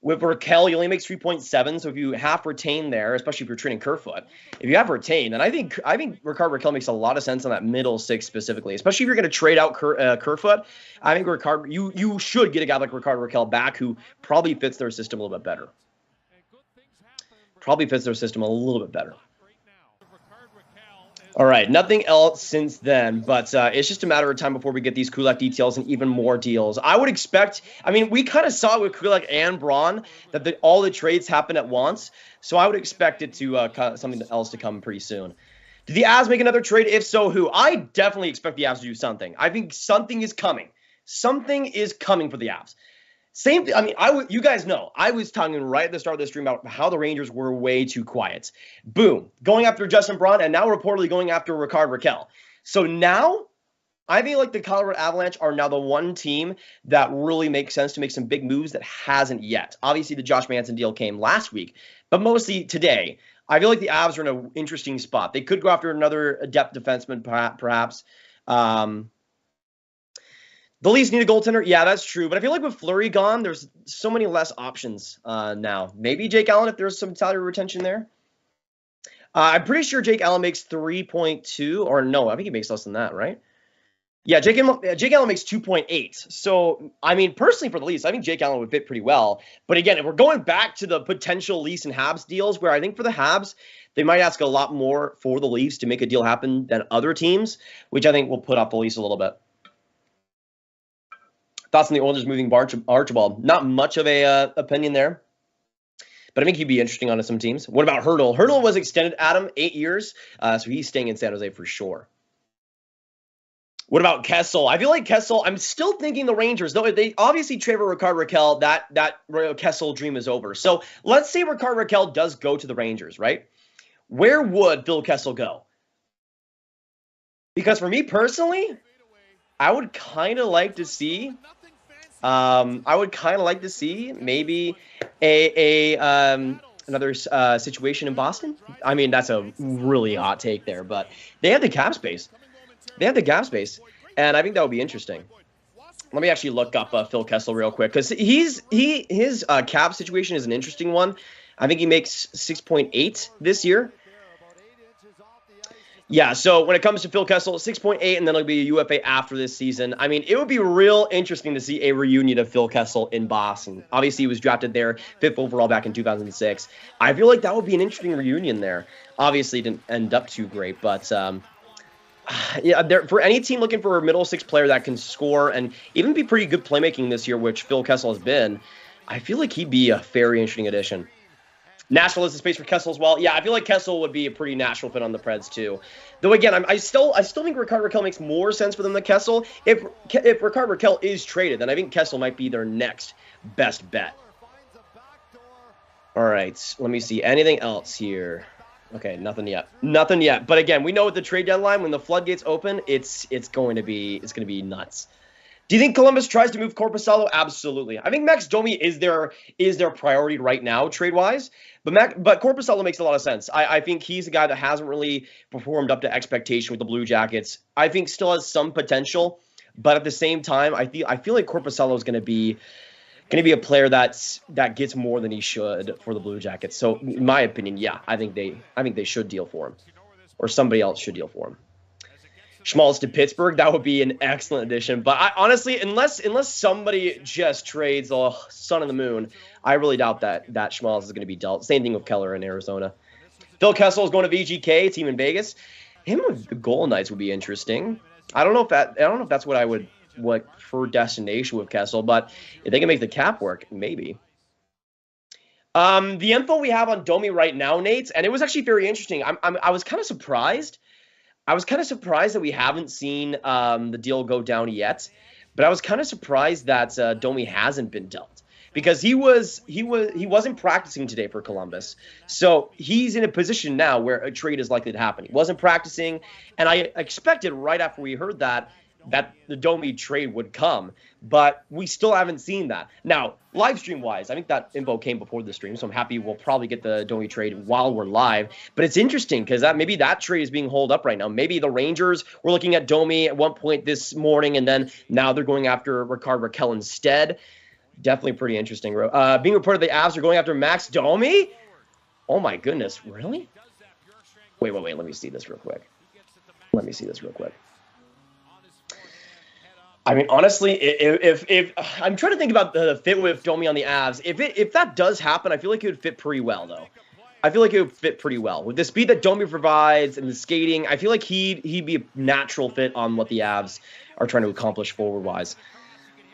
with Rakell, he only makes 3.7. So if you half retain there, especially if you're trading Kerfoot, if you have retained, then I think Rickard Rakell makes a lot of sense on that middle six specifically. Especially if you're going to trade out Kerfoot, I think you should get a guy like Rickard Rakell back who probably fits their system a little bit better. All right, nothing else since then, but it's just a matter of time before we get these Kulak details and even more deals. I would expect, I mean, we kind of saw it with Kulak and Braun that all the trades happen at once, so I would expect it to something else to come pretty soon. Did the Avs make another trade? If so, who? I definitely expect the Avs to do something. I think something is coming. Something is coming for the Avs. Same. I mean, you guys know, I was talking right at the start of the stream about how the Rangers were way too quiet. Boom. Going after Justin Braun, and now reportedly going after Rickard Rakell. So now, I feel like the Colorado Avalanche are now the one team that really makes sense to make some big moves that hasn't yet. Obviously, the Josh Manson deal came last week, but mostly today. I feel like the Avs are in an interesting spot. They could go after another depth defenseman, perhaps. The Leafs need a goaltender. Yeah, that's true. But I feel like with Flurry gone, there's so many less options now. Maybe Jake Allen if there's some salary retention there. I'm pretty sure Jake Allen makes 3.2. Or no, I think he makes less than that, right? Yeah, Jake Allen makes 2.8. So, I mean, personally for the Leafs, I think Jake Allen would fit pretty well. But again, if we're going back to the potential Leafs and Habs deals, where I think for the Habs, they might ask a lot more for the Leafs to make a deal happen than other teams, which I think will put off the Leafs a little bit. Thoughts on the Oilers moving Archibald? Not much of a opinion there, but I think he'd be interesting on some teams. What about Hurdle? Hurdle was extended, Adam, 8 years, so he's staying in San Jose for sure. What about Kessel? I feel like Kessel, I'm still thinking the Rangers, though they obviously trade for Rickard Rakell, that Kessel dream is over. So let's say Rickard Rakell does go to the Rangers, right? Where would Phil Kessel go? Because for me personally, I would kind of like to see maybe another situation in Boston. I mean, that's a really hot take there, but they have the cap space. And I think that would be interesting. Let me actually look up Phil Kessel real quick because his cap situation is an interesting one. I think he makes 6.8 this year. Yeah, so when it comes to Phil Kessel, 6.8, and then it'll be a UFA after this season. I mean, it would be real interesting to see a reunion of Phil Kessel in Boston. Obviously, he was drafted there, 5th overall back in 2006. I feel like that would be an interesting reunion there. Obviously, it didn't end up too great, but yeah, for any team looking for a middle six player that can score and even be pretty good playmaking this year, which Phil Kessel has been, I feel like he'd be a very interesting addition. Nashville is the space for Kessel as well. Yeah, I feel like Kessel would be a pretty natural fit on the Preds too. Though again, I still think Rickard Rakell makes more sense for them than Kessel. If Rickard Rakell is traded, then I think Kessel might be their next best bet. All right, let me see. Anything else here? Okay, nothing yet. But again, we know with the trade deadline, when the floodgates open, it's going to be nuts. Do you think Columbus tries to move Korpisalo? Absolutely. I think Max Domi is their priority right now, trade-wise. But Korpisalo makes a lot of sense. I think he's a guy that hasn't really performed up to expectation with the Blue Jackets. I think still has some potential, but at the same time, I feel like Korpisalo is going to be a player that gets more than he should for the Blue Jackets. So in my opinion, yeah, I think they should deal for him, or somebody else should deal for him. Schmaltz to Pittsburgh, that would be an excellent addition. But honestly, unless somebody just trades the sun and the moon, I really doubt that Schmaltz is going to be dealt. Same thing with Keller in Arizona. Phil Kessel is going to VGK, team in Vegas. Him with the Golden Knights would be interesting. I don't know if that's what I would for destination with Kessel, but if they can make the cap work, maybe. The info we have on Domi right now, Nate, and it was actually very interesting. I was kind of surprised. That we haven't seen the deal go down yet, but I was kind of surprised that Domi hasn't been dealt because he wasn't practicing today for Columbus, so he's in a position now where a trade is likely to happen. He wasn't practicing, and I expected right after we heard that the Domi trade would come, but we still haven't seen that. Now, live stream wise, I think that info came before the stream, so I'm happy we'll probably get the Domi trade while we're live. But it's interesting because maybe that trade is being held up right now. Maybe the Rangers were looking at Domi at one point this morning, and then now they're going after Rickard Rakell instead. Definitely pretty interesting. Being reported the Avs are going after Max Domi? Oh my goodness, really? Wait, let me see this real quick. I mean, honestly, if I'm trying to think about the fit with Domi on the Avs, if that does happen, I feel like it would fit pretty well, though. I feel like it would fit pretty well. With the speed that Domi provides and the skating, I feel like he'd be a natural fit on what the Avs are trying to accomplish forward-wise.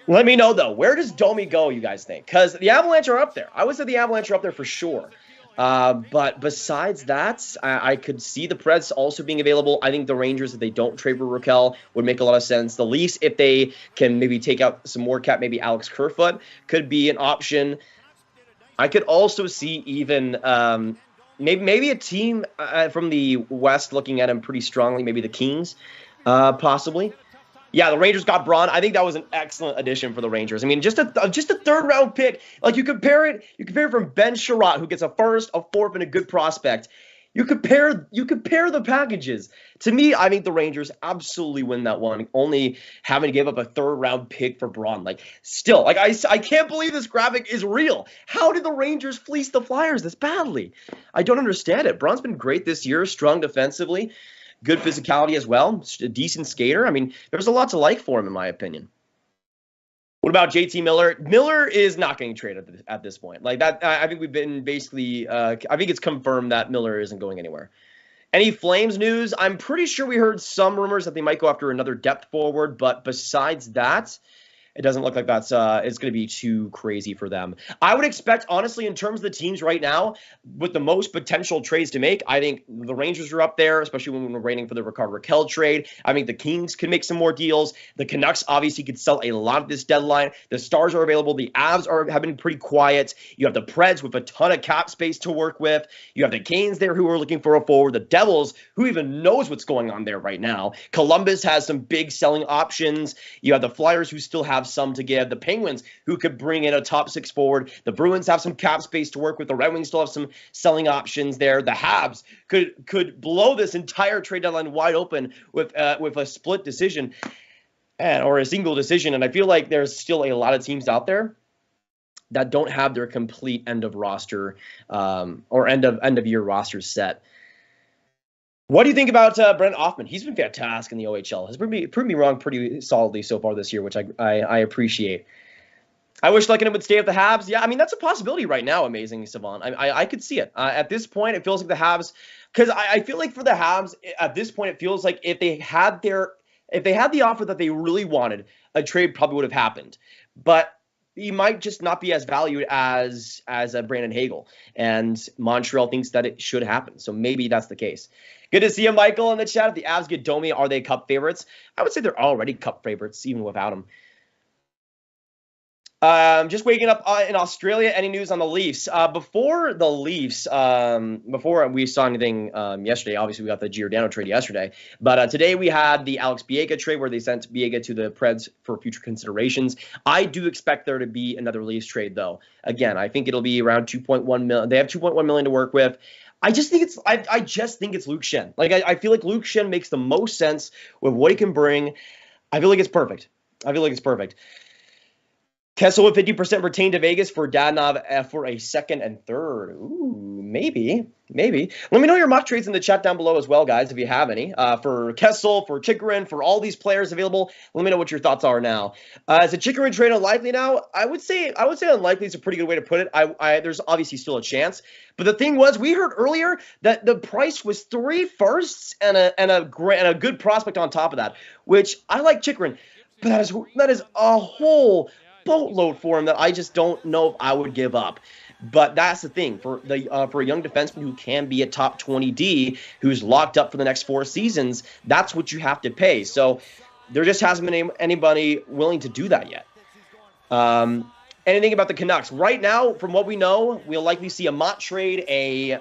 Let me know, though, where does Domi go, you guys think? Because the Avalanche are up there. I would say the Avalanche are up there for sure. But besides that, I could see the Preds also being available. I think the Rangers, if they don't trade for Raquel, would make a lot of sense. The Leafs, if they can maybe take out some more cap, maybe Alex Kerfoot could be an option. I could also see even maybe a team from the West looking at him pretty strongly, maybe the Kings, possibly. Yeah, the Rangers got Braun. I think that was an excellent addition for the Rangers. I mean, just a third-round pick. Like, you compare it from Ben Sherratt, who gets a first, a fourth, and a good prospect. You compare the packages. To me, I think the Rangers absolutely win that one, only having to give up a third-round pick for Braun. Like, still, like I can't believe this graphic is real. How did the Rangers fleece the Flyers this badly? I don't understand it. Braun's been great this year, strong defensively. Good physicality as well. Just a decent skater. I mean, there's a lot to like for him, in my opinion. What about JT Miller? Miller is not getting traded at this point. Like that, I think we've been basically. I think it's confirmed that Miller isn't going anywhere. Any Flames news? I'm pretty sure we heard some rumors that they might go after another depth forward, but besides that, it doesn't look like it's going to be too crazy for them. I would expect, honestly, in terms of the teams right now, with the most potential trades to make, I think the Rangers are up there, especially when we're waiting for the Raquel trade. I think the Kings could make some more deals. The Canucks obviously could sell a lot of this deadline. The Stars are available. The Avs have been pretty quiet. You have the Preds with a ton of cap space to work with. You have the Canes there who are looking for a forward. The Devils, who even knows what's going on there right now. Columbus has some big selling options. You have the Flyers who still have some to give. The Penguins, who could bring in a top six forward. The Bruins have some cap space to work with. The Red Wings still have some selling options there. The Habs could blow this entire trade deadline wide open with a split decision or a single decision. And I feel like there's still a lot of teams out there that don't have their complete end of roster or end of year roster set. What do you think about Brent Hoffman? He's been fantastic in the OHL. Has proved me wrong pretty solidly so far this year, which I appreciate. I wish Lehkonen would stay at the Habs. Yeah, I mean, that's a possibility right now, amazing, Savant. I could see it. At this point, it feels like the Habs, because I feel like for the Habs, at this point, it feels like if they had the offer that they really wanted, a trade probably would have happened. But he might just not be as valued as Brandon Hagel, and Montreal thinks that it should happen. So maybe that's the case. Good to see you, Michael, in the chat. If the Avs get Domi, are they Cup favorites? I would say they're already Cup favorites, even without him. Just waking up in Australia. Any news on the Leafs? Before the Leafs, before we saw anything yesterday, obviously we got the Giordano trade yesterday. But today we had the Alex Biaga trade where they sent Biaga to the Preds for future considerations. I do expect there to be another Leafs trade, though. Again, I think it'll be around 2.1 million. They have 2.1 million to work with. I just think it's Luke Schenn. Like I feel like Luke Schenn makes the most sense with what he can bring. I feel like it's perfect. Kessel with 50% retained to Vegas for Dadonov for a second and third. Ooh, maybe. Let me know your mock trades in the chat down below as well, guys, if you have any. For Kessel, for Chychrun, for all these players available, let me know what your thoughts are now. Is a Chychrun trade unlikely now? I would say unlikely is a pretty good way to put it. There's obviously still a chance. But the thing was, we heard earlier that the price was 3 firsts and a good prospect on top of that, which I like Chychrun. But that is a whole boatload for him that I just don't know if I would give up. But that's the thing for a young defenseman who can be a top 20 D, who's locked up for the next 4 seasons. That's what you have to pay. So there just hasn't been anybody willing to do that yet. Anything about the Canucks right now? From what we know, we'll likely see a Mott trade, a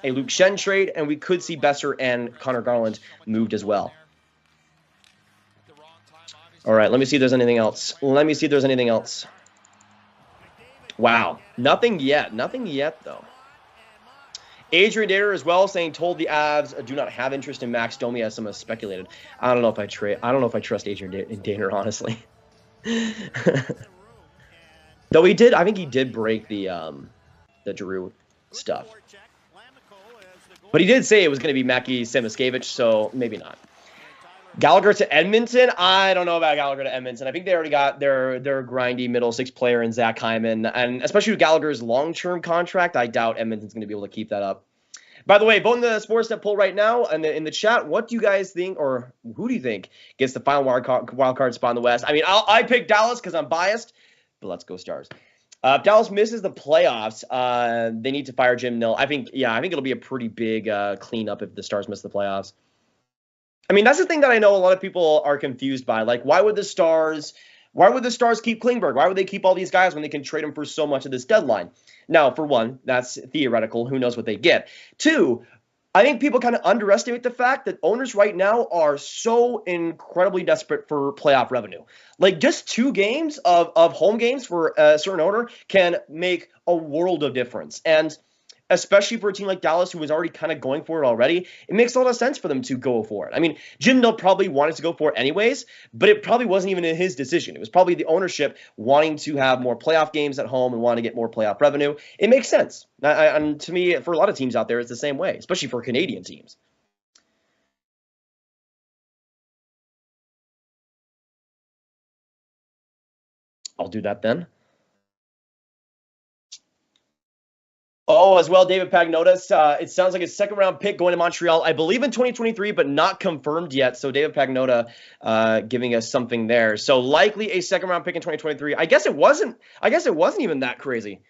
Luke Schenn trade, and we could see Besser and Connor Garland moved as well. All right, let me see if there's anything else. Wow, nothing yet, though. Adrian Dater as well saying told the Avs do not have interest in Max Domi as some has speculated. I don't know if I trust Adrian Dater, honestly. Though I think he did break the Giroux stuff. But he did say it was going to be Mackie Samoskevich, so maybe not. Gallagher to Edmonton? I don't know about Gallagher to Edmonton. I think they already got their grindy middle six player in Zach Hyman. And especially with Gallagher's long-term contract, I doubt Edmonton's going to be able to keep that up. By the way, vote in the Sportsnet poll right now in the chat. What do you guys think, or who do you think gets the final wild card spot in the West? I mean, I pick Dallas because I'm biased, but let's go Stars. If Dallas misses the playoffs, they need to fire Jim Nill. I think it'll be a pretty big cleanup if the Stars miss the playoffs. I mean, that's the thing that I know a lot of people are confused by. Like, why would the Stars keep Klingberg? Why would they keep all these guys when they can trade them for so much of this deadline? Now, for one, that's theoretical. Who knows what they get? Two, I think people kind of underestimate the fact that owners right now are so incredibly desperate for playoff revenue. Like, just 2 games of home games for a certain owner can make a world of difference. And especially for a team like Dallas, who was already kind of going for it already, it makes a lot of sense for them to go for it. I mean, Jim Nill probably wanted to go for it anyways, but it probably wasn't even his decision. It was probably the ownership wanting to have more playoff games at home and wanting to get more playoff revenue. It makes sense. And to me, for a lot of teams out there, it's the same way, especially for Canadian teams. I'll do that then. Oh, as well, David Pagnotta. It sounds like a second-round pick going to Montreal, I believe in 2023, but not confirmed yet. So David Pagnotta giving us something there. So likely a second-round pick in 2023. I guess it wasn't even that crazy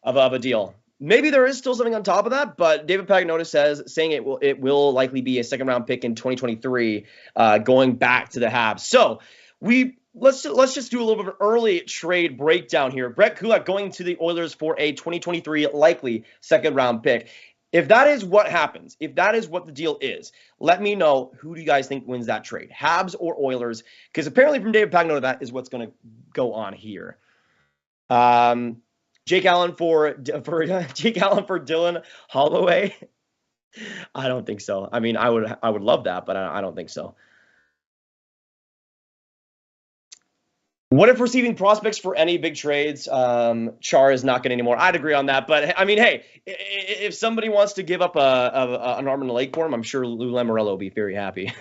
of a deal. Maybe there is still something on top of that, but David Pagnotta saying it will likely be a second-round pick in 2023, going back to the Habs. So Let's just do a little bit of an early trade breakdown here. Brett Kulak going to the Oilers for a 2023 likely second-round pick. If that is what happens, if that is what the deal is, let me know who do you guys think wins that trade, Habs or Oilers? Because apparently from David Pagnotta, that is what's going to go on here. Jake Allen for Dylan Holloway. I don't think so. I mean, I would love that, but I don't think so. What if receiving prospects for any big trades? Char is not getting any more. I'd agree on that. But, I mean, hey, if somebody wants to give up an arm and a leg for him, I'm sure Lou Lamoriello will be very happy.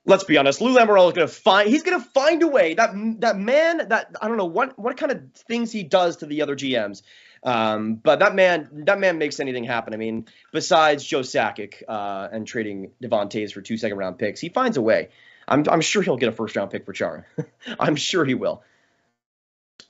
Let's be honest. Lou Lamoriello is going to find a way. That man, I don't know what kind of things he does to the other GMs. But that man makes anything happen. I mean, besides Joe Sakic and trading Devon Toews for 2 second-round picks, he finds a way. I'm sure he'll get a first-round pick for Chara. I'm sure he will.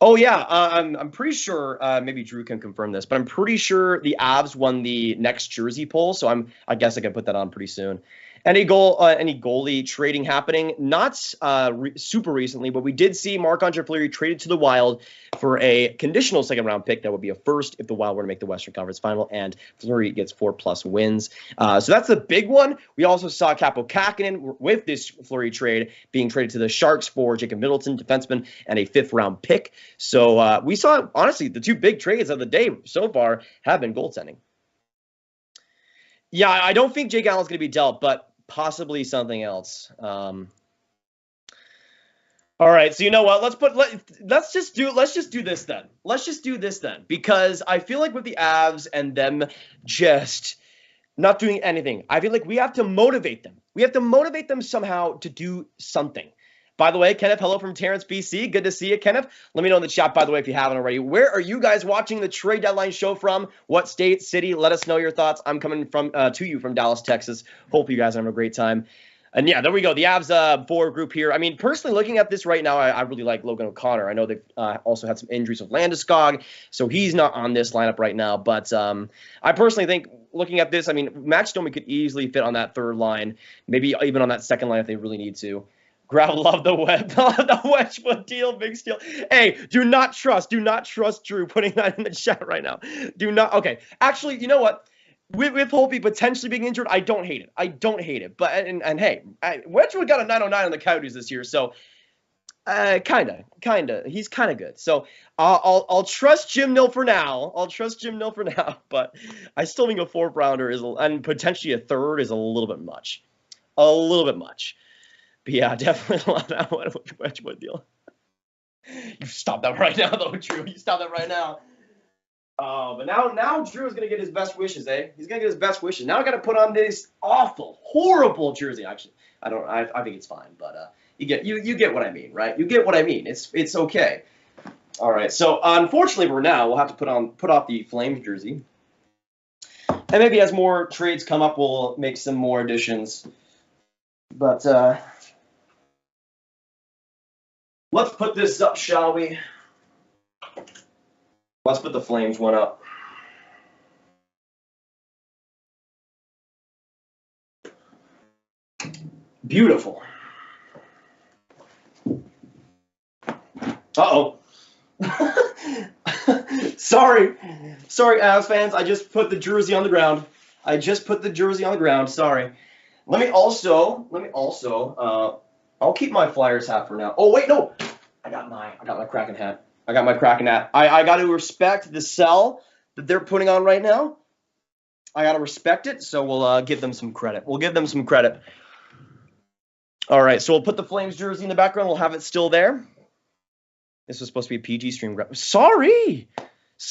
Oh, yeah. I'm pretty sure, maybe Drew can confirm this, but I'm pretty sure the Avs won the next jersey poll, so I guess I can put that on pretty soon. Any goalie trading happening? Not super recently, but we did see Marc-Andre Fleury traded to the Wild for a conditional second-round pick that would be a first if the Wild were to make the Western Conference Final, and Fleury gets 4+ wins. So that's the big one. We also saw Kaapo Kähkönen with this Fleury trade being traded to the Sharks for Jacob Middleton, defenseman, and a 5th-round pick. So we saw, honestly, the 2 big trades of the day so far have been goaltending. Yeah, I don't think Jake Allen's going to be dealt, but possibly something else. All right, so you know what? Let's just do this then. Let's just do this then, because I feel like with the Avs and them just not doing anything, I feel like we have to motivate them. We have to motivate them somehow to do something. By the way, Kenneth, hello from Terrence, BC. Good to see you, Kenneth. Let me know in the chat, by the way, if you haven't already. Where are you guys watching the Trade Deadline show from? What state, city? Let us know your thoughts. I'm coming to you from Dallas, Texas. Hope you guys have a great time. And yeah, there we go. The Avs forward group here. I mean, personally, looking at this right now, I really like Logan O'Connor. I know they've also had some injuries with Landeskog, so he's not on this lineup right now. But I personally think, looking at this, I mean, Max Domi could easily fit on that third line, maybe even on that second line if they really need to. Grav, love the Wedgwood deal, big steal. Hey, do not trust Drew putting that in the chat right now. Do not. Okay, actually, you know what? With Holtby potentially being injured, I don't hate it. But and hey, Wedgwood got a 909 on the Coyotes this year, so kinda, he's kind of good. So I'll trust Jim Nill for now. But I still think a 4th rounder and potentially a 3rd is a little bit much. But yeah, definitely love that Wedgwood deal. You stop that right now, though, Drew. You stop that right now. Oh, but now Drew is gonna get his best wishes, eh? He's gonna get his best wishes. Now I gotta put on this awful, horrible jersey. Actually, I think it's fine, but you get what I mean, right? You get what I mean. It's okay. All right. So unfortunately, we'll have to put off the Flames jersey, and maybe as more trades come up, we'll make some more additions. But let's put this up, shall we? Let's put the Flames one up. Beautiful. Uh-oh. Sorry, Avs fans. I just put the jersey on the ground. Sorry. Let me also. I'll keep my Flyers hat for now. Oh wait, no. I got my Kraken hat. I got to respect the sell that they're putting on right now. I got to respect it, so we'll give them some credit. All right, so we'll put the Flames jersey in the background. We'll have it still there. This was supposed to be a PG stream. Sorry.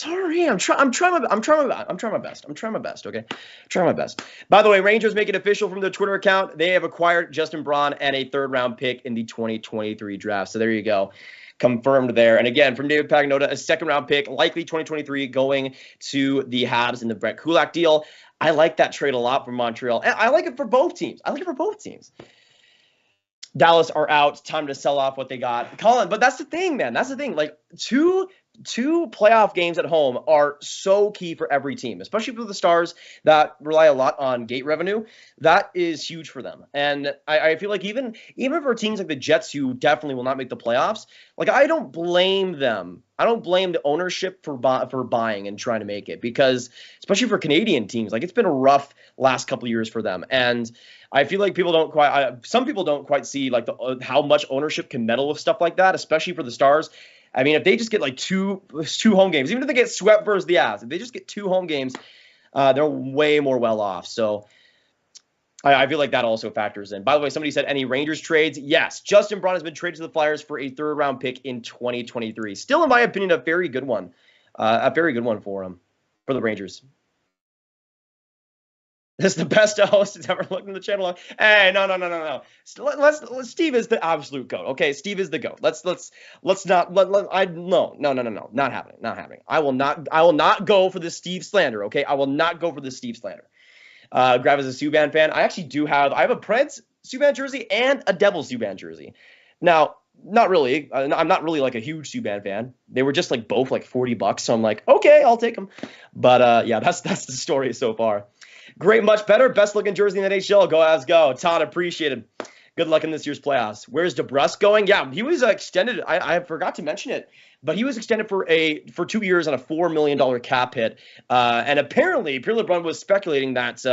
I'm trying my best. Okay, trying my best. By the way, Rangers make it official from their Twitter account. They have acquired Justin Braun and a third-round pick in the 2023 draft. So there you go. Confirmed there. And again, from David Pagnota, a second-round pick, likely 2023, going to the Habs in the Brett Kulak deal. I like that trade a lot from Montreal. And I like it for both teams. Dallas are out. Time to sell off what they got. Colin, but that's the thing, man. Like, two playoff games at home are so key for every team, especially for the Stars that rely a lot on gate revenue. That is huge for them. And I feel like even for teams like the Jets, who definitely will not make the playoffs, like, I don't blame them. I don't blame the ownership for buying and trying to make it, because especially for Canadian teams, like, it's been a rough last couple of years for them. And I feel like some people don't quite see like how much ownership can meddle with stuff like that, especially for the Stars. I mean, if they just get like two home games, even if they get swept versus the Avs, if they just get 2 home games, they're way more well off. So I feel like that also factors in. By the way, somebody said any Rangers trades. Yes, Justin Braun has been traded to the Flyers for a third-round pick in 2023. Still, in my opinion, a very good one. For the Rangers. This is the best host that's ever looked in the channel. Hey, no. Steve is the absolute GOAT. Okay, Steve is the GOAT. Let's not. No. Not happening. I will not go for the Steve slander. Okay, I will not go for the Steve slander. Grav is a Subban fan. I have a Preds Subban jersey and a Devils Subban jersey. Now, not really. I'm not really like a huge Subban fan. They were just like both like $40, so I'm like, okay, I'll take them. But yeah, that's the story so far. Great, much better. Best looking jersey in the NHL. Go Avs, go. Todd, appreciated. Good luck in this year's playoffs. Where's DeBrusk going? Yeah, he was extended. I forgot to mention it, but he was extended for 2 years on a $4 million cap hit. And apparently, Braun was speculating that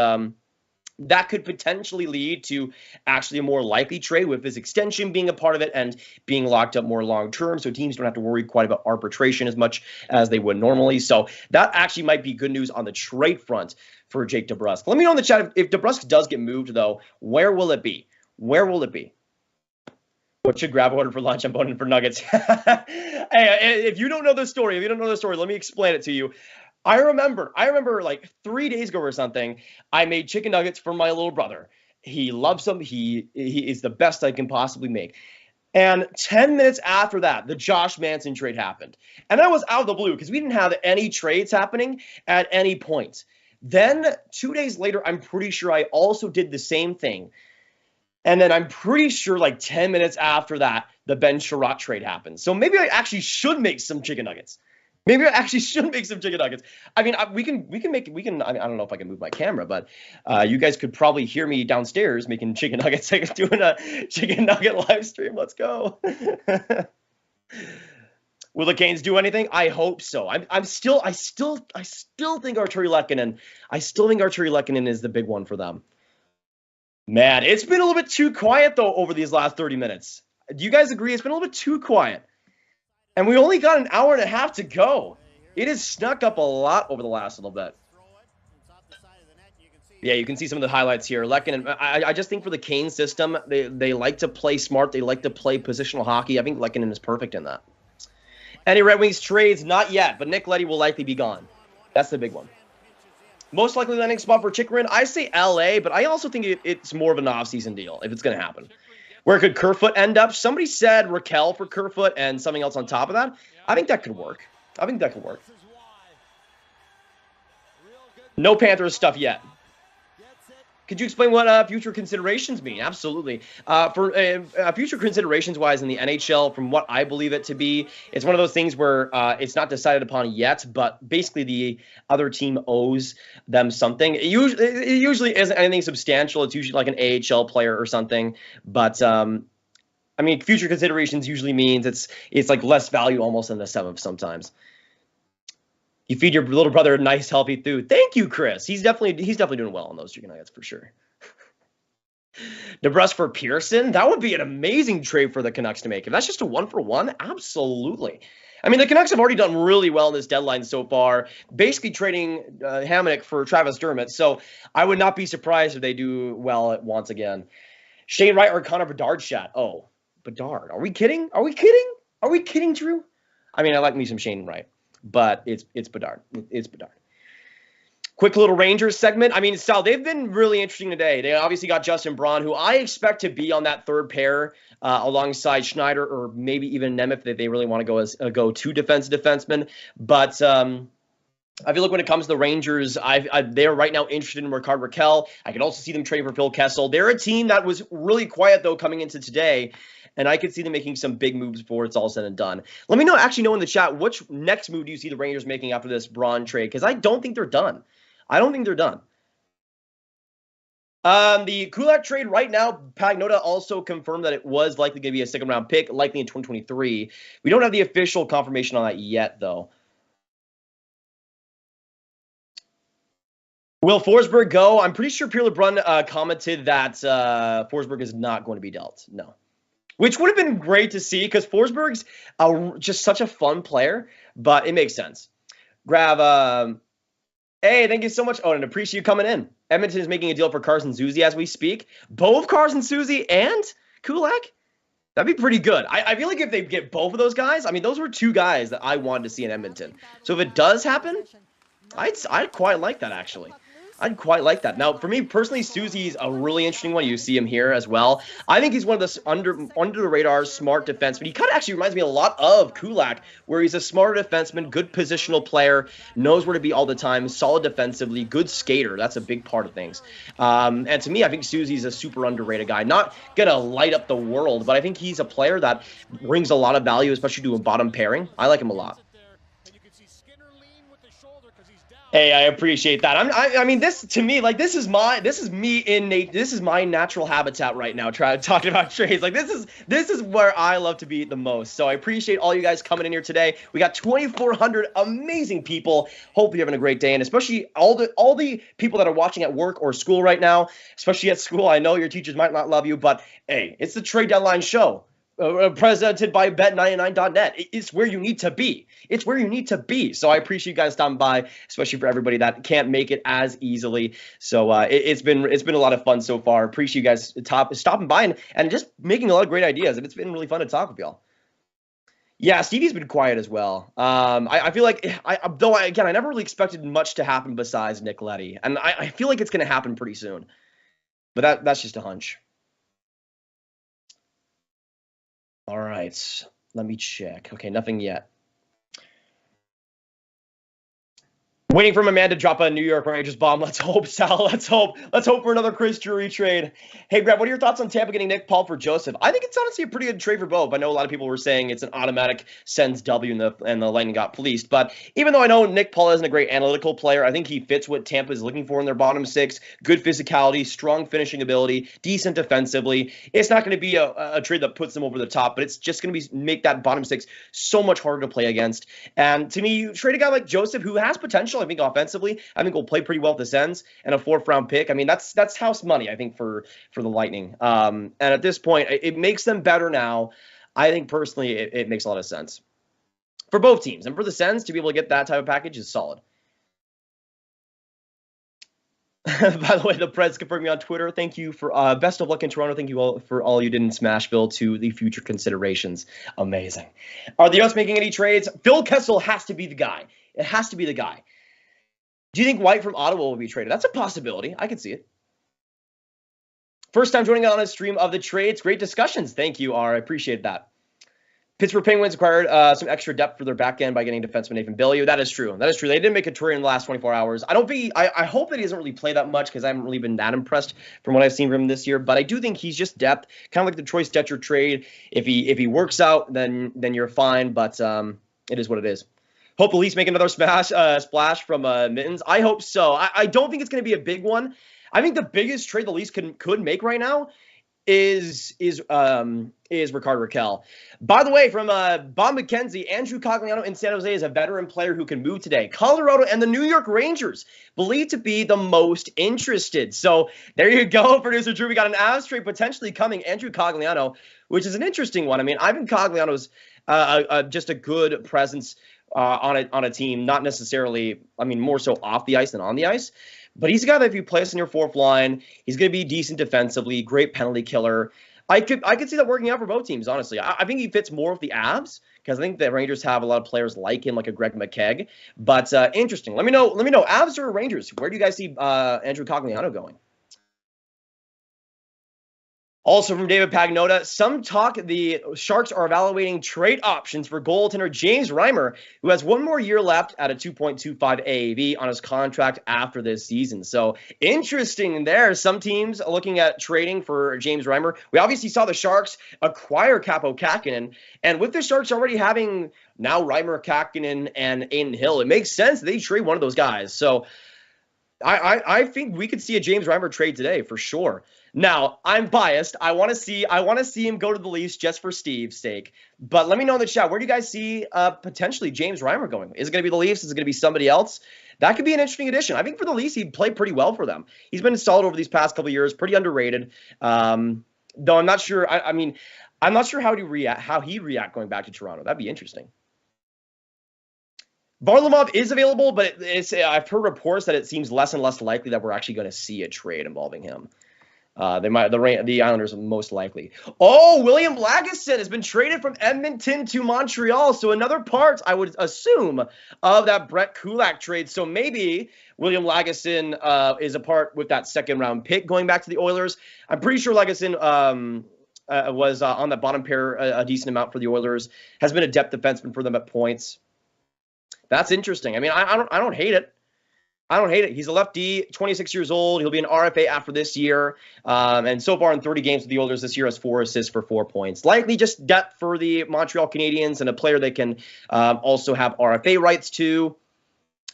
that could potentially lead to actually a more likely trade, with his extension being a part of it and being locked up more long term, so teams don't have to worry quite about arbitration as much as they would normally. So that actually might be good news on the trade front for Jake DeBrusk. Let me know in the chat if DeBrusk does get moved, though. Where will it be? What should Grav order for lunch? I'm voting for nuggets. Hey, if you don't know the story, let me explain it to you. I remember like 3 days ago or something, I made chicken nuggets for my little brother. He loves them. He is the best I can possibly make. And 10 minutes after that, the Josh Manson trade happened. And I was out of the blue because we didn't have any trades happening at any point. Then 2 days later, I'm pretty sure I also did the same thing. And then I'm pretty sure like 10 minutes after that, the Ben Sherratt trade happened. So maybe I actually should make some chicken nuggets. I mean, I don't know if I can move my camera, but you guys could probably hear me downstairs making chicken nuggets, like doing a chicken nugget live stream. Let's go. Will the Canes do anything? I hope so. I still think Arturi Lehkonen is the big one for them. Man, it's been a little bit too quiet though over these last 30 minutes. Do you guys agree? It's been a little bit too quiet. And we only got an hour and a half to go. It has snuck up a lot over the last little bit. Yeah, you can see some of the highlights here. Lehkonen, I just think for the Canes system, they like to play smart. They like to play positional hockey. I think Lehkonen is perfect in that. Any Red Wings trades? Not yet, but Nick Leddy will likely be gone. That's the big one. Most likely landing spot for Chikrin, I say LA, but I also think it's more of an off-season deal if it's going to happen. Where could Kerfoot end up? Somebody said Raquel for Kerfoot and something else on top of that. I think that could work. No Panthers stuff yet. Could you explain what future considerations mean? Absolutely. For future considerations-wise in the NHL, from what I believe it to be, it's one of those things where it's not decided upon yet, but basically the other team owes them something. It usually isn't anything substantial. It's usually like an AHL player or something. But, I mean, future considerations usually means it's like less value almost than the seventh sometimes. You feed your little brother a nice, healthy food. Thank you, Chris. He's definitely doing well on those chicken nuggets for sure. DeBrusque for Pearson. That would be an amazing trade for the Canucks to make. If that's just a 1-for-1, absolutely. I mean, the Canucks have already done really well in this deadline so far, basically trading Hamonic for Travis Dermott. So I would not be surprised if they do well once again. Shane Wright or Connor Bedard chat. Oh, Bedard. Are we kidding? Are we kidding, Drew? I mean, I like me some Shane Wright. But it's Bedard. It's Bedard. Quick little Rangers segment. I mean, Sal, they've been really interesting today. They obviously got Justin Braun, who I expect to be on that third pair alongside Schneider or maybe even Nemeth if they really want to go as go two defensemen. But I feel like when it comes to the Rangers, they're right now interested in Rickard Rakell. I could also see them trading for Phil Kessel. They're a team that was really quiet, though, coming into today. And I could see them making some big moves before it's all said and done. Let me know in the chat, which next move do you see the Rangers making after this Braun trade? Because I don't think they're done. The Kulak trade right now, Pagnotta also confirmed that it was likely going to be a second-round pick, likely in 2023. We don't have the official confirmation on that yet, though. Will Forsberg go? I'm pretty sure Pierre LeBrun commented that Forsberg is not going to be dealt. No. Which would have been great to see because Forsberg's just such a fun player, but it makes sense. Grav, hey, thank you so much. Oh, and appreciate you coming in. Edmonton is making a deal for Carson Soucy as we speak. Both Carson Soucy and Kulak? That'd be pretty good. I feel like if they get both of those guys, I mean, those were two guys that I wanted to see in Edmonton. So if it does happen, I'd quite like that, actually. I'd quite like that. Now, for me personally, Soucy's a really interesting one. You see him here as well. I think he's one of the under the radar smart defensemen. He kind of actually reminds me a lot of Kulak, where he's a smarter defenseman, good positional player, knows where to be all the time, solid defensively, good skater. That's a big part of things. And to me, I think Soucy's a super underrated guy. Not gonna light up the world, but I think he's a player that brings a lot of value, especially to a bottom pairing. I like him a lot. Hey, I appreciate that. I mean, this to me, like this is my natural habitat right now. Talking about trades, like this is where I love to be the most. So I appreciate all you guys coming in here today. We got 2,400 amazing people. Hope you're having a great day, and especially all the people that are watching at work or school right now. Especially at school, I know your teachers might not love you, but hey, it's the Trade Deadline show. Presented by Bet99.net. It's where you need to be. It's where you need to be. So I appreciate you guys stopping by, especially for everybody that can't make it as easily. So it's been a lot of fun so far. Appreciate you guys stopping by and just making a lot of great ideas. And it's been really fun to talk with y'all. Yeah, Stevie's been quiet as well. I feel like, I never really expected much to happen besides Nick Leddy. And I feel like it's going to happen pretty soon. But that's just a hunch. All right, let me check. Okay, nothing yet. Waiting for my man to drop a New York Rangers bomb. Let's hope, Sal. Let's hope for another Chris Drury trade. Hey, Brad, what are your thoughts on Tampa getting Nick Paul for Joseph? I think it's honestly a pretty good trade for both. I know a lot of people were saying it's an automatic sends W and the Lightning got policed. But even though I know Nick Paul isn't a great analytical player, I think he fits what Tampa is looking for in their bottom six. Good physicality, strong finishing ability, decent defensively. It's not going to be a trade that puts them over the top, but it's just going to make that bottom six so much harder to play against. And to me, you trade a guy like Joseph who has potential. I think offensively, I think will play pretty well at the Sens and a 4th round pick. I mean, that's house money, I think, for the Lightning. And at this point, it makes them better now. I think personally, it makes a lot of sense for both teams. And for the Sens to be able to get that type of package is solid. By the way, the Preds confirmed me on Twitter. Thank you for best of luck in Toronto. Thank you all for all you did in Smashville to the future considerations. Amazing. Are the US making any trades? Phil Kessel has to be the guy. It has to be the guy. Do you think White from Ottawa will be traded? That's a possibility. I could see it. First time joining on a stream of the trades. Great discussions. Thank you, R. I appreciate that. Pittsburgh Penguins acquired some extra depth for their back end by getting defenseman Nathan Beaulieu. That is true. That is true. They didn't make a trade in the last 24 hours. I hope that he doesn't really play that much because I haven't really been that impressed from what I've seen from him this year. But I do think he's just depth, kind of like the Troy Stecher trade. If he works out, then you're fine. But it is what it is. Hope the Leafs make another splash from Mittens. I hope so. I don't think it's going to be a big one. I think the biggest trade the Leafs could make right now is Rickard Rakell. By the way, from Bob McKenzie, Andrew Cogliano in San Jose is a veteran player who can move today. Colorado and the New York Rangers believed to be the most interested. So there you go, producer Drew. We got an Avs trade potentially coming. Andrew Cogliano, which is an interesting one. I mean, Ivan Cogliano's just a good presence on a team, not necessarily, I mean, more so off the ice than on the ice. But he's a guy that if you place in your fourth line, he's going to be decent defensively, great penalty killer. I could see that working out for both teams, honestly. I think he fits more with the Avs because I think the Rangers have a lot of players like him, like a Greg McKegg. But interesting. Let me know, Avs or Rangers? Where do you guys see Andrew Cogliano going? Also from David Pagnota, some talk the Sharks are evaluating trade options for goaltender James Reimer, who has one more year left at a 2.25 AAV on his contract after this season. So interesting there. Some teams are looking at trading for James Reimer. We obviously saw the Sharks acquire Kaapo Kähkönen, and with the Sharks already having now Reimer, Kähkönen, and Aiden Hill, it makes sense that they trade one of those guys. So I think we could see a James Reimer trade today for sure. Now, I'm biased. I want to see him go to the Leafs just for Steve's sake. But let me know in the chat, where do you guys see potentially James Reimer going? Is it going to be the Leafs? Is it going to be somebody else? That could be an interesting addition. I think for the Leafs, he'd play pretty well for them. He's been solid over these past couple of years, pretty underrated. Though I'm not sure. I mean, I'm not sure how he'd react going back to Toronto. That'd be interesting. Varlamov is available, but I've heard reports that it seems less and less likely that we're actually going to see a trade involving him. The Islanders most likely. Oh, William Lagesson has been traded from Edmonton to Montreal. So another part, I would assume, of that Brett Kulak trade. So maybe William Lagesson is a part with that second round pick going back to the Oilers. I'm pretty sure Lagesson was on the bottom pair a decent amount for the Oilers. Has been a depth defenseman for them at points. That's interesting. I mean, I don't hate it. I don't hate it. He's a lefty, 26 years old. He'll be an RFA after this year. And so far in 30 games with the Oilers this year has 4 assists for 4 points. Likely just depth for the Montreal Canadiens and a player they can also have RFA rights to.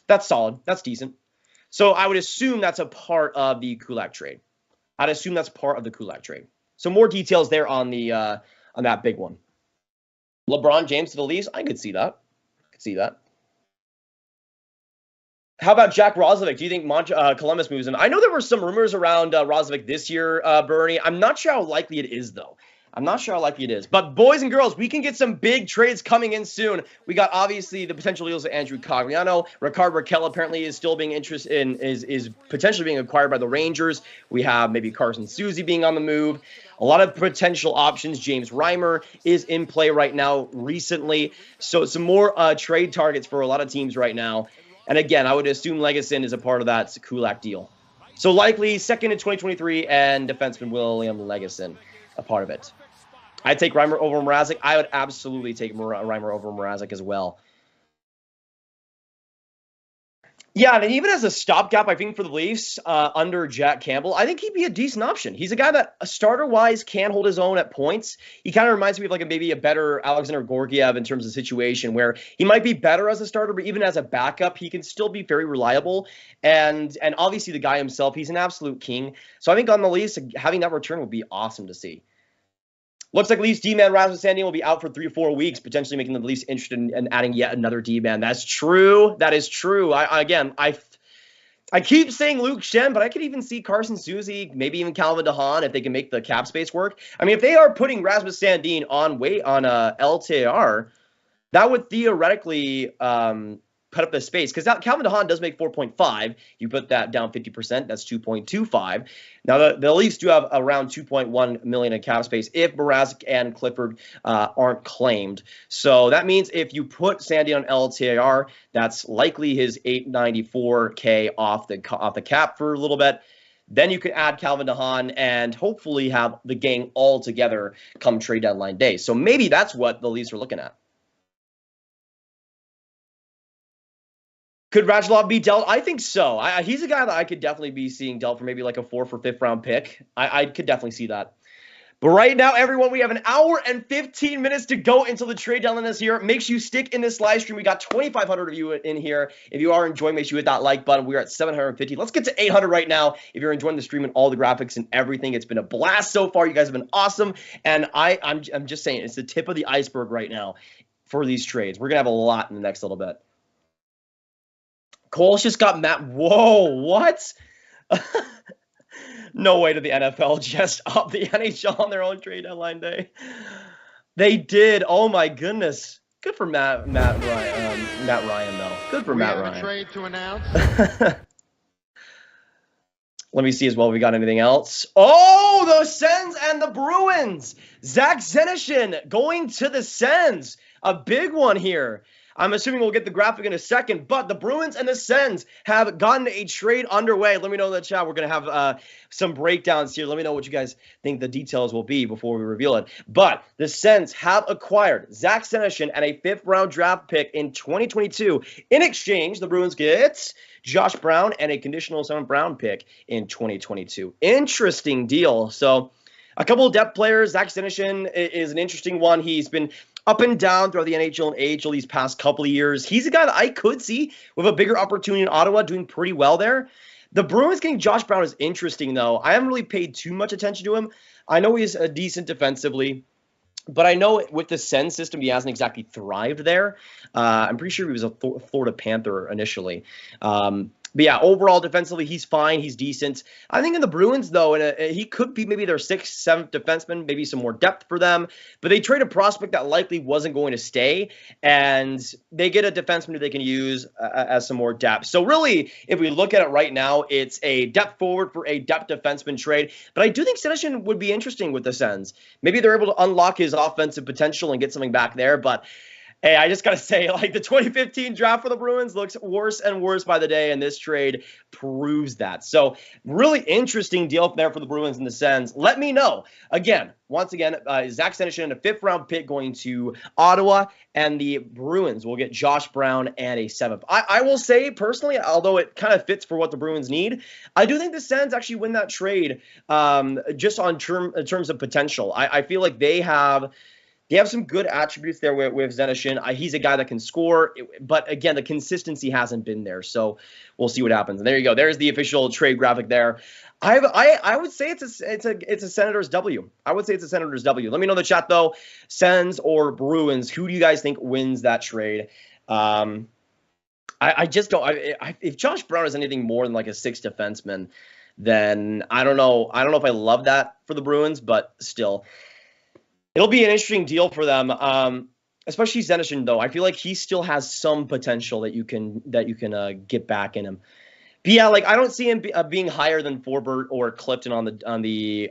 That's solid. That's decent. So I would assume that's a part of the Kulak trade. So more details there on that big one. LeBron James to the Leafs. I could see that. How about Jack Roslovic? Do you think Columbus moves him? I know there were some rumors around Roslovic this year, Bernie. I'm not sure how likely it is, though. But boys and girls, we can get some big trades coming in soon. We got obviously the potential deals of Andrew Cogliano. Rickard Rakell apparently is still being interested in is potentially being acquired by the Rangers. We have maybe Carson Soucy being on the move. A lot of potential options. James Reimer is in play right now recently. So some more trade targets for a lot of teams right now. And again, I would assume Lagesson is a part of that Kulak deal. So likely second in 2023 and defenseman William Lagesson a part of it. I'd take Reimer over Mrazek. I would absolutely take Reimer over Mrazek as well. Yeah, and even as a stopgap, I think for the Leafs under Jack Campbell, I think he'd be a decent option. He's a guy that starter-wise can hold his own at points. He kind of reminds me of maybe a better Alexander Georgiev in terms of situation where he might be better as a starter, but even as a backup, he can still be very reliable. And obviously the guy himself, he's an absolute king. So I think on the Leafs, having that return would be awesome to see. Looks like Leafs D-man Rasmus Sandin will be out for 3 to 4 weeks, potentially making the Leafs interested in adding yet another D-man. That's true. That is true. I keep saying Luke Schenn, but I could even see Carson Soucy, maybe even Calvin DeHaan if they can make the cap space work. I mean, if they are putting Rasmus Sandin on LTIR, that would theoretically cut up the space, because Calvin DeHaan does make 4.5. You put that down 50%, that's 2.25. Now the Leafs do have around 2.1 million in cap space if Mrazek and Clifford aren't claimed. So that means if you put Sandy on LTIR, that's likely his $894K off the cap for a little bit. Then you could add Calvin DeHaan and hopefully have the gang all together come trade deadline day. So maybe that's what the Leafs are looking at. Could Radulov be dealt? I think so. He's a guy that I could definitely be seeing dealt for maybe like a 4th or 5th round pick. I could definitely see that. But right now, everyone, we have an hour and 15 minutes to go until the trade deadline is here. Make sure you stick in this live stream. We got 2,500 of you in here. If you are enjoying, make sure you hit that like button. We're at 750. Let's get to 800 right now. If you're enjoying the stream and all the graphics and everything, it's been a blast so far. You guys have been awesome. And I'm just saying, it's the tip of the iceberg right now for these trades. We're going to have a lot in the next little bit. Cole's just got Matt. Whoa, what? No way did the NFL just up the NHL on their own trade deadline day. They did. Oh my goodness. Good for Matt Ryan though. Good for Matt Ryan. We have a trade to announce. Let me see as well if we got anything else. Oh, the Sens and the Bruins. Zach Senyshyn going to the Sens. A big one here. I'm assuming we'll get the graphic in a second, but the Bruins and the Sens have gotten a trade underway. Let me know in the chat. We're going to have some breakdowns here. Let me know what you guys think the details will be before we reveal it. But the Sens have acquired Zach Senyshyn and a 5th-round draft pick in 2022. In exchange, the Bruins get Josh Braun and a conditional 7th-round pick in 2022. Interesting deal. So a couple of depth players. Zach Senyshyn is an interesting one. He's been up and down throughout the NHL and AHL these past couple of years. He's a guy that I could see with a bigger opportunity in Ottawa, doing pretty well there. The Bruins getting Josh Braun is interesting, though. I haven't really paid too much attention to him. I know he's decent defensively, but I know with the Sens system, he hasn't exactly thrived there. I'm pretty sure he was a Florida Panther initially. But yeah, overall defensively, he's fine. He's decent. I think in the Bruins, though, he could be maybe their 6th, 7th defenseman, maybe some more depth for them. But they trade a prospect that likely wasn't going to stay, and they get a defenseman who they can use as some more depth. So really, if we look at it right now, it's a depth forward for a depth defenseman trade. But I do think Senyshyn would be interesting with the Sens. Maybe they're able to unlock his offensive potential and get something back there, but hey, I just got to say, like, the 2015 draft for the Bruins looks worse and worse by the day, and this trade proves that. So, really interesting deal there for the Bruins and the Sens. Let me know. Once again, Zach Senyshyn, a 5th-round pick going to Ottawa, and the Bruins will get Josh Braun and a 7th. I will say, personally, although it kind of fits for what the Bruins need, I do think the Sens actually win that trade just in terms of potential. I feel like they have some good attributes there with Senyshyn. He's a guy that can score, but again, the consistency hasn't been there. So we'll see what happens. And there you go. There's the official trade graphic there. I would say it's a Senators W. I would say it's a Senators W. Let me know in the chat though, Sens or Bruins. Who do you guys think wins that trade? I just don't. If Josh Braun is anything more than like a 6th defenseman, then I don't know. I don't know if I love that for the Bruins, but still. It'll be an interesting deal for them, especially Senyshyn, though. I feel like he still has some potential that you can get back in him. But yeah, like I don't see him being higher than Forbert or Clifton on the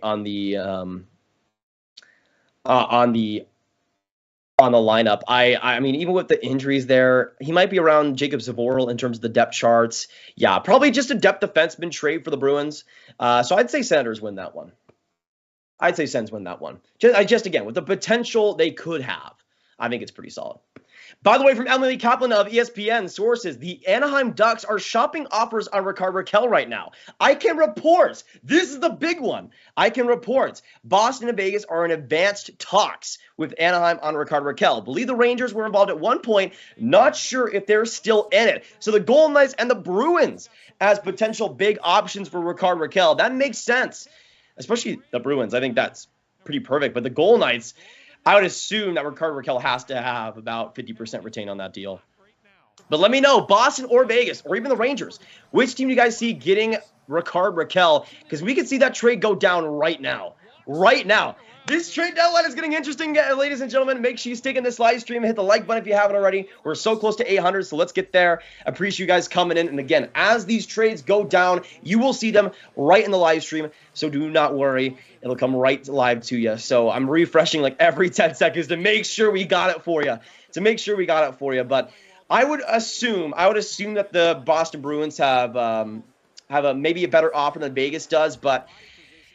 lineup. I mean, even with the injuries there, he might be around Jacob Zboril in terms of the depth charts. Yeah, probably just a depth defenseman trade for the Bruins. So I'd say Senators win that one. I'd say Sens win that one. Just again, with the potential they could have, I think it's pretty solid. By the way, from Emily Kaplan of ESPN sources, the Anaheim Ducks are shopping offers on Rickard Rakell right now. I can report, this is the big one. I can report Boston and Vegas are in advanced talks with Anaheim on Rickard Rakell. Believe the Rangers were involved at one point, not sure if they're still in it. So the Golden Knights and the Bruins as potential big options for Rickard Rakell. That makes sense. Especially the Bruins. I think that's pretty perfect. But the Golden Knights, I would assume that Rickard Rakell has to have about 50% retained on that deal. But let me know, Boston or Vegas, or even the Rangers, which team do you guys see getting Rickard Rakell? Because we could see that trade go down right now. right now. This trade deadline is getting interesting, ladies and gentlemen. Make sure you stick in this live stream and hit the like button if you haven't already. We're so close to 800, so let's get there. Appreciate you guys coming in. And again, as these trades go down, you will see them right in the live stream, so do not worry. It'll come right live to you. So I'm refreshing like every 10 seconds to make sure we got it for you. But I would assume that the Boston Bruins have maybe a better offer than Vegas does, but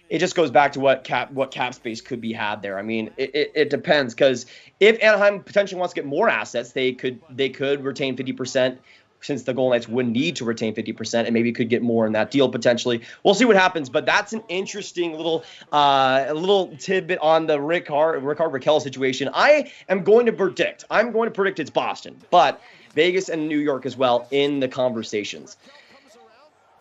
it just goes back to what cap space could be had there. I mean, it depends, because if Anaheim potentially wants to get more assets, they could retain 50%, since the Golden Knights would need to retain 50%, and maybe could get more in that deal potentially. We'll see what happens, but that's an interesting little tidbit on the Rickard Rakell situation. I'm going to predict it's Boston, but Vegas and New York as well in the conversations.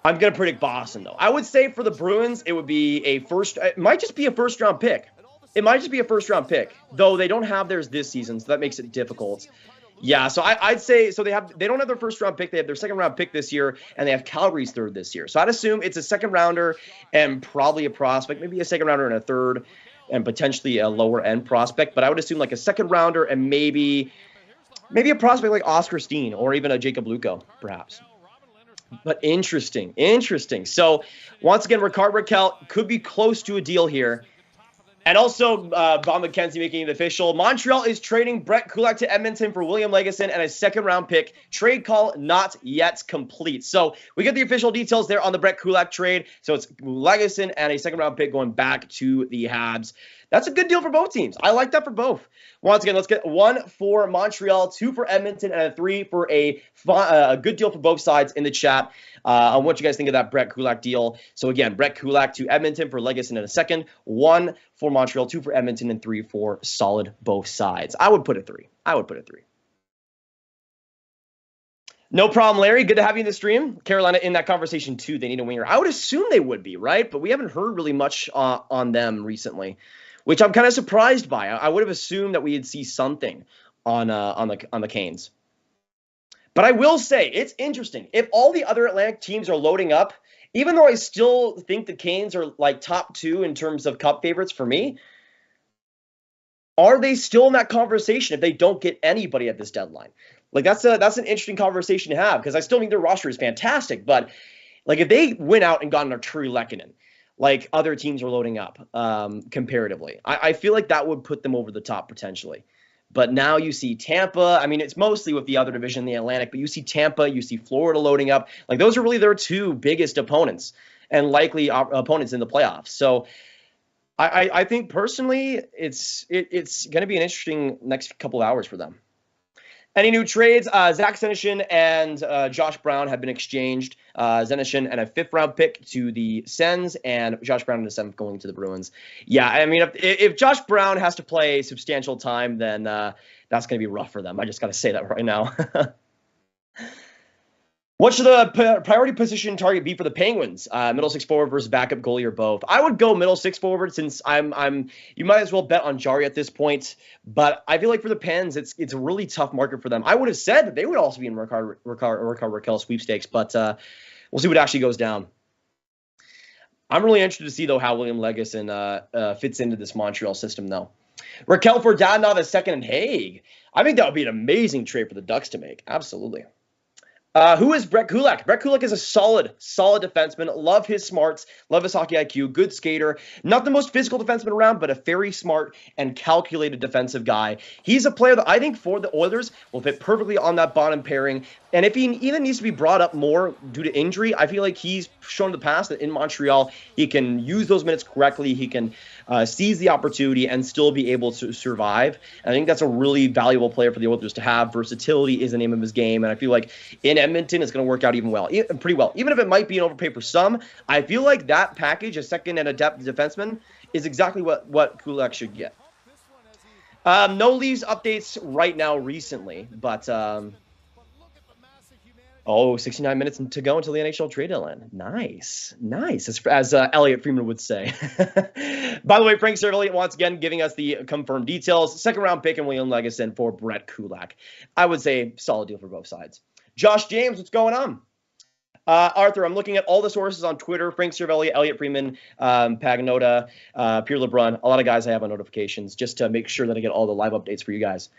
I'm going to predict Boston, though. I would say for the Bruins, it might just be a first-round pick. Though they don't have theirs this season, so that makes it difficult. Yeah, so I'd say, so they don't have their first-round pick. They have their second-round pick this year, and they have Calgary's third this year. So I'd assume it's a second-rounder and probably a prospect, maybe a second-rounder and a third, and potentially a lower-end prospect. But I would assume like a second-rounder and maybe a prospect like Oscar Steen or even a Jacob Luco, perhaps. But interesting. So, once again, Rickard Rakell could be close to a deal here. And also, Bob McKenzie making it official. Montreal is trading Brett Kulak to Edmonton for William Legason and a second-round pick. Trade call not yet complete. So, we get the official details there on the Brett Kulak trade. So, it's Legason and a second-round pick going back to the Habs. That's a good deal for both teams. I like that for both. Once again, let's get 1 for Montreal, 2 for Edmonton, and a 3 for a good deal for both sides in the chat on what you guys think of that Brett Kulak deal. So again, Brett Kulak to Edmonton for Legason in a second, 1 for Montreal, 2 for Edmonton, and 3 for solid both sides. I would put a 3. No problem, Larry. Good to have you in the stream. Carolina in that conversation, too. They need a winger. I would assume they would be, right? But we haven't heard really much on them recently, which I'm kind of surprised by. I would have assumed that we'd see something on the Canes. But I will say, it's interesting. If all the other Atlantic teams are loading up, even though I still think the Canes are like top 2 in terms of cup favorites for me, are they still in that conversation if they don't get anybody at this deadline? Like that's an interesting conversation to have, because I still think their roster is fantastic. But like if they went out and got an Arturi Lehkonen, like other teams are loading up comparatively, I feel like that would put them over the top potentially. But now you see Tampa. I mean, it's mostly with the other division in the Atlantic, but you see Tampa, you see Florida loading up. Like those are really their 2 biggest opponents and likely opponents in the playoffs. So I think personally it's going to be an interesting next couple hours for them. Any new trades? Zach Senyshyn and Josh Brown have been exchanged. Senyshyn and a 5th-round pick to the Sens, and Josh Brown and a 7th going to the Bruins. Yeah, I mean, if Josh Brown has to play substantial time, then that's going to be rough for them. I just got to say that right now. What should the priority position target be for the Penguins? Middle 6 forward versus backup goalie or both? I would go middle 6 forward, since you might as well bet on Jari at this point. But I feel like for the Pens, it's a really tough market for them. I would have said that they would also be in Rickard Rakell sweepstakes, but we'll see what actually goes down. I'm really interested to see, though, how William Legason fits into this Montreal system, though. Rakell for Dadonov a second and Hague. I think that would be an amazing trade for the Ducks to make. Absolutely. Who is Brett Kulak? Brett Kulak is a solid defenseman. Love his smarts. Love his hockey IQ. Good skater. Not the most physical defenseman around, but a very smart and calculated defensive guy. He's a player that I think for the Oilers will fit perfectly on that bottom pairing. And if he even needs to be brought up more due to injury, I feel like he's shown in the past that in Montreal, he can use those minutes correctly. He can seize the opportunity and still be able to survive. And I think that's a really valuable player for the Oilers to have. Versatility is the name of his game. And I feel like in Edmonton, it's going to work out pretty well. Even if it might be an overpay for some, I feel like that package, a second and a depth defenseman, is exactly what Kulak should get. No Leafs updates right now recently, but 69 minutes to go until the NHL Trade Deadline. Nice, as Elliot Freeman would say. By the way, Frank Servali once again giving us the confirmed details. 2nd-round pick and William Legason for Brett Kulak. I would say solid deal for both sides. Josh James, what's going on? Arthur, I'm looking at all the sources on Twitter. Frank Cervelli, Elliot Freeman, Pagnota, Pierre LeBrun. A lot of guys I have on notifications just to make sure that I get all the live updates for you guys.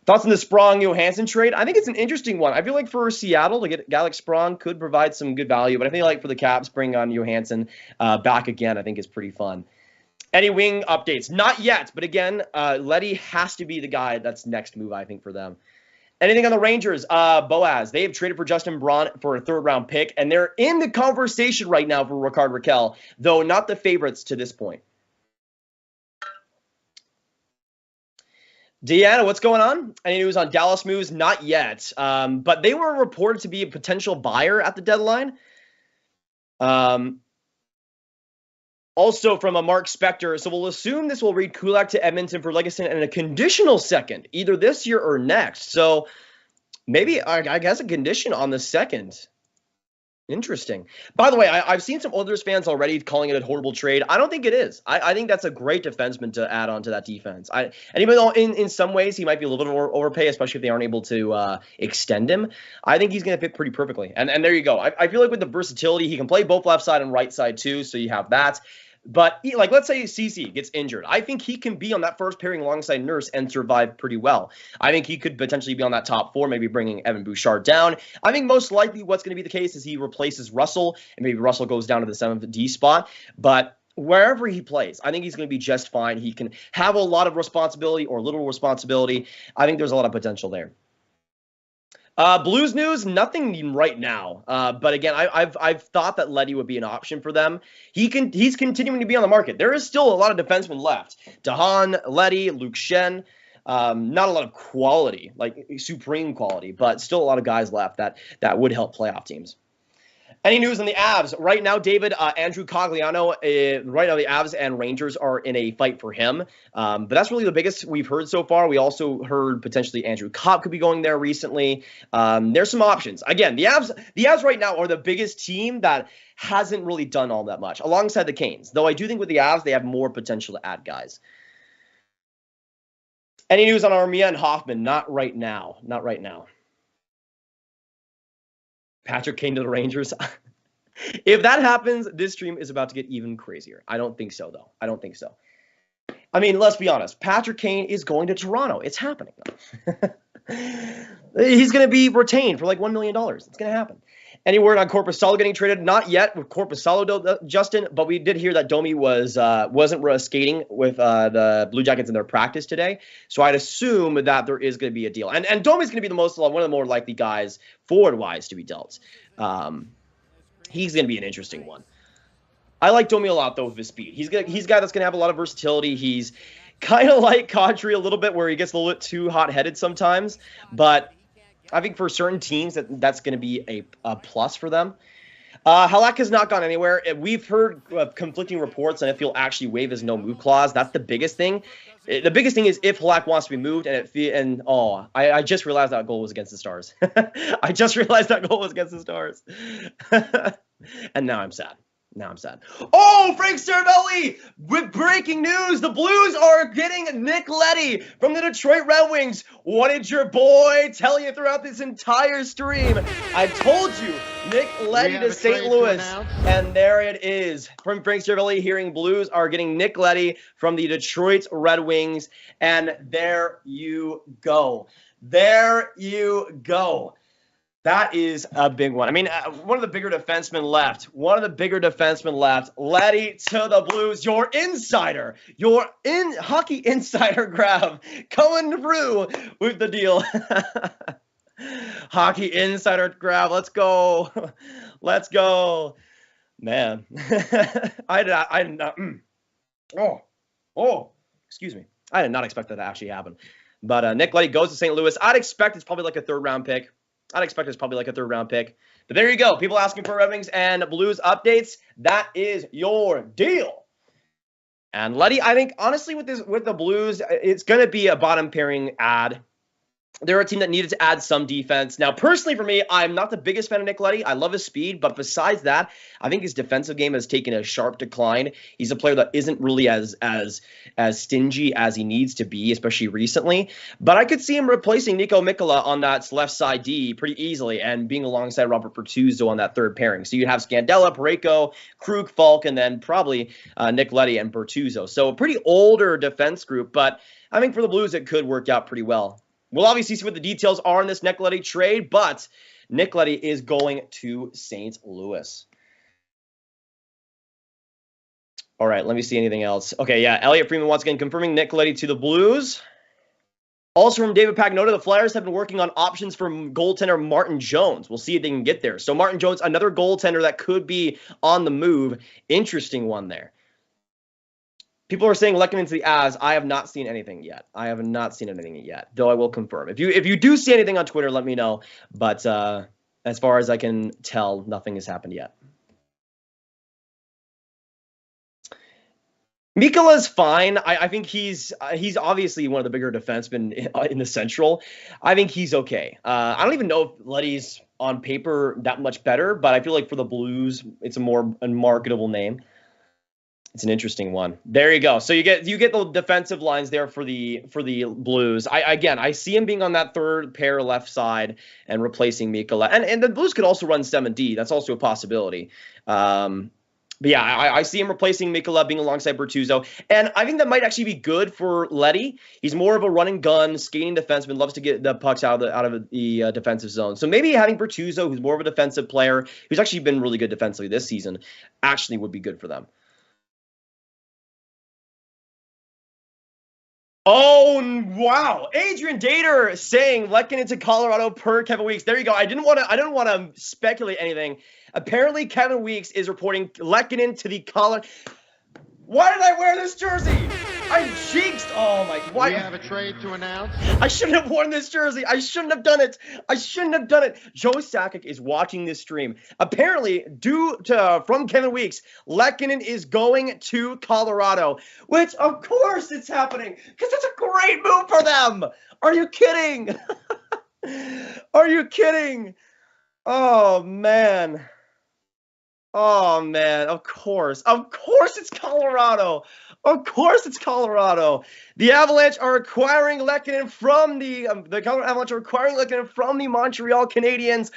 Thoughts on the Sprong-Johansson trade? I think it's an interesting one. I feel like for Seattle to get a guy like Sprong could provide some good value, but I think like for the Caps, bring on Johansson back again, I think is pretty fun. Any wing updates? Not yet, but again, Leddy has to be the guy that's next move, I think, for them. Anything on the Rangers? Boaz, they have traded for Justin Braun for a third-round pick, and they're in the conversation right now for Rickard Rakell, though not the favorites to this point. Deanna, what's going on? Any news on Dallas moves? Not yet, but they were reported to be a potential buyer at the deadline. Also from a Mark Spector, so we'll assume this will read Kulak to Edmonton for Legason and a conditional second, either this year or next. So maybe, I guess, a condition on the second. Interesting. By the way, I've seen some Oilers fans already calling it a horrible trade. I don't think it is. I think that's a great defenseman to add on to that defense. And even though in some ways he might be a little bit overpay, especially if they aren't able to extend him, I think he's going to fit pretty perfectly. And there you go. I feel like with the versatility, he can play both left side and right side too, so you have that. But like, let's say CC gets injured. I think he can be on that first pairing alongside Nurse and survive pretty well. I think he could potentially be on that top four, maybe bringing Evan Bouchard down. I think most likely what's going to be the case is he replaces Russell, and maybe Russell goes down to the 7th D spot. But wherever he plays, I think he's going to be just fine. He can have a lot of responsibility or little responsibility. I think there's a lot of potential there. Blues news, nothing right now. But again, I've thought that Leddy would be an option for them. He's continuing to be on the market. There is still a lot of defensemen left. Dahan, Leddy, Luke Shen. Not a lot of quality, like supreme quality, but still a lot of guys left that would help playoff teams. Any news on the Avs? Right now, David, Andrew Cogliano, right now the Avs and Rangers are in a fight for him. But that's really the biggest we've heard so far. We also heard potentially Andrew Copp could be going there recently. There's some options. Again, the Avs right now are the biggest team that hasn't really done all that much, alongside the Canes. Though I do think with the Avs, they have more potential to add guys. Any news on Armia and Hoffman? Not right now. Not right now. Patrick Kane to the Rangers. If that happens, this stream is about to get even crazier. I don't think so, though. I don't think so. I mean, let's be honest. Patrick Kane is going to Toronto. It's happening. He's going to be retained for like $1 million. It's going to happen. Any word on Korpisalo getting traded? Not yet with Korpisalo, Justin, but we did hear that Domi wasn't skating with the Blue Jackets in their practice today. So I'd assume that there is going to be a deal. And Domi's going to be one of the more likely guys forward-wise to be dealt. He's going to be an interesting one. I like Domi a lot, though, with his speed. He's a guy that's going to have a lot of versatility. He's kind of like Kadri a little bit, where he gets a little bit too hot-headed sometimes, but I think for certain teams that's going to be a plus for them. Halak has not gone anywhere. We've heard conflicting reports on if he'll actually waive his no-move clause. That's the biggest thing. The biggest thing is if Halak wants to be moved, I just realized that goal was against the Stars. I just realized that goal was against the Stars. And now I'm sad. Oh, Frank Cervelli! With breaking news, the Blues are getting Nick Leddy from the Detroit Red Wings. What did your boy tell you throughout this entire stream? I told you, Nick Leddy to St. Louis. And there it is. From Frank Cervelli, hearing Blues are getting Nick Leddy from the Detroit Red Wings. And there you go. There you go. That is a big one. I mean, one of the bigger defensemen left. Leddy to the Blues. Your insider, hockey insider Grav coming through with the deal. Hockey insider Grav, let's go. Man. Excuse me. I did not expect that to actually happen. But Nick Leddy goes to St. Louis. I'd expect it's probably like a third-round pick. But there you go. People asking for Red Wings and Blues updates. That is your deal. And Leddy, I think honestly with the Blues, it's going to be a bottom pairing ad. they're a team that needed to add some defense. Now, personally for me, I'm not the biggest fan of Nick Leddy. I love his speed, but besides that, I think his defensive game has taken a sharp decline. He's a player that isn't really as stingy as he needs to be, especially recently. But I could see him replacing Nico Mikkola on that left side D pretty easily and being alongside Robert Bertuzzi on that third pairing. So you'd have Scandella, Parayko, Krug, Falk, and then probably Nick Leddy and Bertuzzi. So a pretty older defense group, but I think for the Blues, it could work out pretty well. We'll obviously see what the details are in this Nick Leddy trade, but Nick Leddy is going to St. Louis. All right, let me see anything else. Okay, yeah, Elliot Freeman once again confirming Nick Leddy to the Blues. Also from David Pagnotta, the Flyers have been working on options for goaltender Martin Jones. We'll see if they can get there. So Martin Jones, another goaltender that could be on the move. Interesting one there. People are saying Lehkonen to the Avs. I have not seen anything yet. Though I will confirm. If you do see anything on Twitter, let me know. But as far as I can tell, nothing has happened yet. Mikkola's fine. I think he's obviously one of the bigger defensemen in the Central. I think he's okay. I don't even know if Leddy's on paper that much better, but I feel like for the Blues, it's a more unmarketable name. It's an interesting one. There you go. So you get the defensive lines there for the Blues. I see him being on that third pair left side and replacing Mikkola. And the Blues could also run 7D. That's also a possibility. But yeah, I see him replacing Mikkola, being alongside Bertuzzi. And I think that might actually be good for Leddy. He's more of a run and gun, skating defenseman, loves to get the pucks out of the defensive zone. So maybe having Bertuzzi, who's more of a defensive player, who's actually been really good defensively this season, actually would be good for them. Oh, wow. Adrian Dater saying Lehkonen to Colorado per Kevin Weeks. There you go. I didn't want to speculate anything. Apparently, Kevin Weeks is reporting Lehkonen to the Colorado. Why did I wear this jersey? I jinxed. Oh my. Why? We have a trade to announce. I shouldn't have worn this jersey. I shouldn't have done it. Joe Sakic is watching this stream. Apparently, from Kevin Weeks, Lehkonen is going to Colorado, which of course it's happening because it's a great move for them. Are you kidding? Are you kidding? Oh man. Of course it's Colorado. The Avalanche are acquiring Lehkonen from the Colorado Avalanche are acquiring Lehkonen from the Montreal Canadiens.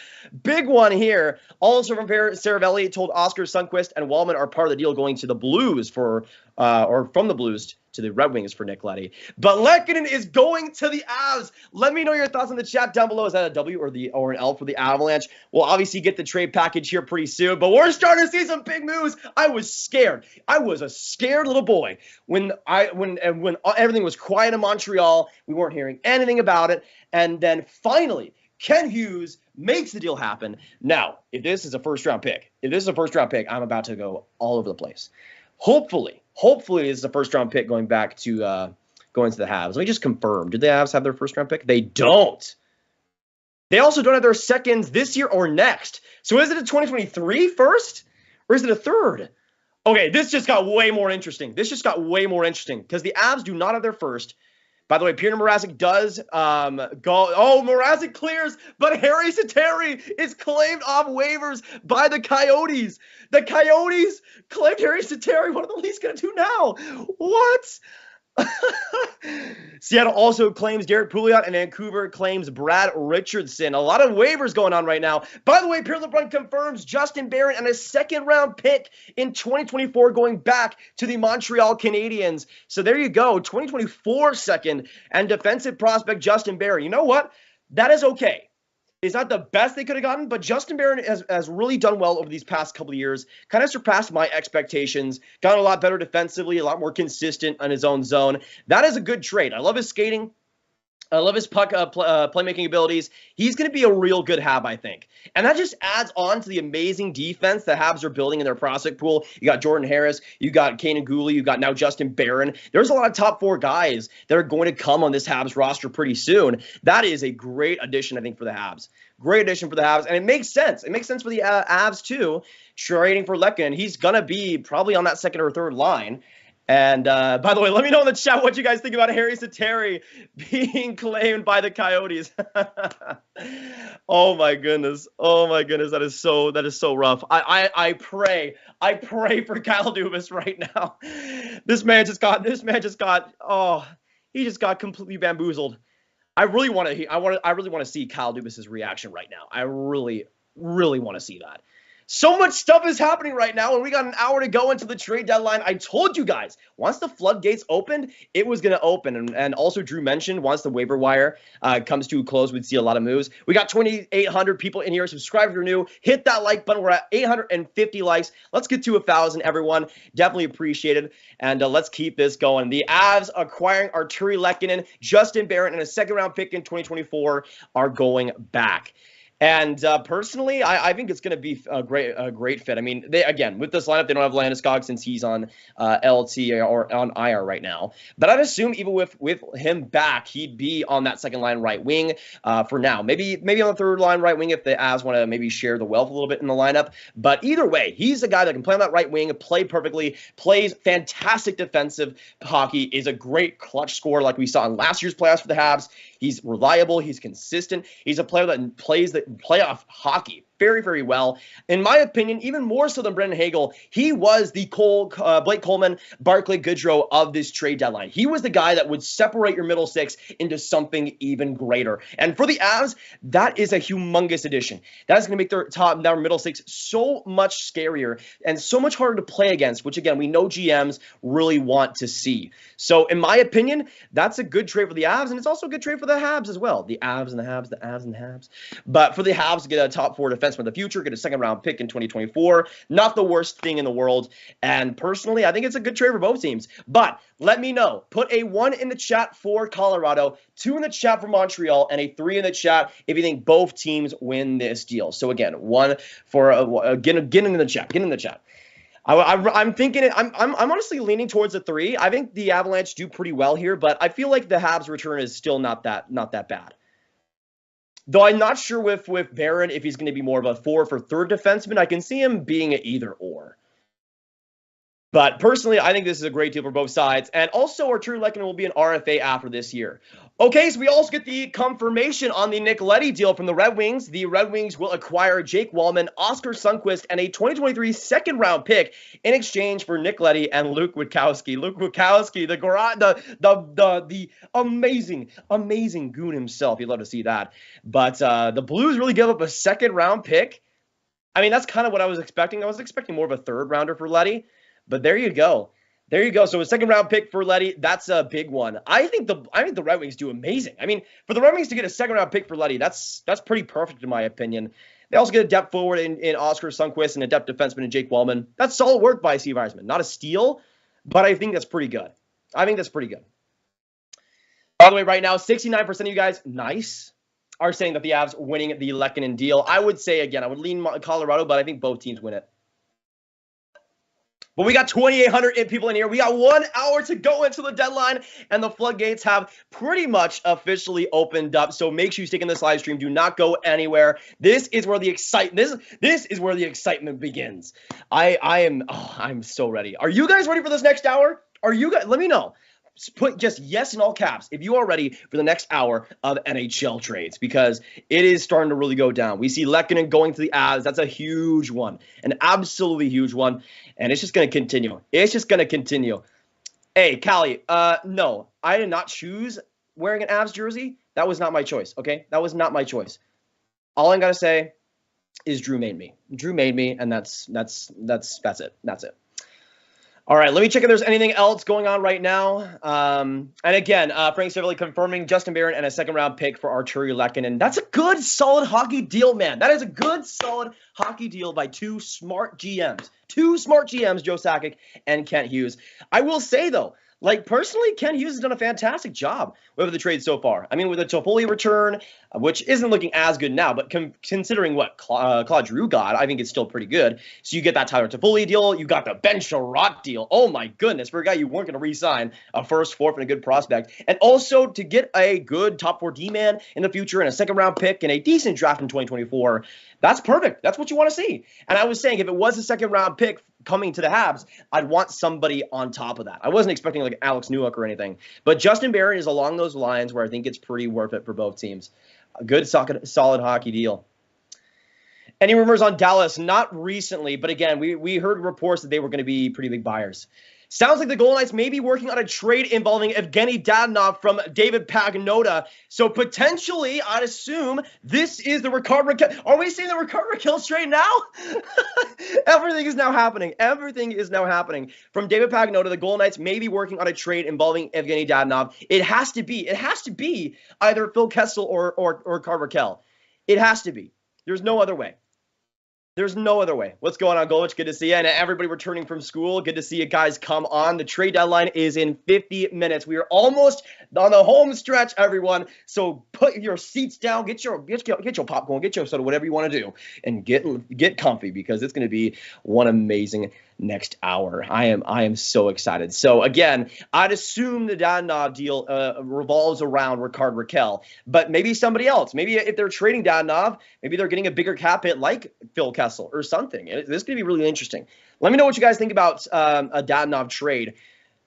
Big one here. Also from Saravelli told Oscar Sundqvist and Wallman are part of the deal going to the Blues or from the Blues to the Red Wings for Nick Leddy. But Lehkonen is going to the Avs. Let me know your thoughts in the chat down below. Is that a W or an L for the Avalanche? We'll obviously get the trade package here pretty soon, but we're starting to see some big moves. I was scared. I was a scared little boy when everything was quiet in Montreal. We weren't hearing anything about it, and then finally Ken Hughes makes the deal happen. Now, if this is a first-round pick, I'm about to go all over the place. Hopefully this is a first-round pick going back to going to the Habs. Let me just confirm. Did the Habs have their first-round pick? They don't. They also don't have their seconds this year or next. So is it a 2023 first? Or is it a third? Okay, this just got way more interesting. Because the Avs do not have their first. By the way, Pierre Mrazek does go. Oh, Mrazek clears, but Harry Sateri is claimed off waivers by the Coyotes. The Coyotes claimed Harry Sateri. What are the Leafs going to do now? What? Seattle also claims Derek Pouliot, and Vancouver claims Brad Richardson. A lot of waivers going on right now. By the way, Pierre LeBrun confirms Justin Barron and a second-round pick in 2024 going back to the Montreal Canadiens. So there you go, 2024 second and defensive prospect Justin Barron. You know what? That is okay. It's not the best they could have gotten, but Justin Barron has really done well over these past couple of years, kind of surpassed my expectations, gotten a lot better defensively, a lot more consistent on his own zone. That is a good trade. I love his skating. I love his puck playmaking abilities. He's going to be a real good Hab, I think. And that just adds on to the amazing defense the Habs are building in their prospect pool. You got Jordan Harris. You got Kanan Gooley. You got now Justin Barron. There's a lot of top four guys that are going to come on this Habs roster pretty soon. That is a great addition, I think, for the Habs. Great addition for the Habs. And it makes sense. It makes sense for the Avs, too, trading for Lehkonen. He's going to be probably on that second or third line. And by the way, let me know in the chat what you guys think about Harry Sateri being claimed by the Coyotes. Oh my goodness. Oh my goodness. That is so rough. I pray for Kyle Dubas right now. This man just got he just got completely bamboozled. I really want to see Kyle Dubas's reaction right now. I really want to see that. So much stuff is happening right now, and we got an hour to go into the trade deadline. I told you guys, once the floodgates opened, it was going to open. And also, Drew mentioned, once the waiver wire comes to a close, we'd see a lot of moves. We got 2,800 people in here. Subscribe if you're new. Hit that like button. We're at 850 likes. Let's get to 1,000, everyone. Definitely appreciate it. And let's keep this going. The Avs acquiring Artturi Lehkonen, Justin Barron, and a second-round pick in 2024 are going back. And personally, I think it's going to be a great fit. I mean, again, with this lineup, they don't have Landeskog since he's on LT or on IR right now. But I'd assume even with him back, he'd be on that second line right wing for now. Maybe on the third line right wing if the Avs want to maybe share the wealth a little bit in the lineup. But either way, he's a guy that can play on that right wing, play perfectly, plays fantastic defensive hockey, is a great clutch scorer like we saw in last year's playoffs for the Habs. He's reliable. He's consistent. He's a player that plays the playoff hockey very, very well. In my opinion, even more so than Brendan Hagel, he was the Blake Coleman, Barclay Goodrow of this trade deadline. He was the guy that would separate your middle six into something even greater. And for the Avs, that is a humongous addition. That is going to make their middle six so much scarier and so much harder to play against, which again, we know GMs really want to see. So in my opinion, that's a good trade for the Avs, and it's also a good trade for the Habs as well. The Avs and the Habs, the Avs and the Habs. But for the Habs to get a top 4 defenseman of the future, get a second-round pick in 2024, not the worst thing in the world. And personally, I think it's a good trade for both teams. But let me know. Put a 1 in the chat for Colorado, 2 in the chat for Montreal, and a 3 in the chat if you think both teams win this deal. So again, 1 for get in the chat. Get in the chat. I'm thinking I'm honestly leaning towards a 3. I think the Avalanche do pretty well here, but I feel like the Habs return is still not that bad. Though I'm not sure with Barron if he's going to be more of a 4 for third defenseman. I can see him being an either or. But personally, I think this is a great deal for both sides. And also, Artturi Lehkonen will be an RFA after this year. Okay, so we also get the confirmation on the Nick Leddy deal from the Red Wings. The Red Wings will acquire Jake Wallman, Oscar Sundqvist, and a 2023 second-round pick in exchange for Nick Leddy and Luke Witkowski. Luke Witkowski, the amazing goon himself. You'd love to see that. But the Blues really give up a second-round pick. I mean, that's kind of what I was expecting. I was expecting more of a third-rounder for Leddy. But there you go. There you go. So a second-round pick for Leddy, that's a big one. I think the Red Wings do amazing. I mean, for the Red Wings to get a second-round pick for Leddy, that's pretty perfect in my opinion. They also get a depth forward in Oscar Sundqvist and a depth defenseman in Jake Wallman. That's solid work by Steve Yzerman. Not a steal, but I think that's pretty good. By the way, right now, 69% of you guys, nice, are saying that the Avs winning the Lehkonen deal. I would say, again, I would lean Colorado, but I think both teams win it. But we got 2,800 people in here. We got 1 hour to go into the deadline, and the floodgates have pretty much officially opened up. So make sure you stick in this live stream. Do not go anywhere. This is where the excitement begins. I'm so ready. Are you guys ready for this next hour? Are you guys? Let me know. Put just yes in all caps if you are ready for the next hour of NHL trades, because it is starting to really go down. We see Lehkonen going to the Avs. That's a huge one, an absolutely huge one, and it's just going to continue. Hey, Callie, no, I did not choose wearing an Avs jersey. That was not my choice, okay? That was not my choice. All I'm going to say is Drew made me. And that's it. All right, let me check if there's anything else going on right now. And again, Frank Cervelli confirming Justin Barron and a second-round pick for Artturi Lehkonen. That's a good, solid hockey deal, man. That is a good, solid hockey deal by two smart GMs. Joe Sakic and Kent Hughes. I will say, though, personally, Kent Hughes has done a fantastic job with the trade so far. I mean, with the Toffoli return, which isn't looking as good now, but considering what Claude Giroux got, I think it's still pretty good. So you get that Tyler Toffoli deal. You got the Ben Sherratt deal. Oh, my goodness. For a guy you weren't going to re-sign, a first, fourth, and a good prospect. And also to get a good top 4 D-man in the future and a second-round pick and a decent draft in 2024, that's perfect. That's what you want to see. And I was saying, if it was a second-round pick coming to the Habs, I'd want somebody on top of that. I wasn't expecting like Alex Newhook or anything, but Justin Barron is along those lines where I think it's pretty worth it for both teams. A good, solid hockey deal. Any rumors on Dallas? Not recently, but again, we heard reports that they were going to be pretty big buyers. Sounds like the Golden Knights may be working on a trade involving Evgeny Dadonov from David Pagnotta. So potentially, I'd assume this is the Rickard Rakell. Are we seeing the Rickard Rakell trade now? Everything is now happening. Everything is now happening. From David Pagnotta, the Golden Knights may be working on a trade involving Evgeny Dadonov. It has to be. It has to be either Phil Kessel or Rickard Rakell. It has to be. There's no other way. There's no other way. What's going on, Golich? Good to see you. And everybody returning from school, good to see you guys come on. The trade deadline is in 50 minutes. We are almost on the home stretch, everyone. So put your seats down, get your popcorn, get your soda, whatever you want to do, and get comfy because it's going to be one amazing next hour. I am so excited. So again, I'd assume the Dadonov deal revolves around Rickard Rakell, but maybe somebody else. Maybe if they're trading Dadonov, maybe they're getting a bigger cap hit like Phil Kessel or something. This is going to be really interesting. Let me know what you guys think about a Dadonov trade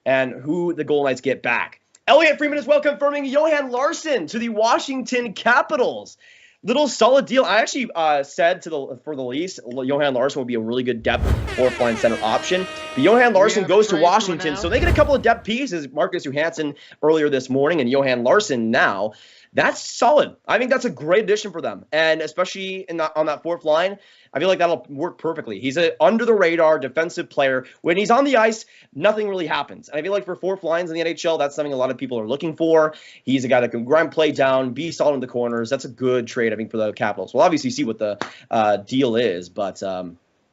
and who the Golden Knights get back. Elliot Freeman as well confirming Johan Larsson to the Washington Capitals. Little solid deal. I actually said for the Leafs, Johan Larsson would be a really good depth fourth line center option. But Johan Larsson goes to Washington, so they get a couple of depth pieces. Marcus Johansson earlier this morning and Johan Larsson now. That's solid. I think that's a great addition for them, and especially on that fourth line, I feel like that'll work perfectly. He's an under-the-radar defensive player. When he's on the ice, nothing really happens. And I feel like for fourth lines in the NHL, that's something a lot of people are looking for. He's a guy that can grind play down, be solid in the corners. That's a good trade, I think, for the Capitals. We'll obviously see what the deal is, but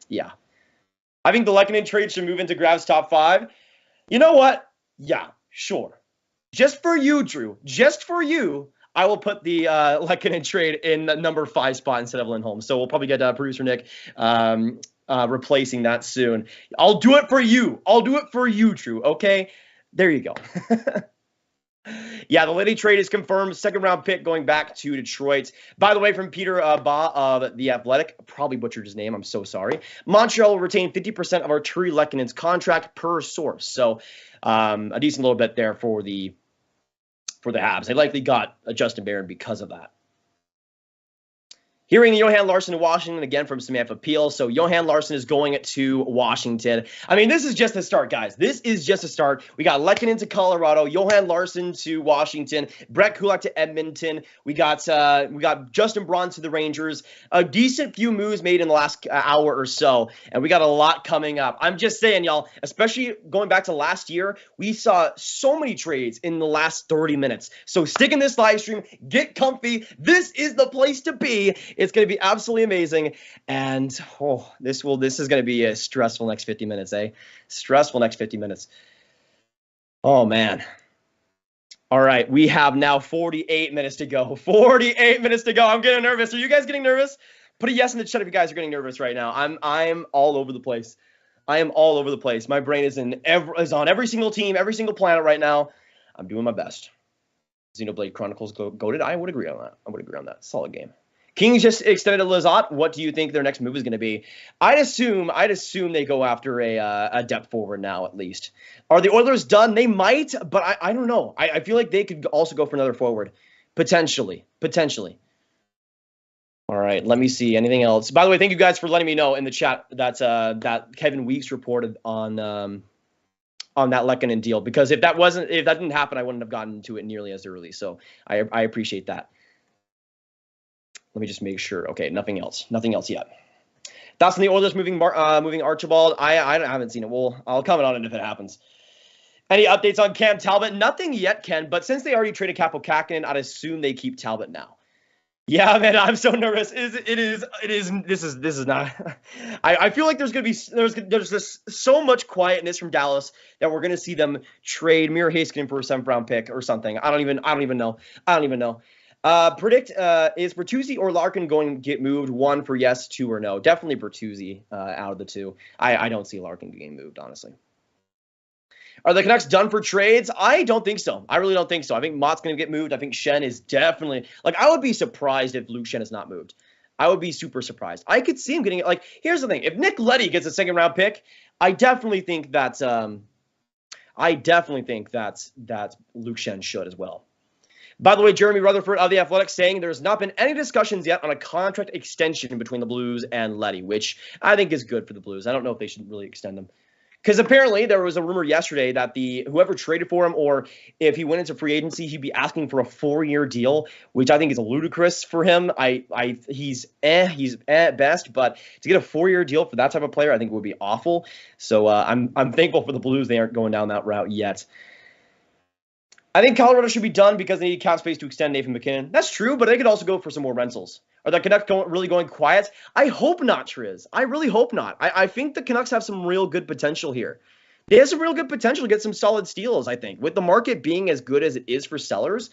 yeah. I think the Lehkonen trade should move into Grav's top 5. You know what? Yeah, sure. Just for you, Drew. Just for you. I will put the Lehkonen trade in the number 5 spot instead of Lindholm. So we'll probably get producer Nick replacing that soon. I'll do it for you. I'll do it for you, Drew. Okay? There you go. Yeah, the Liddy trade is confirmed. Second round pick going back to Detroit. By the way, from Peter Ba of The Athletic, probably butchered his name. I'm so sorry. Montreal will retain 50% of Artturi Lehkonen's contract per source. So a decent little bit there for the Habs. They likely got a Justin Barron because of that. Hearing Johan Larsson to Washington, again from Samantha Peel. So Johan Larsson is going to Washington. I mean, this is just the start, guys. This is just a start. We got Lehkonen to Colorado, Johan Larsson to Washington, Brett Kulak to Edmonton. We got Justin Braun to the Rangers. A decent few moves made in the last hour or so, and we got a lot coming up. I'm just saying, y'all, especially going back to last year, we saw so many trades in the last 30 minutes. So stick in this live stream, get comfy. This is the place to be. It's going to be absolutely amazing, and this is going to be a stressful next 50 minutes, eh? Stressful next 50 minutes. Oh, man. All right, we have now 48 minutes to go. 48 minutes to go. I'm getting nervous. Are you guys getting nervous? Put a yes in the chat if you guys are getting nervous right now. I'm all over the place. I am all over the place. My brain is on every single team, every single planet right now. I'm doing my best. Xenoblade Chronicles goated. I would agree on that. Solid game. Kings just extended Lizotte. What do you think their next move is going to be? I'd assume they go after a depth forward now, at least. Are the Oilers done? They might, but I don't know. I feel like they could also go for another forward. Potentially. All right, let me see. Anything else? By the way, thank you guys for letting me know in the chat that Kevin Weeks reported on that Lehkonen deal, because if that didn't happen, I wouldn't have gotten to it nearly as early. So I appreciate that. Let me just make sure. Okay, nothing else yet. Thoughts on the Oilers moving Archibald? I haven't seen it. I'll comment on it if it happens. Any updates on Cam Talbot? Nothing yet, Ken. But since they already traded Kaapo Kähkönen, I'd assume they keep Talbot now. Yeah, man, I'm so nervous. This is not. I feel like there's just so much quietness from Dallas that we're gonna see them trade Miro Heiskanen for a 7th round pick or something. I don't even know. Predict is Bertuzzi or Larkin going to get moved? 1 for yes, 2 or no. Definitely Bertuzzi out of the 2. I don't see Larkin getting moved, honestly. Are the Canucks done for trades? I don't think so. I really don't think so. I think Mott's going to get moved. I think Schenn is definitely, I would be surprised if Luke Schenn is not moved. I would be super surprised. I could see him getting, like, here's the thing. If Nick Leddy gets a second round pick, I definitely think that Luke Schenn should as well. By the way, Jeremy Rutherford of The Athletic saying there's not been any discussions yet on a contract extension between the Blues and Leddy, which I think is good for the Blues. I don't know if they should really extend him. Because apparently there was a rumor yesterday that whoever traded for him, or if he went into free agency, he'd be asking for a 4-year deal, which I think is ludicrous for him. He's at best, but to get a 4-year deal for that type of player, I think would be awful. So I'm thankful for the Blues they aren't going down that route yet. I think Colorado should be done because they need cap space to extend Nathan MacKinnon. That's true, but they could also go for some more rentals. Are the Canucks really going quiet? I hope not, Triz. I really hope not. I think the Canucks have some real good potential here. They have some real good potential to get some solid steals, I think. With the market being as good as it is for sellers,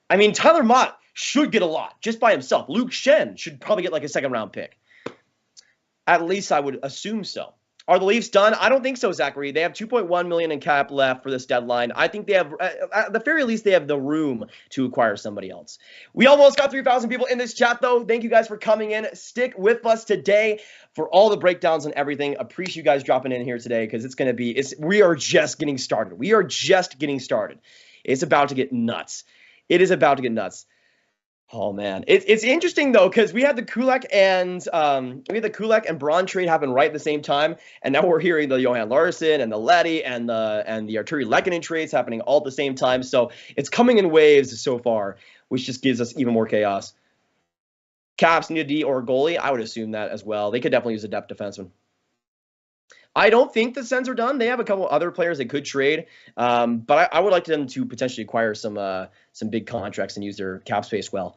I mean, Tyler Mott should get a lot just by himself. Luke Schenn should probably get like a second-round pick. At least I would assume so. Are the Leafs done? I don't think so, Zachary. They have $2.1 million in cap left for this deadline. I think they have, at the very least, they have the room to acquire somebody else. We almost got 3,000 people in this chat, though. Thank you guys for coming in. Stick with us today for all the breakdowns and everything. Appreciate you guys dropping in here today because we are just getting started. We are just getting started. It's about to get nuts. It is about to get nuts. Oh man, it's interesting though because we had the Kulak and Braun trade happen right at the same time, and now we're hearing the Johan Larsson and the Leddy and the Artturi Lehkonen trades happening all at the same time. So it's coming in waves so far, which just gives us even more chaos. Caps need a D or a goalie. I would assume that as well. They could definitely use a depth defenseman. I don't think the Sens are done. They have a couple other players they could trade, but I would like them to potentially acquire some big contracts and use their cap space well.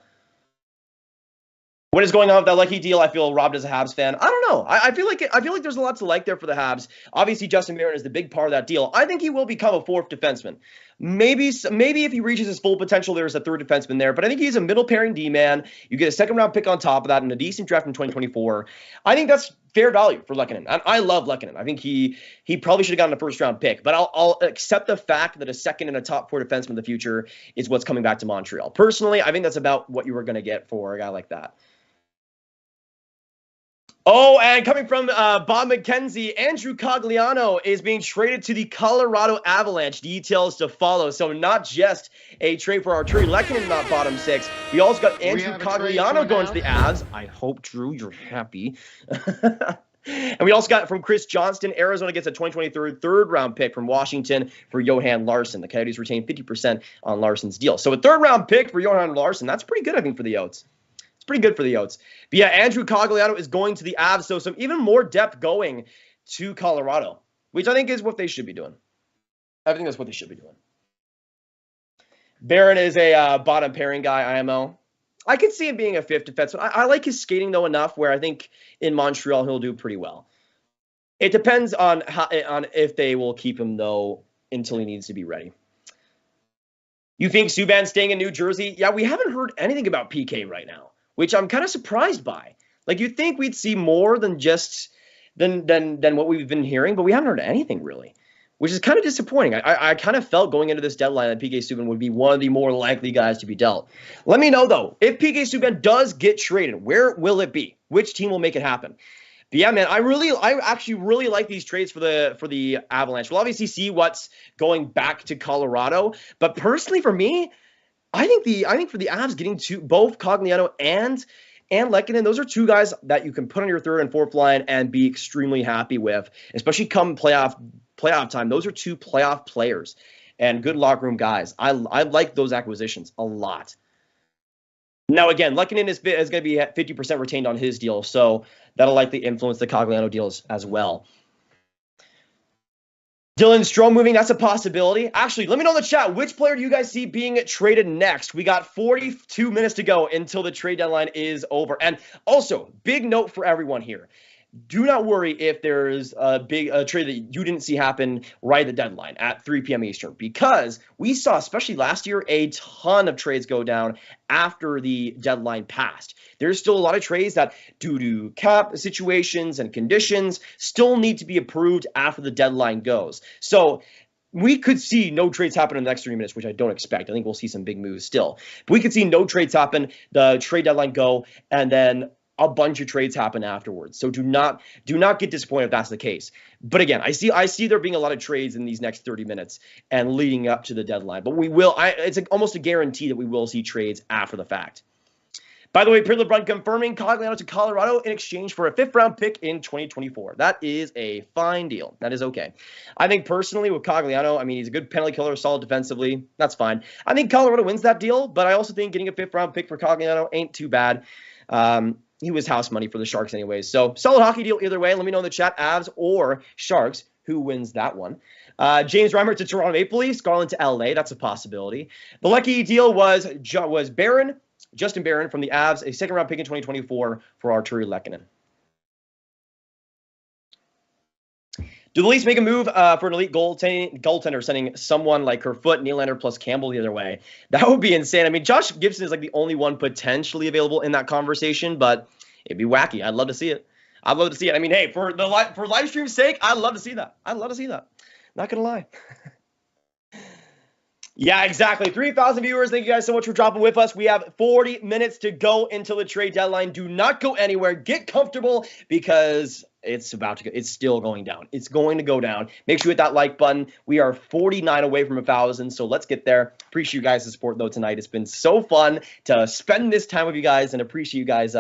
What is going on with that Lucky deal? I feel robbed as a Habs fan. I don't know. I feel like there's a lot to like there for the Habs. Obviously, Justin Barron is the big part of that deal. I think he will become a fourth defenseman. Maybe if he reaches his full potential, there's a third defenseman there. But I think he's a middle pairing D-man. You get a second-round pick on top of that and a decent draft in 2024. I think that's fair value for Lehkonen. I love Lehkonen. I think he probably should have gotten a first-round pick. But I'll accept the fact that a second and a top four defenseman in the future is what's coming back to Montreal. Personally, I think that's about what you were going to get for a guy like that. Oh, and coming from Bob McKenzie, Andrew Cogliano is being traded to the Colorado Avalanche. Details to follow. So not just a trade for Artturi Lehkonen, not bottom six. We also got Andrew Cogliano going to the Avs. I hope, Drew, you're happy. And we also got from Chris Johnston, Arizona gets a 2023 third-round pick from Washington for Johan Larsson. The Coyotes retained 50% on Larsson's deal. So a third-round pick for Johan Larsson, that's pretty good, I think, for the Yotes. It's pretty good for the Yotes. But yeah, Andrew Cogliano is going to the Avs, so some even more depth going to Colorado, which I think is what they should be doing. I think that's what they should be doing. Barron is a bottom pairing guy, IMO. I could see him being a fifth defenseman. I like his skating, though, enough where I think in Montreal he'll do pretty well. It depends on if they will keep him, though, until he needs to be ready. You think Subban's staying in New Jersey? Yeah, we haven't heard anything about PK right now, which I'm kind of surprised by. Like, you'd think we'd see more than just than what we've been hearing, but we haven't heard anything really, which is kind of disappointing. I kind of felt going into this deadline that PK Subban would be one of the more likely guys to be dealt. Let me know, though, if PK Subban does get traded, where will it be? Which team will make it happen? But yeah, man, I actually really like these trades for the Avalanche. We'll obviously see what's going back to Colorado, but personally for me, I think for the Avs getting both Cogliano and Lehkonen, those are two guys that you can put on your third and fourth line and be extremely happy with, especially come playoff time. Those are two playoff players and good locker room guys. I like those acquisitions a lot. Now, again, Lehkonen is going to be at 50% retained on his deal, so that'll likely influence the Cogliano deals as well. Dylan Strome moving, that's a possibility. Actually, let me know in the chat, which player do you guys see being traded next? We got 42 minutes to go until the trade deadline is over. And also, big note for everyone here. Do not worry if there's a big trade that you didn't see happen right at the deadline at 3 p.m. Eastern, because we saw, especially last year, a ton of trades go down after the deadline passed. There's still a lot of trades that, due to cap situations and conditions, still need to be approved after the deadline goes. So we could see no trades happen in the next 3 minutes, which I don't expect. I think we'll see some big moves still. But we could see no trades happen, the trade deadline go, and then a bunch of trades happen afterwards. So do not get disappointed if that's the case. But again, I see there being a lot of trades in these next 30 minutes and leading up to the deadline. But it's almost a guarantee that we will see trades after the fact. By the way, Pierre LeBrun confirming Cogliano to Colorado in exchange for a 5th-round pick in 2024. That is a fine deal. That is okay. I think personally with Cogliano, I mean, he's a good penalty killer, solid defensively. That's fine. I think Colorado wins that deal, but I also think getting a 5th-round pick for Cogliano ain't too bad. He was house money for the Sharks anyways. So solid hockey deal either way. Let me know in the chat, Avs or Sharks, who wins that one. James Reimer to Toronto Maple Leafs, Garland to LA. That's a possibility. The lucky deal was Justin Barron from the Avs, a 2nd-round pick in 2024 for Arturi Lehkonen. Do the Leafs make a move for an elite goaltender, sending someone like Kerfoot, Nylander plus Campbell the other way? That would be insane. I mean, Josh Gibson is like the only one potentially available in that conversation, but it'd be wacky. I'd love to see it. I mean, hey, for live stream's sake, I'd love to see that. Not gonna lie. Yeah, exactly. 3,000 viewers. Thank you guys so much for dropping with us. We have 40 minutes to go until the trade deadline. Do not go anywhere. Get comfortable because it's about to go. It's still going down. It's going to go down. Make sure you hit that like button. We are 49 away from 1,000, so let's get there. Appreciate you guys' support, though, tonight. It's been so fun to spend this time with you guys and appreciate you guys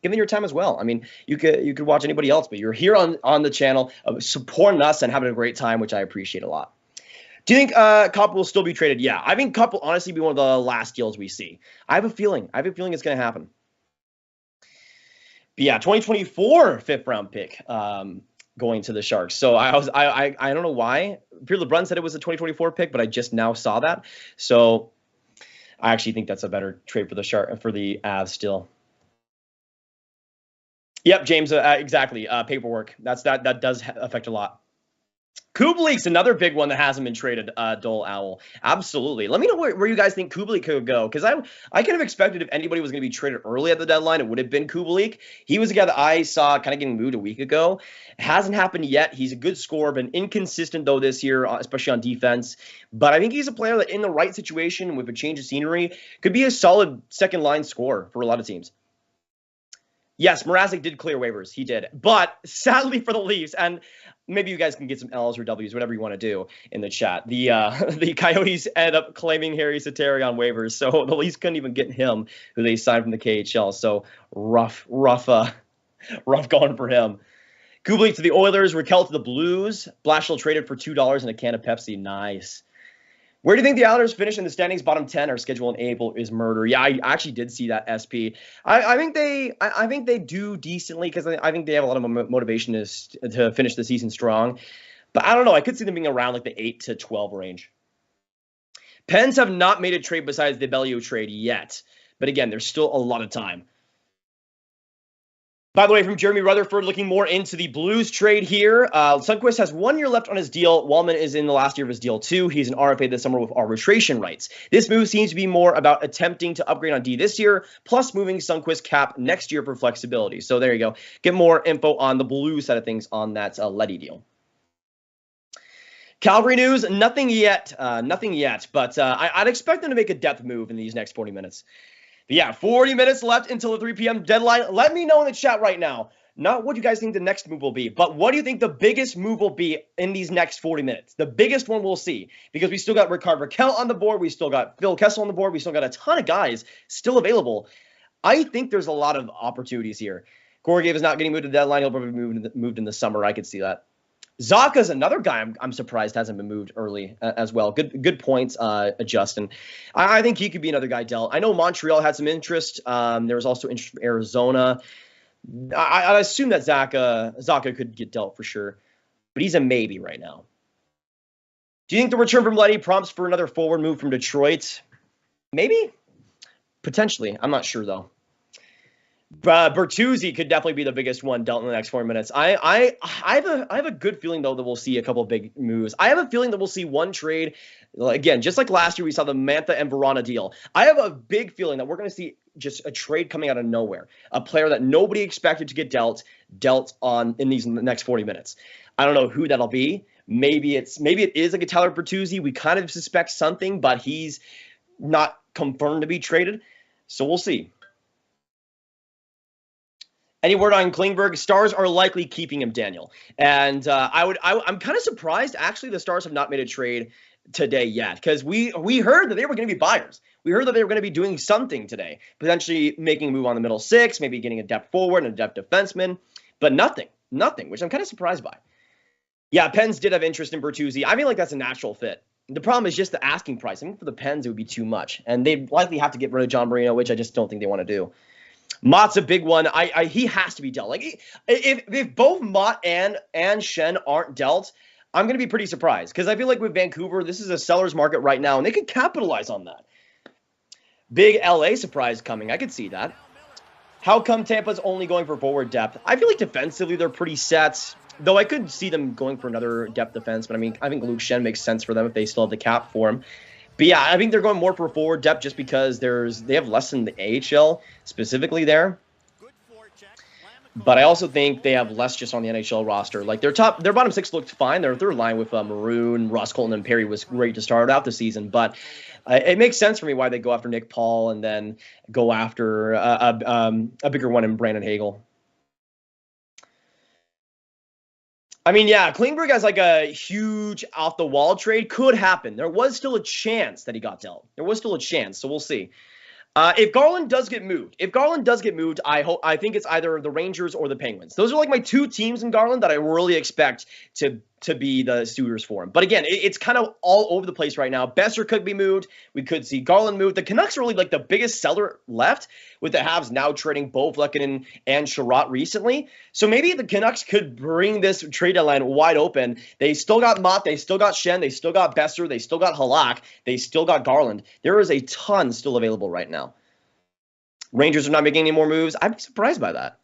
giving your time as well. I mean, you could watch anybody else, but you're here on the channel supporting us and having a great time, which I appreciate a lot. Do you think Cup will still be traded? Yeah, I think Cup will honestly be one of the last deals we see. I have a feeling it's going to happen. But yeah, 2024 5th-round pick going to the Sharks. So I don't know why. Pierre LeBrun said it was a 2024 pick, but I just now saw that. So I actually think that's a better trade for the Avs still. Yep, James, exactly. Paperwork. That does affect a lot. Kubalik's another big one that hasn't been traded, Dole Owl. Absolutely. Let me know where you guys think Kubalik could go, because I kind of expected if anybody was going to be traded early at the deadline, it would have been Kubalik. He was a guy that I saw kind of getting moved a week ago. It hasn't happened yet. He's a good scorer, been inconsistent, though, this year, especially on defense. But I think he's a player that in the right situation with a change of scenery could be a solid second-line scorer for a lot of teams. Yes, Mrazek did clear waivers. He did. But sadly for the Leafs, and maybe you guys can get some L's or W's, whatever you want to do in the chat. The Coyotes ended up claiming Harry Sateri on waivers, so the Leafs couldn't even get him, who they signed from the KHL. So rough going for him. Kubalik to the Oilers, Raquel to the Blues. Blashill traded for $2 and a can of Pepsi. Nice. Where do you think the Islanders finish in the standings? Bottom 10. Our schedule in April is murder. Yeah, I actually did see that, SP. I think they do decently because I think they have a lot of motivation to finish the season strong. But I don't know. I could see them being around like the 8 to 12 range. Pens have not made a trade besides the Belleau trade yet. But again, there's still a lot of time. By the way, from Jeremy Rutherford, looking more into the Blues trade here. Sundqvist has 1 year left on his deal. Wallman is in the last year of his deal, too. He's an RFA this summer with arbitration rights. This move seems to be more about attempting to upgrade on D this year, plus moving Sundqvist cap next year for flexibility. So there you go. Get more info on the Blues side of things on that Leddy deal. Calgary news, nothing yet. But I'd expect them to make a depth move in these next 40 minutes. But yeah, 40 minutes left until the 3 p.m. deadline. Let me know in the chat right now, not what you guys think the next move will be, but what do you think the biggest move will be in these next 40 minutes? The biggest one we'll see, because we still got Rickard Rakell on the board. We still got Phil Kessel on the board. We still got a ton of guys still available. I think there's a lot of opportunities here. Gorgiev is not getting moved to the deadline. He'll probably be moved in the summer. I could see that. Zaka's another guy I'm surprised hasn't been moved early as well. Good points, Justin. I think he could be another guy dealt. I know Montreal had some interest. There was also interest from Arizona. I assume that Zaka could get dealt for sure, but he's a maybe right now. Do you think the return from Leddy prompts for another forward move from Detroit? Maybe, potentially. I'm not sure though. Bertuzzi could definitely be the biggest one dealt in the next 4 minutes. I have a good feeling though that we'll see a couple of big moves. I have a feeling that we'll see one trade again, just like last year we saw the Mantha and Verona deal. I have a big feeling that we're going to see just a trade coming out of nowhere, a player that nobody expected to get dealt on in these next 40 minutes. I don't know who that'll be. Maybe it is like a Tyler Bertuzzi. We kind of suspect something, but he's not confirmed to be traded, so we'll see. Any word on Klingberg? Stars are likely keeping him, Daniel. And I'm kind of surprised, actually, the Stars have not made a trade today yet, because we heard that they were going to be buyers. We heard that they were going to be doing something today, potentially making a move on the middle six, maybe getting a depth forward and a depth defenseman, but nothing, which I'm kind of surprised by. Yeah, Pens did have interest in Bertuzzi. I feel like that's a natural fit. The problem is just the asking price. I think for the Pens, it would be too much, and they'd likely have to get rid of John Marino, which I just don't think they want to do. Mott's a big one. He has to be dealt. Like, if both Mott and Schenn aren't dealt, I'm going to be pretty surprised, because I feel like with Vancouver, this is a seller's market right now, and they could capitalize on that. Big LA surprise coming. I could see that. How come Tampa's only going for forward depth? I feel like defensively they're pretty set, though I could see them going for another depth defense. But I mean, I think Luke Schenn makes sense for them if they still have the cap for him. But yeah, I think they're going more for forward depth just because they have less than the AHL specifically there. But I also think they have less just on the NHL roster. Like their bottom six looked fine. Their third line with Maroon, Ross Colton, and Perry was great to start out the season. But it makes sense for me why they go after Nick Paul and then go after a bigger one in Brandon Hagel. I mean, yeah, Klingberg has like a huge off-the-wall trade. Could happen. There was still a chance that he got dealt. There was still a chance, so we'll see. If Garland does get moved, I think it's either the Rangers or the Penguins. Those are like my two teams in Garland that I really expect to be the suitors for him. But again, it's kind of all over the place right now. Besser could be moved. We could see Garland moved. The Canucks are really like the biggest seller left, with the Habs now trading both Lehkonen and Sherratt recently. So maybe the Canucks could bring this trade deadline wide open. They still got Mott, they still got Schenn, they still got Besser, they still got Halak, they still got Garland. There is a ton still available right now. Rangers are not making any more moves. I'd be surprised by that.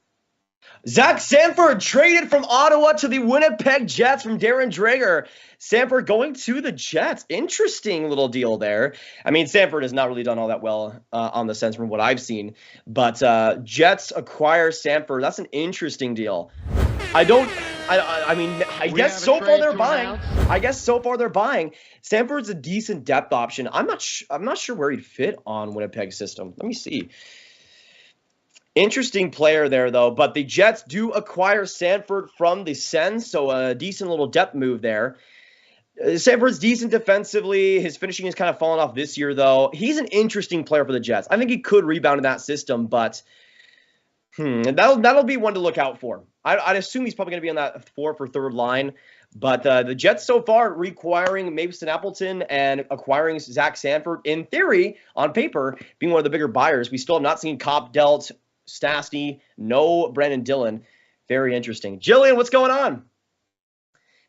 Zach Sanford traded from Ottawa to the Winnipeg Jets from Darren Dreger. Sanford going to the Jets. Interesting little deal there. I mean, Sanford has not really done all that well on the Sens from what I've seen. But Jets acquire Sanford. That's an interesting deal. I guess so far they're buying. Sanford's a decent depth option. I'm not sure where he'd fit on Winnipeg's system. Let me see. Interesting player there, though. But the Jets do acquire Sanford from the Sens, so a decent little depth move there. Sanford's decent defensively. His finishing has kind of fallen off this year, though. He's an interesting player for the Jets. I think he could rebound in that system, but that'll be one to look out for. I'd assume he's probably going to be on that fourth or third line. But the Jets so far requiring Mason Appleton and acquiring Zach Sanford, in theory, on paper, being one of the bigger buyers. We still have not seen Kopp dealt, Stastny, no Brandon Dillon. Very interesting. Jillian, what's going on?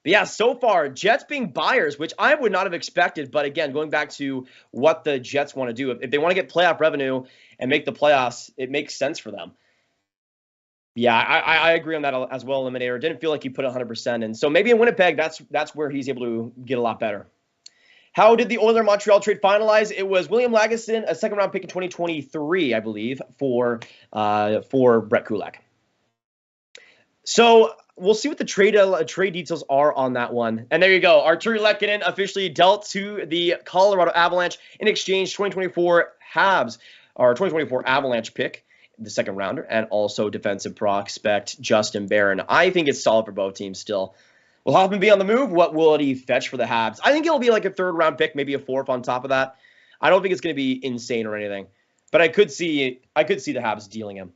But yeah, so far, Jets being buyers, which I would not have expected. But again, going back to what the Jets want to do, if they want to get playoff revenue and make the playoffs, it makes sense for them. Yeah, I agree on that as well, Eliminator. Didn't feel like he put 100% in. So maybe in Winnipeg, that's where he's able to get a lot better. How did the Oilers-Montreal trade finalize? It was William Lagesson, a second-round pick in 2023, I believe, for Brett Kulak. So we'll see what the trade details are on that one. And there you go. Artturi Lehkonen officially dealt to the Colorado Avalanche in exchange 2024 Avalanche pick, the second rounder, and also defensive prospect Justin Barron. I think it's solid for both teams still. Will Hoffman be on the move? What will he fetch for the Habs? I think it'll be like a third-round pick, maybe a fourth on top of that. I don't think it's going to be insane or anything, but I could see the Habs dealing him.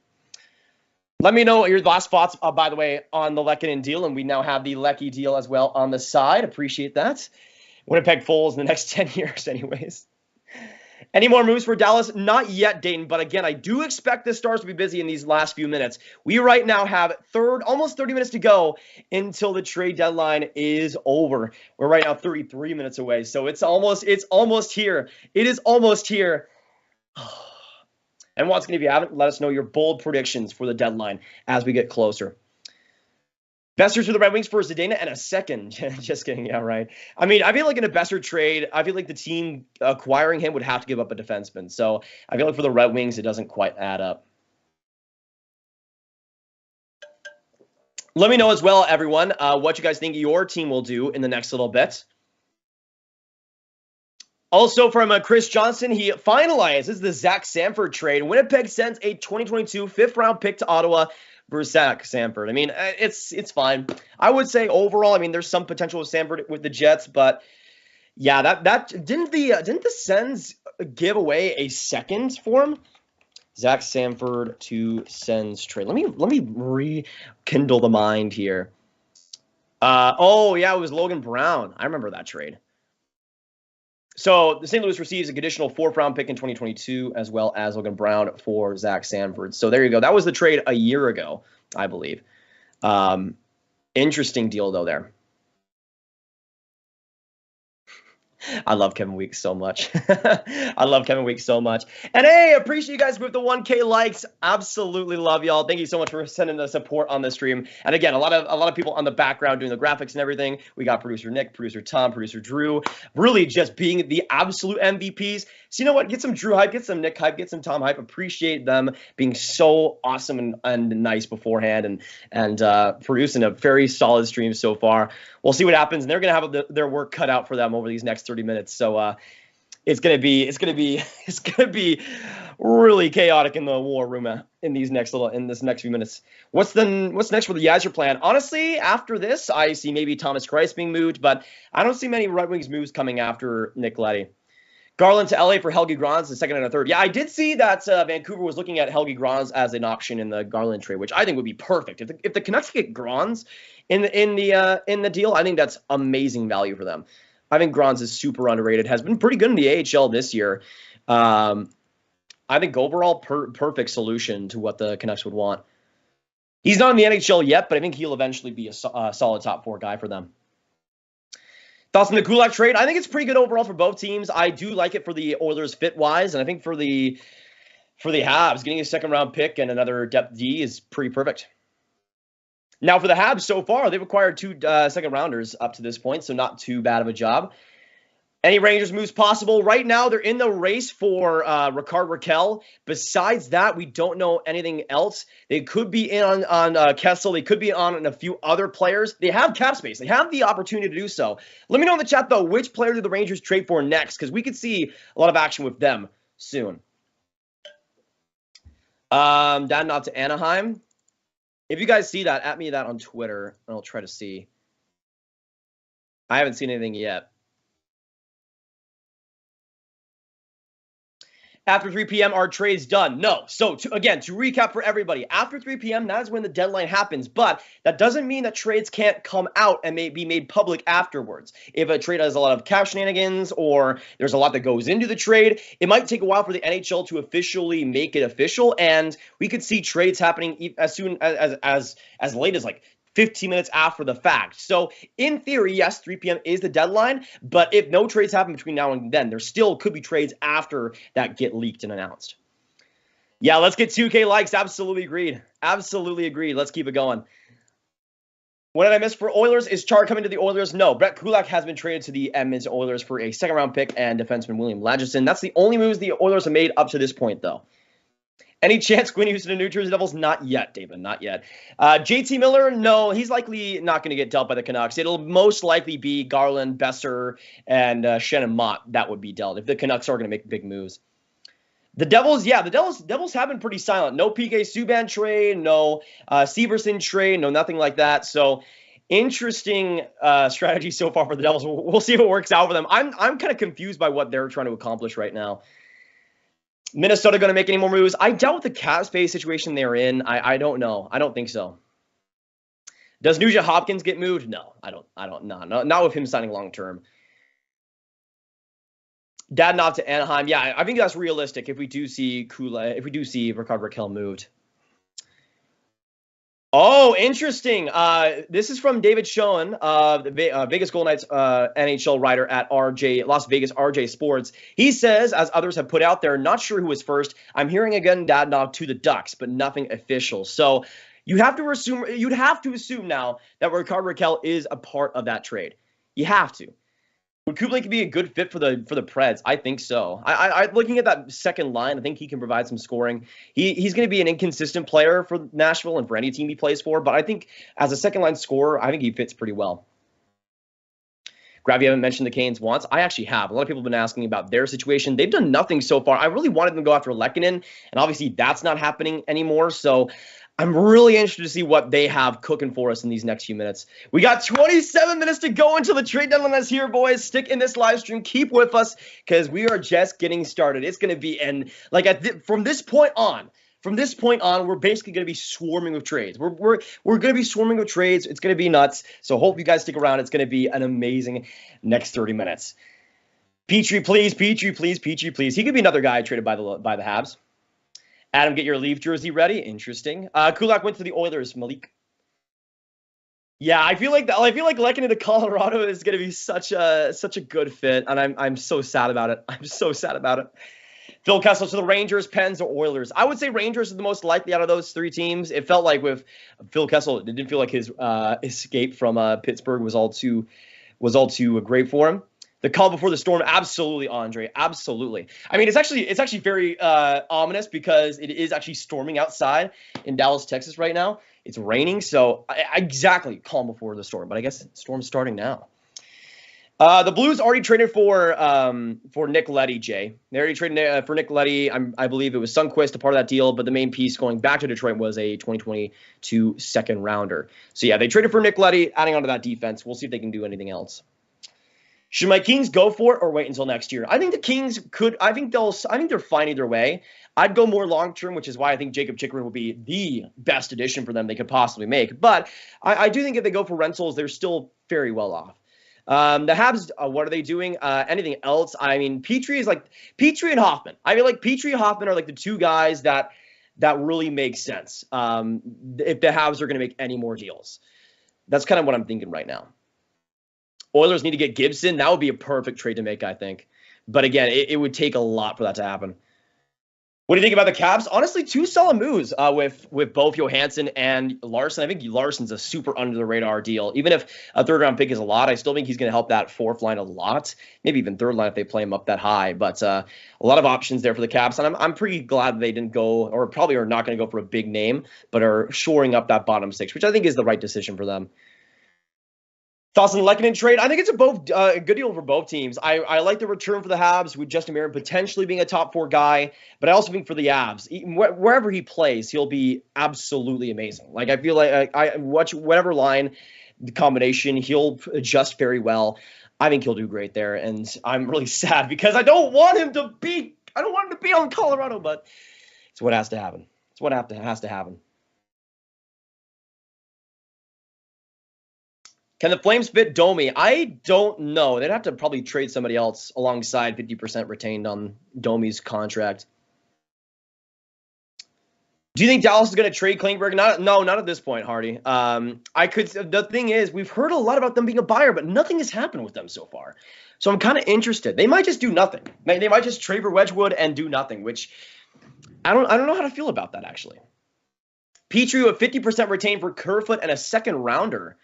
Let me know your last thoughts, by the way, on the Lehkonen deal, and we now have the Lecky deal as well on the side. Appreciate that. Winnipeg Foles in the next 10 years anyways. Any more moves for Dallas? Not yet, Dayton, but again, I do expect the Stars to be busy in these last few minutes. We right now have almost 30 minutes to go until the trade deadline is over. We're right now 33 minutes away, so it's almost here. It is almost here. And once again, if you haven't, let us know your bold predictions for the deadline as we get closer. Besser to the Red Wings for Zdeno and a second. Just kidding. Yeah, right. I mean, I feel like in a Besser trade, I feel like the team acquiring him would have to give up a defenseman. So I feel like for the Red Wings, it doesn't quite add up. Let me know as well, everyone, what you guys think your team will do in the next little bit. Also from Chris Johnson, he finalizes the Zach Sanford trade. Winnipeg sends a 2022 fifth-round pick to Ottawa versus Zach Sanford. I mean, it's fine. I would say overall, I mean, there's some potential with Sanford with the Jets, but yeah, that didn't the Sens give away a second for him? Zach Sanford to Sens trade. Let me rekindle the mind here. Oh yeah, it was Logan Brown. I remember that trade. So the St. Louis receives a conditional 4th-round pick in 2022, as well as Logan Brown for Zach Sanford. So there you go. That was the trade a year ago, I believe. Interesting deal, though, there. I love Kevin Weeks so much. I love Kevin Weeks so much. And hey, appreciate you guys with the 1K likes. Absolutely love y'all. Thank you so much for sending the support on the stream. And again, a lot of people on the background doing the graphics and everything. We got producer Nick, producer Tom, producer Drew, really just being the absolute MVPs. So you know what? Get some Drew hype, get some Nick hype, get some Tom hype. Appreciate them being so awesome and nice beforehand and producing a very solid stream so far. We'll see what happens, and they're gonna have their work cut out for them over these next 30 minutes. So it's gonna be really chaotic in the war room in this next few minutes. What's next for the Yasser plan? Honestly, after this, I see maybe Thomas Greiss being moved, but I don't see many Red Wings moves coming after Nick Leddy. Garland to LA for Helge Grans, the second and a third. Yeah, I did see that Vancouver was looking at Helge Grans as an option in the Garland trade, which I think would be perfect. If the Canucks get Grans in the deal, I think that's amazing value for them. I think Grans is super underrated. Has been pretty good in the AHL this year. I think overall perfect solution to what the Canucks would want. He's not in the NHL yet, but I think he'll eventually be a solid top 4 guy for them. Thoughts on the Kulak trade? I think it's pretty good overall for both teams. I do like it for the Oilers fit-wise, and I think for the Habs, getting a second-round pick and another depth D is pretty perfect. Now, for the Habs so far, they've acquired 2 second-rounders up to this point, so not too bad of a job. Any Rangers moves possible? Right now, they're in the race for Rickard Rakell. Besides that, we don't know anything else. They could be in on Kessel. They could be on a few other players. They have cap space. They have the opportunity to do so. Let me know in the chat, though, which player do the Rangers trade for next? Because we could see a lot of action with them soon. Down not to Anaheim. If you guys see that, at me that on Twitter, and I'll try to see. I haven't seen anything yet. After 3 p.m., are trades done? No. So, to recap for everybody, after 3 p.m., that is when the deadline happens. But that doesn't mean that trades can't come out and may be made public afterwards. If a trade has a lot of cap shenanigans or there's a lot that goes into the trade, it might take a while for the NHL to officially make it official. And we could see trades happening as soon as late as like 15 minutes after the fact. So in theory, yes, 3 p.m. is the deadline, but if no trades happen between now and then, there still could be trades after that get leaked and announced. Yeah, let's get 2K likes. Absolutely agreed. Absolutely agreed. Let's keep it going. What did I miss for Oilers? Is Char coming to the Oilers? No. Brett Kulak has been traded to the Edmonton Oilers for a second-round pick and defenseman William Lagesson. That's the only moves the Oilers have made up to this point, though. Any chance Quinn Houston to New Jersey Devils? Not yet, David. Not yet. JT Miller? No, he's likely not going to get dealt by the Canucks. It'll most likely be Garland, Besser, and Shannon Mott that would be dealt if the Canucks are going to make big moves. The Devils, yeah, the Devils have been pretty silent. No PK Subban trade, no Severson trade, no nothing like that. So interesting strategy so far for the Devils. We'll see if it works out for them. I'm kind of confused by what they're trying to accomplish right now. Minnesota going to make any more moves? I doubt with the cap space situation they're in. I don't know. I don't think so. Does Nugent Hopkins get moved? No, I don't. No, not with him signing long term. Dadonov to Anaheim. Yeah, I think that's realistic if we do see Rickard Rakell moved. Oh, interesting. This is from David Schoen, the Vegas Golden Knights NHL writer at Las Vegas RJ Sports. He says, as others have put out there, not sure who was first. I'm hearing again Dadonov to the Ducks, but nothing official. So you'd have to assume now that Rickard Rakell is a part of that trade. You have to. Would Kubalik be a good fit for the Preds? I think so. I looking at that second line, I think he can provide some scoring. He's going to be an inconsistent player for Nashville and for any team he plays for, but I think as a second line scorer, I think he fits pretty well. Grav, you haven't mentioned the Canes wants. I actually have. A lot of people have been asking about their situation. They've done nothing so far. I really wanted them to go after Lehkonen, and obviously that's not happening anymore. So I'm really interested to see what they have cooking for us in these next few minutes. We got 27 minutes to go until the trade deadline is here, boys. Stick in this live stream. Keep with us because we are just getting started. It's going to be, and like from this point on, we're basically going to be swarming with trades. We're going to be swarming with trades. It's going to be nuts. So hope you guys stick around. It's going to be an amazing next 30 minutes. Petrie, please. Petrie, please. He could be another guy traded by the Habs. Adam, get your Leaf jersey ready. Interesting. Kulak went to the Oilers. Malik. Yeah, I feel like Lehkonen to Colorado is going to be such a good fit, and I'm so sad about it. I'm so sad about it. Phil Kessel to the Rangers, Pens, or Oilers. I would say Rangers is the most likely out of those three teams. It felt like with Phil Kessel, it didn't feel like his escape from Pittsburgh was all too great for him. The call before the storm, absolutely, Andre, absolutely. I mean, it's actually very ominous because it is actually storming outside in Dallas, Texas right now. It's raining, so exactly calm before the storm. But I guess the storm's starting now. The Blues already traded for Nick Leddy, Jay. They already traded for Nick Leddy. I believe it was Sundqvist, a part of that deal, but the main piece going back to Detroit was a 2022 second rounder. So yeah, they traded for Nick Leddy, adding onto that defense. We'll see if they can do anything else. Should my Kings go for it or wait until next year? I think the Kings could. I think they're fine either way. I'd go more long term, which is why I think Jacob Chikrin will be the best addition for them they could possibly make. But I do think if they go for rentals, they're still very well off. The Habs, what are they doing? Anything else? I mean, Petrie and Hoffman. I feel like Petrie and Hoffman are like the two guys that really make sense. If the Habs are going to make any more deals, that's kind of what I'm thinking right now. Oilers need to get Gibson. That would be a perfect trade to make, I think. But again, it would take a lot for that to happen. What do you think about the Caps? Honestly, two solid moves with both Johansson and Larson. I think Larson's a super under-the-radar deal. Even if a third-round pick is a lot, I still think he's going to help that fourth line a lot. Maybe even third line if they play him up that high. But a lot of options there for the Caps. And I'm pretty glad they didn't go, or probably are not going to go for a big name, but are shoring up that bottom six, which I think is the right decision for them. Thoughts on the Lehkonen trade? I think it's a good deal for both teams. I like the return for the Habs with Justin Barron potentially being a top four guy, but I also think for the Habs, wherever he plays, he'll be absolutely amazing. Like I feel like I watch whatever line the combination, he'll adjust very well. I think he'll do great there, and I'm really sad because I don't want him to be on Colorado, but it's what has to happen. It's what has to happen. Can the Flames fit Domi? I don't know. They'd have to probably trade somebody else alongside 50% retained on Domi's contract. Do you think Dallas is going to trade Klingberg? No, not at this point, Hardy. The thing is, we've heard a lot about them being a buyer, but nothing has happened with them so far. So I'm kind of interested. They might just do nothing. They might just trade for Wedgwood and do nothing, which I don't know how to feel about that, actually. Petrie with 50% retained for Kerfoot and a second rounder.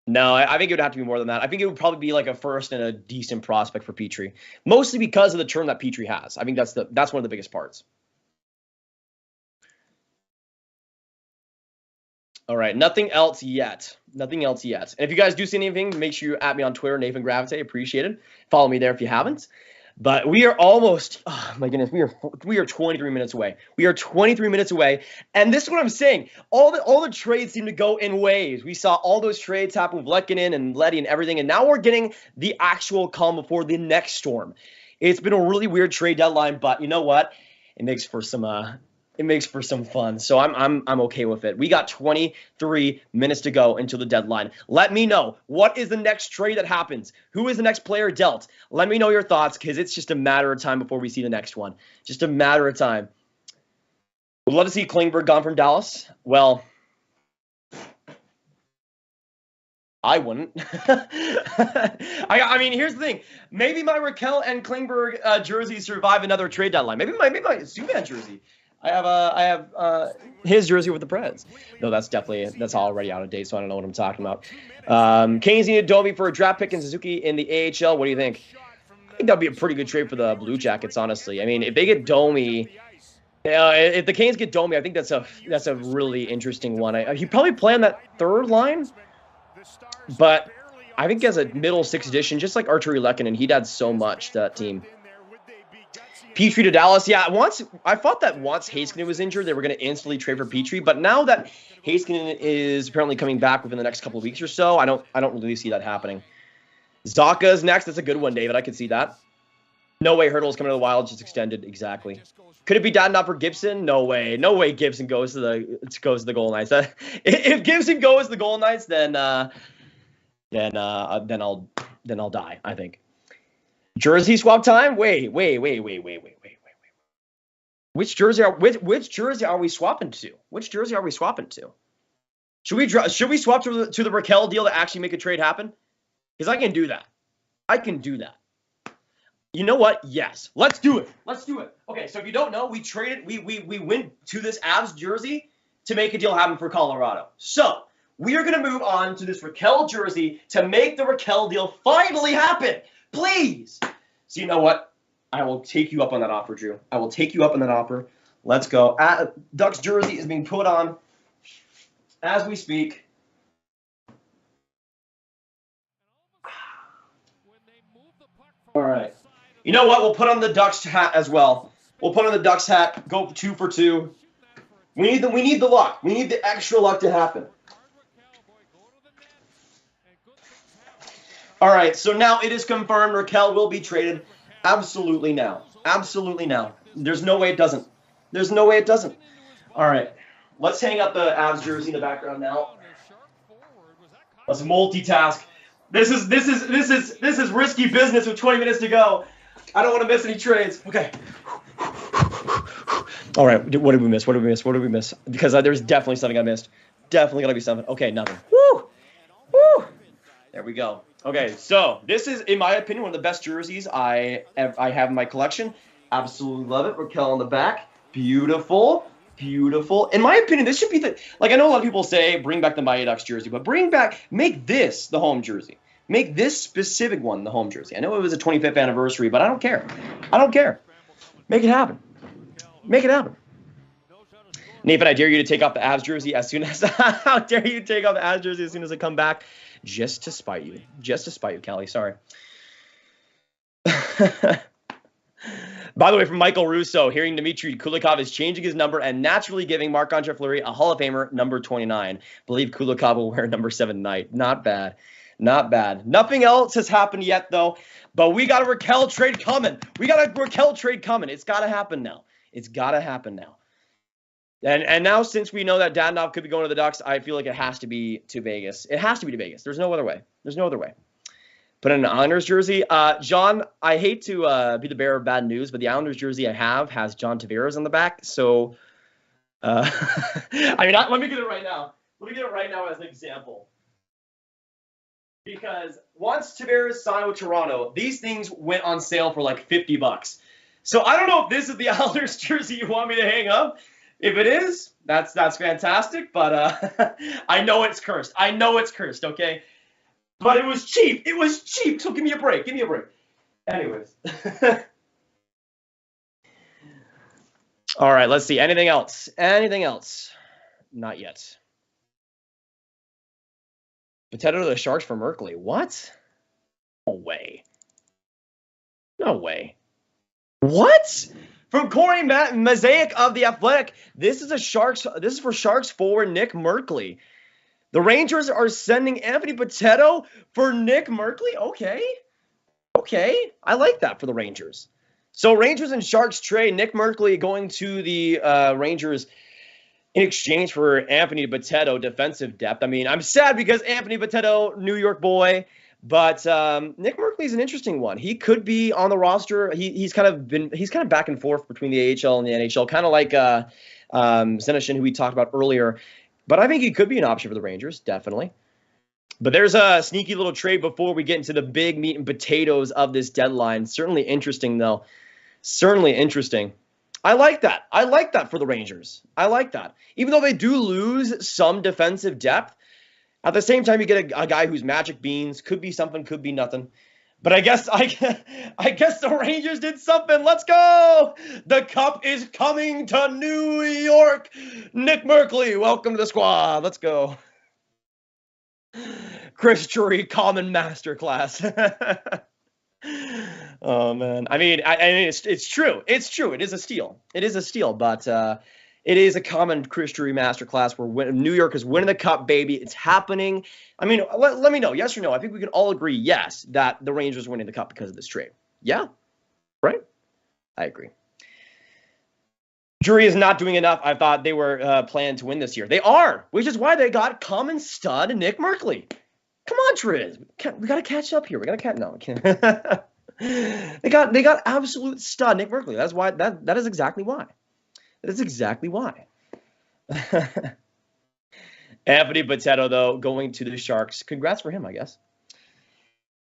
No, I think it would have to be more than that. I think it would probably be like a first and a decent prospect for Petrie, mostly because of the term that Petrie has. I think that's one of the biggest parts. All right, nothing else yet. And if you guys do see anything, make sure you at me on Twitter, Nathan Gravite. Appreciate it. Follow me there if you haven't. But we are almost, oh my goodness, we are 23 minutes away. We are 23 minutes away. And this is what I'm saying. All the trades seem to go in waves. We saw all those trades happen with Lehkonen and Leddy and everything. And now we're getting the actual calm before the next storm. It's been a really weird trade deadline, but you know what? It makes for some fun. So I'm okay with it. We got 23 minutes to go until the deadline. Let me know, what is the next trade that happens? Who is the next player dealt? Let me know your thoughts, because it's just a matter of time before we see the next one. Just a matter of time. Would love to see Klingberg gone from Dallas. Well, I wouldn't. I mean, here's the thing. Maybe my Raquel and Klingberg jerseys survive another trade deadline. Maybe my Subban jersey. I have his jersey with the Preds. No, that's already out of date, so I don't know what I'm talking about. Canes need Domi for a draft pick and Suzuki in the AHL. What do you think? I think that'd be a pretty good trade for the Blue Jackets, honestly. I mean, if they get Domi, if the Canes get Domi, I think that's a really interesting one. He'd probably play on that third line, but I think as a middle sixth edition, just like Arturi Lehkonen, he'd add so much to that team. Petrie to Dallas. Yeah, I thought that once Heiskanen was injured, they were going to instantly trade for Petrie. But now that Heiskanen is apparently coming back within the next couple of weeks or so, I don't really see that happening. Zaka's next. That's a good one, David. I could see that. No way Hurdle's coming to the Wild, just extended. Exactly. Could it be Dadonov for Gibson? No way. No way Gibson goes to the Golden Knights. If Gibson goes to the Golden Knights, then I'll die, I think. Jersey swap time? Wait. Which jersey are we swapping to? Which jersey are we swapping to? Should we swap to the Raquel deal to actually make a trade happen? Because I can do that. You know what? Yes. Let's do it. Okay, so if you don't know, we went to this Avs jersey to make a deal happen for Colorado. So we are going to move on to this Raquel jersey to make the Raquel deal finally happen. Please. So you know what? I will take you up on that offer, Drew. I will take you up on that offer. Let's go. Ducks jersey is being put on as we speak. All right. You know what? We'll put on the Ducks hat as well. We'll put on the Ducks hat. Go 2 for 2. We need the luck. We need the extra luck to happen. All right. So now it is confirmed. Raquel will be traded. Absolutely now. There's no way it doesn't. All right. Let's hang up the Avs jersey in the background now. Let's multitask. This is risky business with 20 minutes to go. I don't want to miss any trades. Okay. All right. What did we miss? Because there's definitely something I missed. Definitely gotta be something. Okay, nothing. Woo! There we go. Okay, so this is, in my opinion, one of the best jerseys I have in my collection. Absolutely love it. Raquel on the back. Beautiful. In my opinion, this should be I know a lot of people say bring back the Mighty Ducks jersey, but make this the home jersey. Make this specific one the home jersey. I know it was a 25th anniversary, but I don't care. Make it happen. Nathan, I dare you to take off the Avs jersey as soon as how dare you take off the Avs jersey as soon as I come back, just to spite you, Kelly. Sorry. By the way, from Michael Russo, hearing Dmitry Kulikov is changing his number and naturally giving Marc-Andre Fleury a Hall of Famer, number 29. Believe Kulikov will wear number 7 tonight. Not bad. Nothing else has happened yet, though. But we got a Raquel trade coming. It's got to happen now. And now, since we know that Dadonov could be going to the Ducks, I feel like it has to be to Vegas. There's no other way. Put in an Islanders jersey. John, I hate to be the bearer of bad news, but the Islanders jersey I have has John Tavares on the back. So, let me get it right now. As an example. Because once Tavares signed with Toronto, these things went on sale for like $50. So I don't know if this is the Islanders jersey you want me to hang up. If it is, that's fantastic. But I know it's cursed. Okay. But it was cheap. So give me a break. Anyways. All right, let's see. Anything else? Not yet. Potato to the Sharks for Merkley. What? No way. What? From Corey Mosaic of The Athletic. This is for Sharks forward Nick Merkley. The Rangers are sending Anthony Potato for Nick Merkley? Okay. I like that for the Rangers. So Rangers and Sharks trade Nick Merkley going to the Rangers in exchange for Anthony Potato defensive depth. I mean, I'm sad because Anthony Potato, New York boy, but Nick Merkley is an interesting one. He could be on the roster. He's kind of back and forth between the AHL and the NHL, kind of like Senyshyn, who we talked about earlier. But I think he could be an option for the Rangers, definitely. But there's a sneaky little trade before we get into the big meat and potatoes of this deadline. Certainly interesting, though. I like that for the Rangers. I like that. Even though they do lose some defensive depth, at the same time, you get a guy who's magic beans. Could be something, could be nothing. But I guess the Rangers did something. Let's go. The cup is coming to New York. Nick Merkley, welcome to the squad. Let's go. Chris Drury, common masterclass. Oh man, I mean, it's true. It's true. It is a steal. It is a steal, but it is a common history masterclass where New York is winning the cup, baby. It's happening. I mean, let me know, yes or no. I think we can all agree, yes, that the Rangers are winning the cup because of this trade. Yeah, right? I agree. Drury is not doing enough. I thought they were planning to win this year. They are, which is why they got common stud Nick Merkley. Come on, Triz. We got to catch up here. We got to catch. No, we can't. They got absolute stud Nick Merkley. That's why. That is exactly why. That is exactly why. Anthony Potato, though, going to the Sharks. Congrats for him, I guess.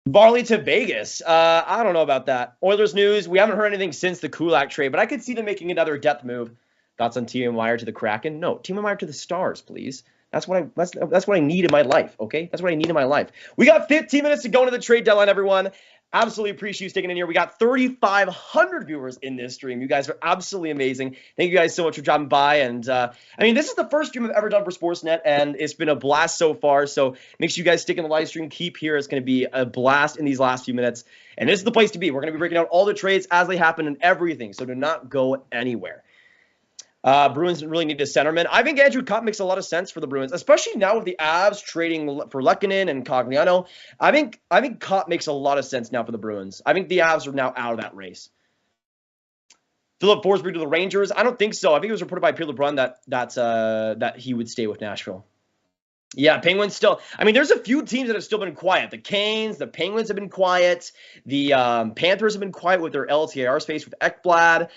Barley to Vegas. I don't know about that. Oilers news. We haven't heard anything since the Kulak trade, but I could see them making another depth move. Thoughts on Timo Meier to the Kraken? No, Timo Meier to the Stars, please. That's what I need in my life, okay? That's what I need in my life. We got 15 minutes to go into the trade deadline, everyone. Absolutely appreciate you sticking in here. We got 3,500 viewers in this stream. You guys are absolutely amazing. Thank you guys so much for dropping by. And I mean, this is the first stream I've ever done for Sportsnet, and it's been a blast so far. So make sure you guys stick in the live stream. Keep here. It's going to be a blast in these last few minutes. And this is the place to be. We're going to be breaking out all the trades as they happen and everything. So do not go anywhere. Bruins really need a centerman. I think Andrew Copp makes a lot of sense for the Bruins, especially now with the Avs trading for Lehkonen and Cogliano. I think Copp makes a lot of sense now for the Bruins. I think the Avs are now out of that race. Philip Forsberg to the Rangers. I don't think so. I think it was reported by Pierre LeBrun that he would stay with Nashville. Yeah, Penguins still. I mean, there's a few teams that have still been quiet. The Canes, the Penguins have been quiet. The Panthers have been quiet with their LTIR space with Ekblad.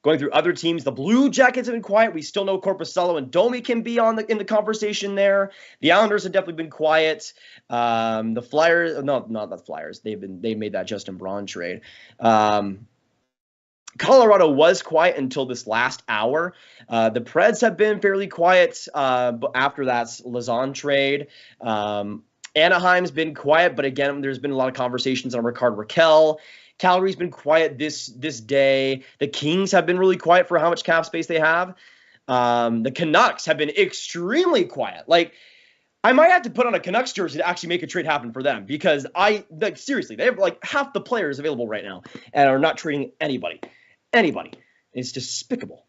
Going through other teams, the Blue Jackets have been quiet. We still know Korpisalo and Domi can be in the conversation there. The Islanders have definitely been quiet. The Flyers, no, not the Flyers. They made that Justin Braun trade. Colorado was quiet until this last hour. The Preds have been fairly quiet, but after that Lazan trade. Anaheim's been quiet, but again, there's been a lot of conversations on Rickard Rakell. Calgary's been quiet this day. The Kings have been really quiet for how much cap space they have. The Canucks have been extremely quiet. Like, I might have to put on a Canucks jersey to actually make a trade happen for them because seriously, they have like half the players available right now and are not trading anybody. It's despicable.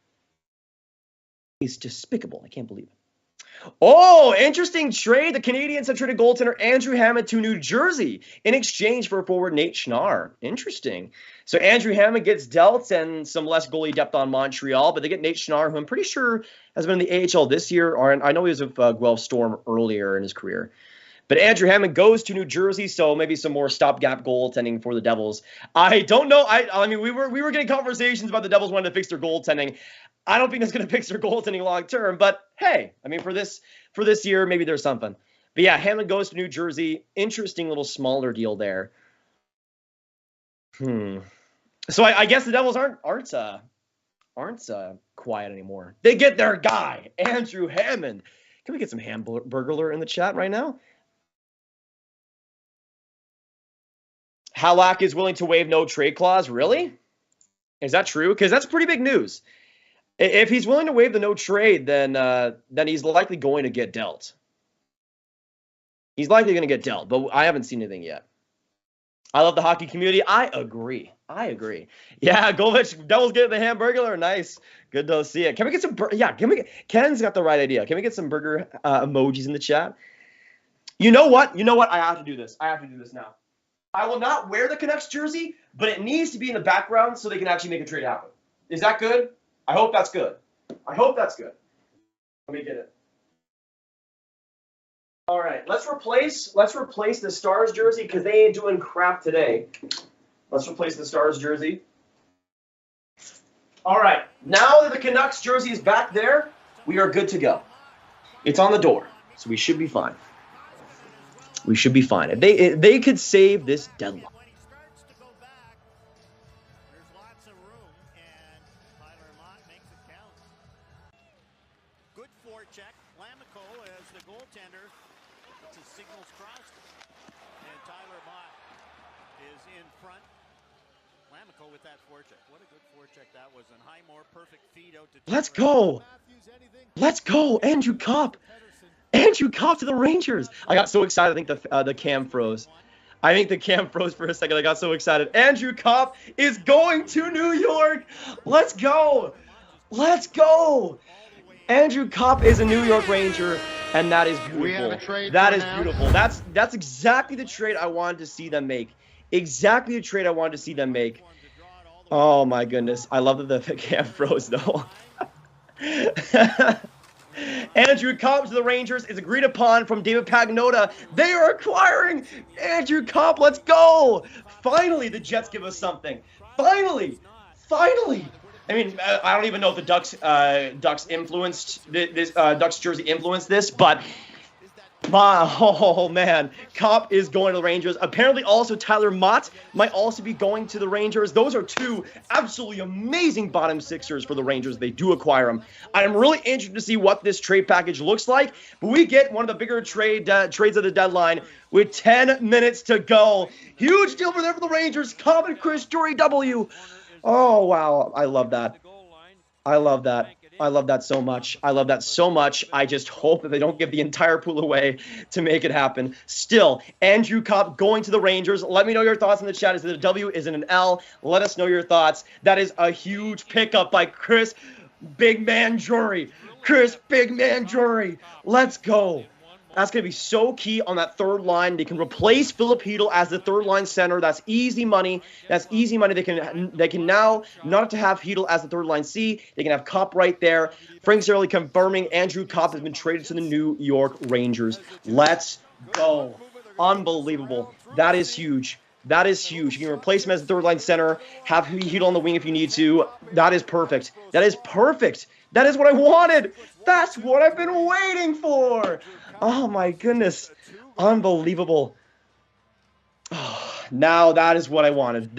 It's despicable. I can't believe it. Oh, interesting trade. The Canadiens have traded goaltender Andrew Hammond to New Jersey in exchange for forward Nate Schnarr. Interesting. So Andrew Hammond gets dealt and some less goalie depth on Montreal, but they get Nate Schnarr, who I'm pretty sure has been in the AHL this year. Or I know he was with Guelph Storm earlier in his career. But Andrew Hammond goes to New Jersey, so maybe some more stopgap goaltending for the Devils. I don't know. I mean, we were getting conversations about the Devils wanting to fix their goaltending. I don't think that's going to fix their goaltending long term, but hey, I mean, for this year, maybe there's something. But yeah, Hammond goes to New Jersey. Interesting little smaller deal there. So I guess the Devils aren't quiet anymore. They get their guy, Andrew Hammond. Can we get some Hamburglar in the chat right now? Halak is willing to waive no trade clause. Really? Is that true? Because that's pretty big news. If he's willing to waive the no trade, then he's likely going to get dealt. He's likely going to get dealt, but I haven't seen anything yet. I love the hockey community. I agree. Yeah, Govich, Devils get the Hamburglar. Nice. Good to see it. Can we get some? Yeah, Ken's got the right idea. Can we get some burger emojis in the chat? You know what? I have to do this. I have to do this now. I will not wear the Canucks jersey, but it needs to be in the background so they can actually make a trade happen. Is that good? I hope that's good. Let me get it. All right, let's replace the Stars jersey because they ain't doing crap today. Let's replace the Stars jersey. All right, now that the Canucks jersey is back there, we are good to go. It's on the door, so we should be fine. If they could save this deadline. Let's go, Andrew Copp to the Rangers. I got so excited. I think the cam froze. I think the cam froze for a second. I got so excited. Andrew Copp is going to New York. Let's go. Let's go. Andrew Copp is a New York Ranger, and that is beautiful. We have a trade that is beautiful. That's exactly the trade I wanted to see them make. Exactly the trade I wanted to see them make. Oh, my goodness. I love that the cam froze, though. Andrew Copp to the Rangers is agreed upon from David Pagnotta. They are acquiring Andrew Copp. Let's go. Finally, the Jets give us something. Finally. I mean, I don't even know if the Ducks influenced this. Ducks jersey influenced this, but oh man, Copp is going to the Rangers. Apparently, also Tyler Mott might also be going to the Rangers. Those are two absolutely amazing bottom sixers for the Rangers. They do acquire them. I am really interested to see what this trade package looks like. But we get one of the bigger trades of the deadline with 10 minutes to go. Huge deal for the Rangers. Copp and Chris Drury W. Oh, wow. I love that. I love that so much. I just hope that they don't give the entire pool away to make it happen. Still, Andrew Copp going to the Rangers. Let me know your thoughts in the chat. Is it a W? Is it an L? Let us know your thoughts. That is a huge pickup by Chris Big Man Drury. Let's go. That's going to be so key on that third line. They can replace Philip Hedl as the third line center. That's easy money. They can now not to have Hedl as the third line C. They can have Copp right there. Frank Zerli confirming Andrew Copp has been traded to the New York Rangers. Let's go. Unbelievable. That is huge. You can replace him as the third line center. Have Hedl on the wing if you need to. That is perfect. That is what I wanted. That's what I've been waiting for. Oh, my goodness. Unbelievable. Oh, now that is what I wanted.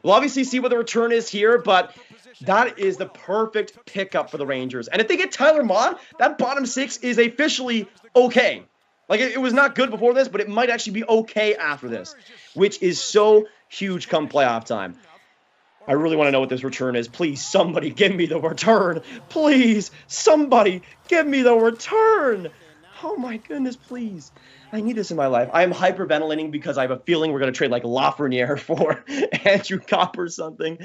We'll obviously see what the return is here, but that is the perfect pickup for the Rangers. And if they get Tyler Mott, that bottom six is officially okay. Like, it was not good before this, but it might actually be okay after this, which is so huge come playoff time. I really want to know what this return is. Please, somebody give me the return. Please, somebody give me the return. Oh my goodness, please. I need this in my life. I am hyperventilating because I have a feeling we're going to trade like Lafreniere for Andrew Copp or something.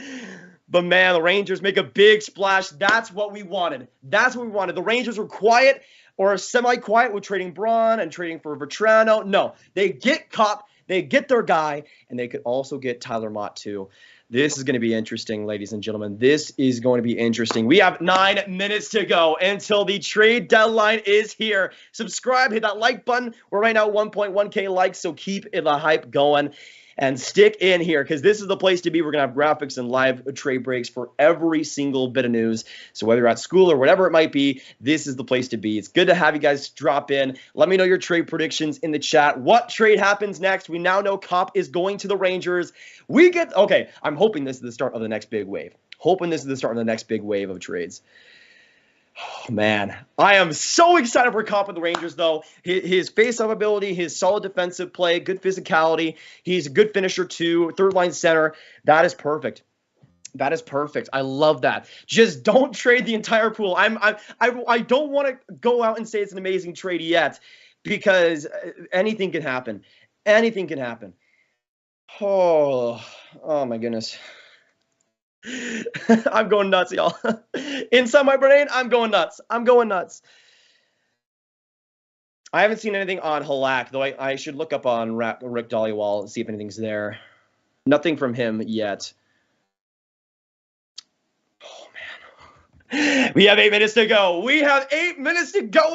But man, the Rangers make a big splash. That's what we wanted. The Rangers were quiet or semi-quiet with trading Braun and trading for Vetrano. No, they get Copp, they get their guy, and they could also get Tyler Mott too. This is going to be interesting, ladies and gentlemen. This is going to be interesting. We have 9 minutes to go until the trade deadline is here. Subscribe, hit that like button. We're right now at 1.1K likes, so keep the hype going. And stick in here because this is the place to be. We're going to have graphics and live trade breaks for every single bit of news. So whether you're at school or whatever it might be, this is the place to be. It's good to have you guys drop in. Let me know your trade predictions in the chat. What trade happens next? We now know Copp is going to the Rangers. Okay, I'm hoping this is the start of the next big wave. Of trades. Oh, man, I am so excited for Copp with the Rangers, though. His face-off ability, his solid defensive play, good physicality. He's a good finisher, too. Third-line center. That is perfect. I love that. Just don't trade the entire pool. I don't want to go out and say it's an amazing trade yet because anything can happen. Oh, my goodness. I'm going nuts, y'all. Inside my brain, I'm going nuts. I haven't seen anything on Halak, though I should look up on Rick Dollywall and see if anything's there. Nothing from him yet. Oh, man. We have 8 minutes to go.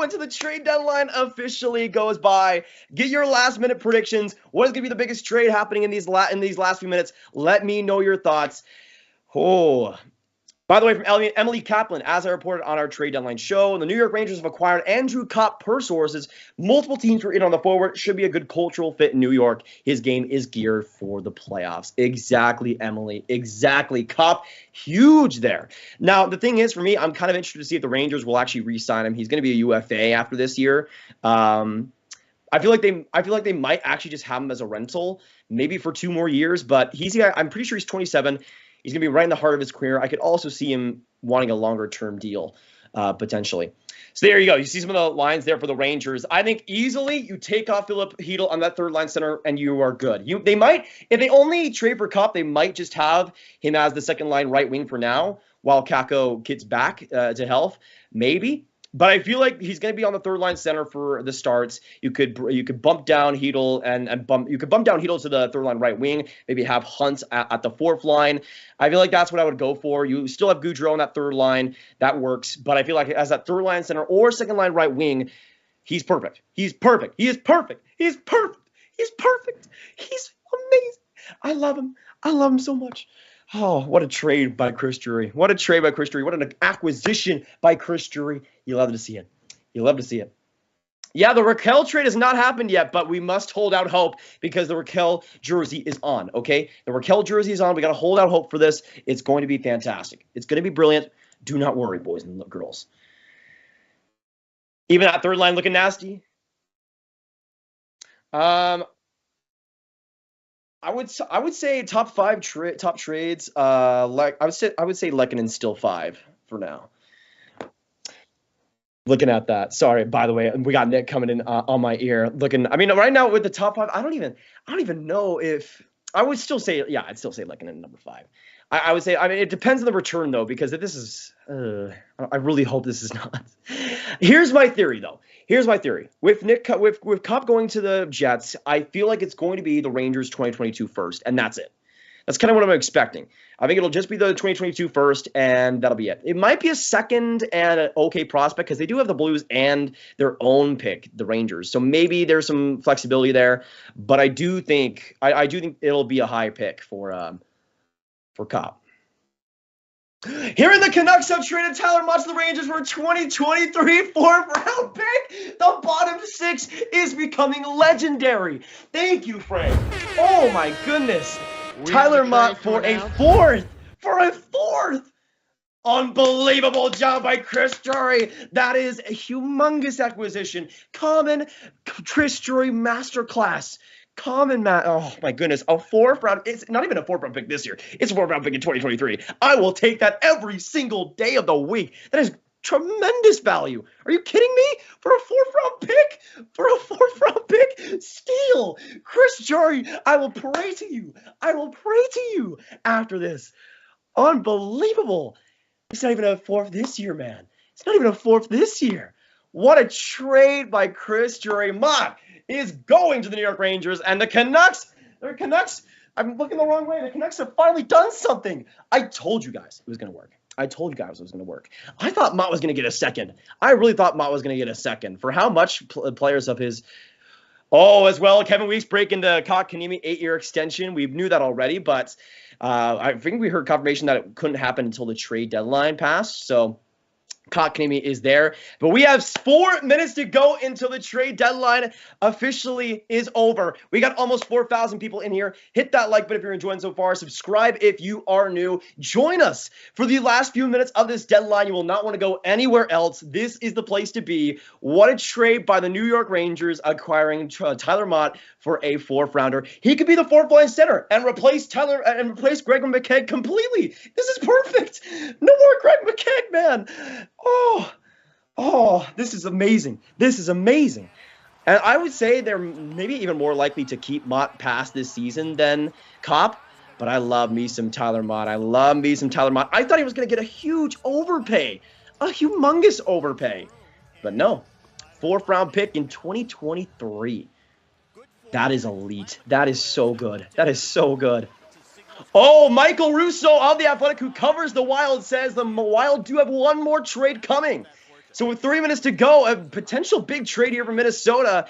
Until the trade deadline officially goes by. Get your last-minute predictions. What is going to be the biggest trade happening in these last few minutes? Let me know your thoughts. Oh, by the way, from Emily Kaplan, as I reported on our trade deadline show, the New York Rangers have acquired Andrew Copp per sources. Multiple teams were in on the forward. Should be a good cultural fit in New York. His game is geared for the playoffs. Exactly, Emily. Exactly. Copp, huge there. Now, the thing is, for me, I'm kind of interested to see if the Rangers will actually re-sign him. He's going to be a UFA after this year. I feel like they might actually just have him as a rental, maybe for 2 more years. But I'm pretty sure he's 27. He's going to be right in the heart of his career. I could also see him wanting a longer-term deal, potentially. So there you go. You see some of the lines there for the Rangers. I think easily you take off Philip Hedl on that third line center and you are good. They might, if they only trade for Cup, they might just have him as the second line right wing for now while Kakko gets back to health. Maybe. But I feel like he's going to be on the third line center for the starts. You could bump down Hedl you could bump down Hedl to the third line right wing. Maybe have Hunt at the fourth line. I feel like that's what I would go for. You still have Gaudreau on that third line. That works. But I feel like as that third line center or second line right wing, he's perfect. He's perfect. He is perfect. He's perfect. He's perfect. He's amazing. I love him. I love him so much. Oh, what a trade by Chris Drury. What a trade by Chris Drury. What an acquisition by Chris Drury. You love to see it. You love to see it. Yeah, the Raquel trade has not happened yet, but we must hold out hope because the Raquel jersey is on, okay? The Raquel jersey is on. We got to hold out hope for this. It's going to be fantastic. It's going to be brilliant. Do not worry, boys and girls. Even that third line looking nasty. I would say top trades. I would say Lekkonen's still 5 for now. Looking at that. Sorry, by the way, we got Nick coming in on my ear. Right now with the top 5, I don't even know if I would still say, yeah, I'd still say Lekkonen number 5. I would say, it depends on the return though, because if this is, I really hope this is not. Here's my theory though. With Cup going to the Jets, I feel like it's going to be the Rangers 2022 first, and that's it. That's kind of what I'm expecting. I think it'll just be the 2022 first, and that'll be it. It might be a second and an okay prospect because they do have the Blues and their own pick, the Rangers. So maybe there's some flexibility there, but I do think it'll be a high pick for Cup. Hearing the Canucks have traded Tyler Mott to the Rangers for a 2023 4th-round pick. The bottom 6 is becoming legendary. Thank you, Frank. Oh my goodness. Tyler Mott for a 4th. For a 4th. Unbelievable job by Chris Drury. That is a humongous acquisition. Common Chris Drury masterclass. Oh my goodness, a 4th round. It's not even a 4th round pick this year. It's a 4th round pick in 2023. I will take that every single day of the week. That is tremendous value. Are you kidding me? For a 4th round pick? For a 4th round pick? Steal. Chris Drury, I will pray to you. I will pray to you after this. Unbelievable. It's not even a 4th this year, man. It's not even a 4th this year. What a trade by Chris Drury. Mott is going to the New York Rangers, and the Canucks, I'm looking the wrong way. The Canucks have finally done something. I told you guys it was going to work. I thought Mott was going to get a second. I really thought Mott was going to get a second. For how much players of his... Oh, as well, Kevin Weeks breaking the Kotkaniemi 8-year extension. We knew that already, but I think we heard confirmation that it couldn't happen until the trade deadline passed, so... Kotkaniemi is there, but we have 4 minutes to go until the trade deadline officially is over. We got almost 4,000 people in here. Hit that like button if you're enjoying so far. Subscribe if you are new. Join us for the last few minutes of this deadline. You will not want to go anywhere else. This is the place to be. What a trade by the New York Rangers acquiring Tyler Mott for a 4th rounder. He could be the 4th line center and replace Greg McKegg completely. This is perfect. No more Greg McKegg, man. Oh, this is amazing. And I would say they're maybe even more likely to keep Mott past this season than Copp. But I love me some Tyler Mott. I thought he was going to get a huge overpay. A humongous overpay. But no. 4th round pick in 2023. That is elite. That is so good. Oh, Michael Russo of The Athletic, who covers the Wild, says the Wild do have one more trade coming. So with 3 minutes to go, a potential big trade here from Minnesota.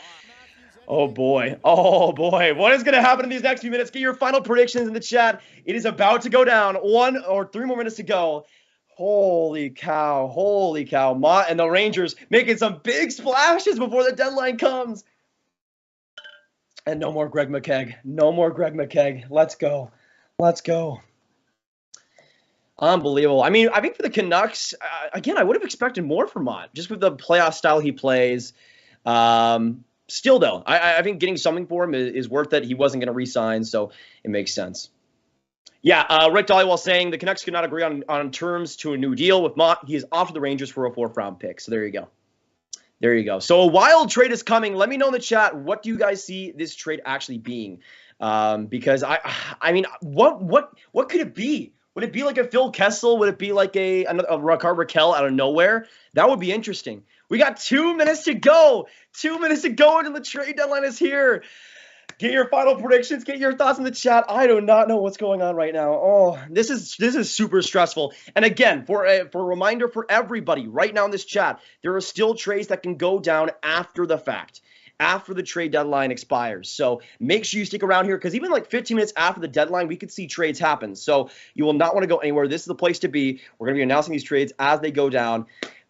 Oh, boy. What is going to happen in these next few minutes? Get your final predictions in the chat. It is about to go down. 1 or 3 more minutes to go. Holy cow. Mott and the Rangers making some big splashes before the deadline comes. And no more Greg McKegg. Let's go. Unbelievable. I think for the Canucks, again, I would have expected more from Mott, just with the playoff style he plays. Still, though, I think getting something for him is worth it. He wasn't going to re-sign, so it makes sense. Yeah, Rick Dollywell saying the Canucks could not agree on terms to a new deal with Mott. He is off to the Rangers for a 4th round pick. So there you go. There you go. So a wild trade is coming. Let me know in the chat, what do you guys see this trade actually being? Because I mean, what could it be? Would it be like a Phil Kessel? Would it be like a Rickard Rakell out of nowhere? That would be interesting. We got 2 minutes to go. 2 minutes to go until the trade deadline is here. Get your final predictions. Get your thoughts in the chat. I do not know what's going on right now. Oh, this is super stressful. And again, for a reminder for everybody right now in this chat, there are still trades that can go down after the fact, after the trade deadline expires. So make sure you stick around here, because even like 15 minutes after the deadline, we could see trades happen. So you will not want to go anywhere. This is the place to be. We're going to be announcing these trades as they go down.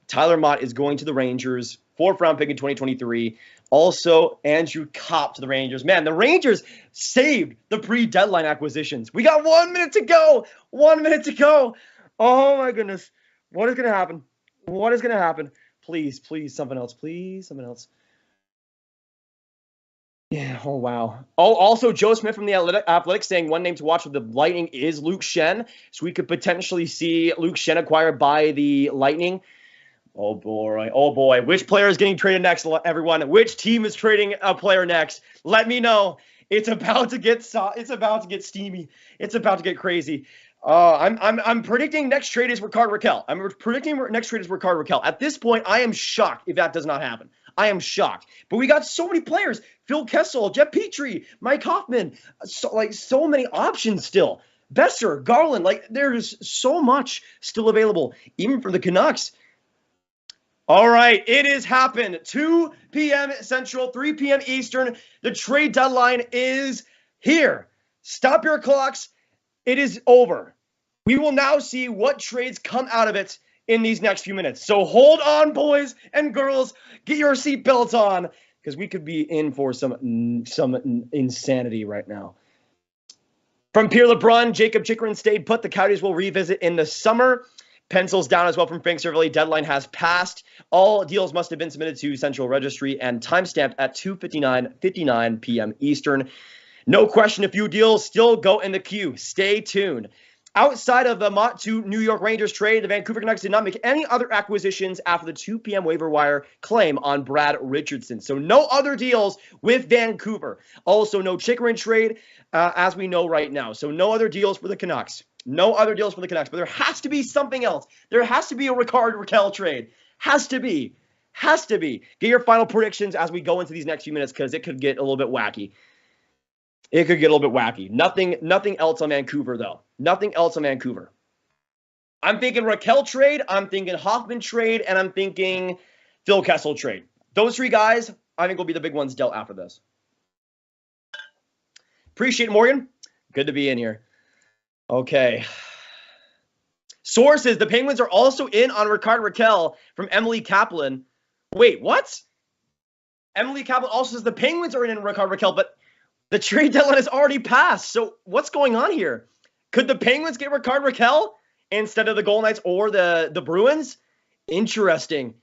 Tyler Mott is going to the Rangers, 4th round pick in 2023. Also, Andrew Kopp to the Rangers. Man, the Rangers saved the pre-deadline acquisitions. We got 1 minute to go. 1 minute to go. Oh, my goodness. What is going to happen? What is going to happen? Please, something else. Please, something else. Yeah, oh, wow. Oh, also, Joe Smith from the Athletics saying one name to watch with the Lightning is Luke Schenn. So we could potentially see Luke Schenn acquired by the Lightning. Oh boy, oh boy. Which player is getting traded next, everyone? Which team is trading a player next? Let me know. It's about to get steamy. It's about to get crazy. I'm predicting next trade is Rickard Rakell. I'm predicting next trade is Rickard Rakell. At this point, I am shocked if that does not happen. I am shocked. But we got so many players. Phil Kessel, Jeff Petrie, Mike Hoffman. So many options still. Besser, Garland. There's so much still available, even for the Canucks. All right, it has happened. 2 p.m. Central, 3 p.m. Eastern. The trade deadline is here. Stop your clocks. It is over. We will now see what trades come out of it in these next few minutes. So hold on, boys and girls. Get your seatbelts on, because we could be in for some insanity right now. From Pierre LeBrun, Jacob Chikrin stayed put. The Coyotes will revisit in the summer. Pencils down as well from Frank Cervelli. Deadline has passed. All deals must have been submitted to Central Registry and timestamped at 2:59 p.m. Eastern. No question, a few deals still go in the queue. Stay tuned. Outside of the Mott to New York Rangers trade, the Vancouver Canucks did not make any other acquisitions after the 2 p.m. waiver wire claim on Brad Richardson. So no other deals with Vancouver. Also, no Chikrin trade, as we know right now. So no other deals for the Canucks. No other deals for the Canucks, but there has to be something else. There has to be a Rickard Rakell trade. Has to be. Has to be. Get your final predictions as we go into these next few minutes, because it could get a little bit wacky. It could get a little bit wacky. Nothing else on Vancouver, though. Nothing else on Vancouver. I'm thinking Rakell trade, I'm thinking Hoffman trade, and I'm thinking Phil Kessel trade. Those 3 guys, I think, will be the big ones dealt after this. Appreciate it, Morgan. Good to be in here. Okay. Sources, the Penguins are also in on Rickard Rakell from Emily Kaplan. Wait, what? Emily Kaplan also says the Penguins are in on Rickard Rakell, but the trade deadline has already passed. So what's going on here? Could the Penguins get Rickard Rakell instead of the Golden Knights or the Bruins? Interesting.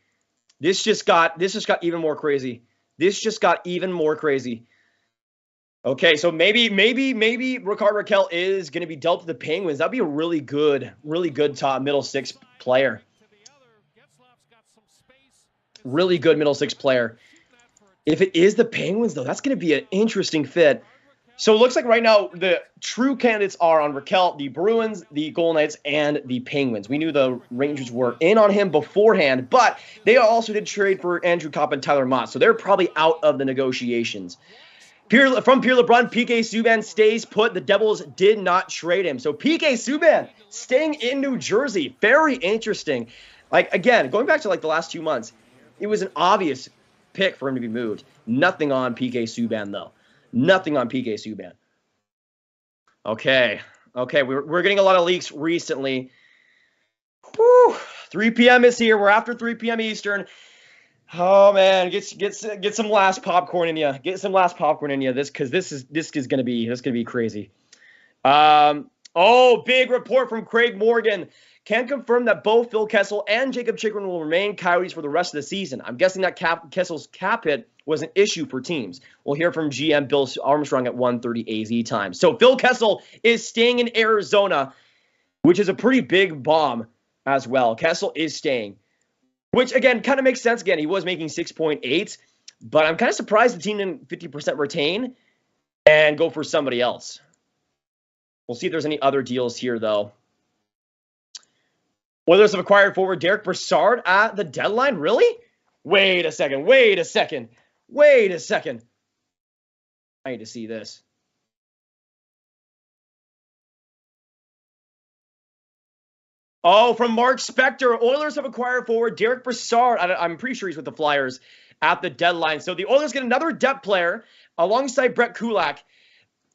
This just got even more crazy. This just got even more crazy. Okay, so maybe Rickard Rakell is going to be dealt to the Penguins. That'd be a really good top middle 6 player. Really good middle 6 player. If it is the Penguins, though, that's going to be an interesting fit. So it looks like right now the true candidates are on Rakell, the Bruins, the Golden Knights, and the Penguins. We knew the Rangers were in on him beforehand, but they also did trade for Andrew Kopp and Tyler Mott, so they're probably out of the negotiations. From Pierre LeBrun, PK Subban stays put. The Devils did not trade him. So PK Subban staying in New Jersey. Very interesting. Again, going back to the last 2 months, it was an obvious pick for him to be moved. Nothing on PK Subban, though. Nothing on PK Subban. Okay, we're getting a lot of leaks recently. Whew. 3 p.m. is here. We're after 3 p.m. Eastern. Oh man, get some last popcorn in you. Get some last popcorn in you. This is gonna be crazy. Big report from Craig Morgan. Can confirm that both Phil Kessel and Jacob Chikrin will remain Coyotes for the rest of the season. I'm guessing that Kessel's cap hit was an issue for teams. We'll hear from GM Bill Armstrong at 1:30 AZ time. So Phil Kessel is staying in Arizona, which is a pretty big bomb as well. Kessel is staying. which, again, kind of makes sense. Again, he was making 6.8, but I'm kind of surprised the team didn't 50% retain and go for somebody else. We'll see if there's any other deals here, though. Oilers have acquired forward Derek Brassard at the deadline. Really? Wait a second. I need to see this. Oh, from Mark Spector. Oilers have acquired forward Derek Brassard. I'm pretty sure he's with the Flyers at the deadline. So the Oilers get another depth player alongside Brett Kulak.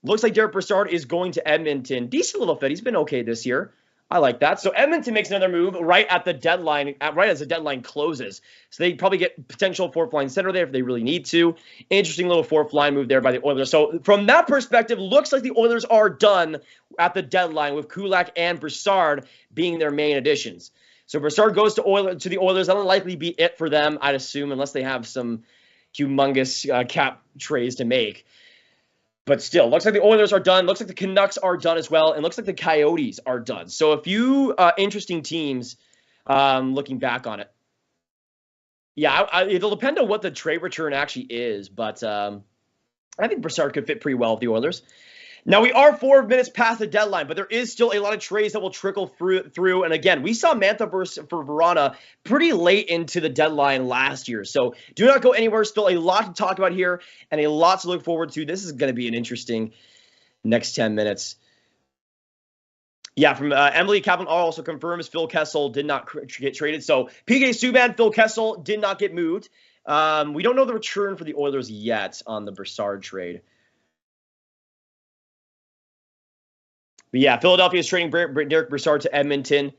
Looks like Derek Brassard is going to Edmonton. Decent little fit. He's been okay this year. I like that. So Edmonton makes another move right at the deadline, right as the deadline closes. So they probably get potential fourth line center there if they really need to. Interesting little fourth line move there by the Oilers. So from that perspective, looks like the Oilers are done at the deadline with Kulak and Brassard being their main additions. So Brassard goes to the Oilers. That'll likely be it for them, I'd assume, unless they have some humongous cap trades to make. But still, looks like the Oilers are done. Looks like the Canucks are done as well. And looks like the Coyotes are done. So a few interesting teams looking back on it. Yeah, it'll depend on what the trade return actually is. But I think Brassard could fit pretty well with the Oilers. Now, we are 4 minutes past the deadline, but there is still a lot of trades that will trickle through. And again, we saw Mantha for Verona pretty late into the deadline last year. So do not go anywhere. Still a lot to talk about here and a lot to look forward to. This is going to be an interesting next 10 minutes. Yeah, from Emily Kaplan also confirms Phil Kessel did not get traded. So PK Subban, Phil Kessel did not get moved. We don't know the return for the Oilers yet on the Brassard trade. But yeah, Philadelphia is trading Derek Brassard to Edmonton.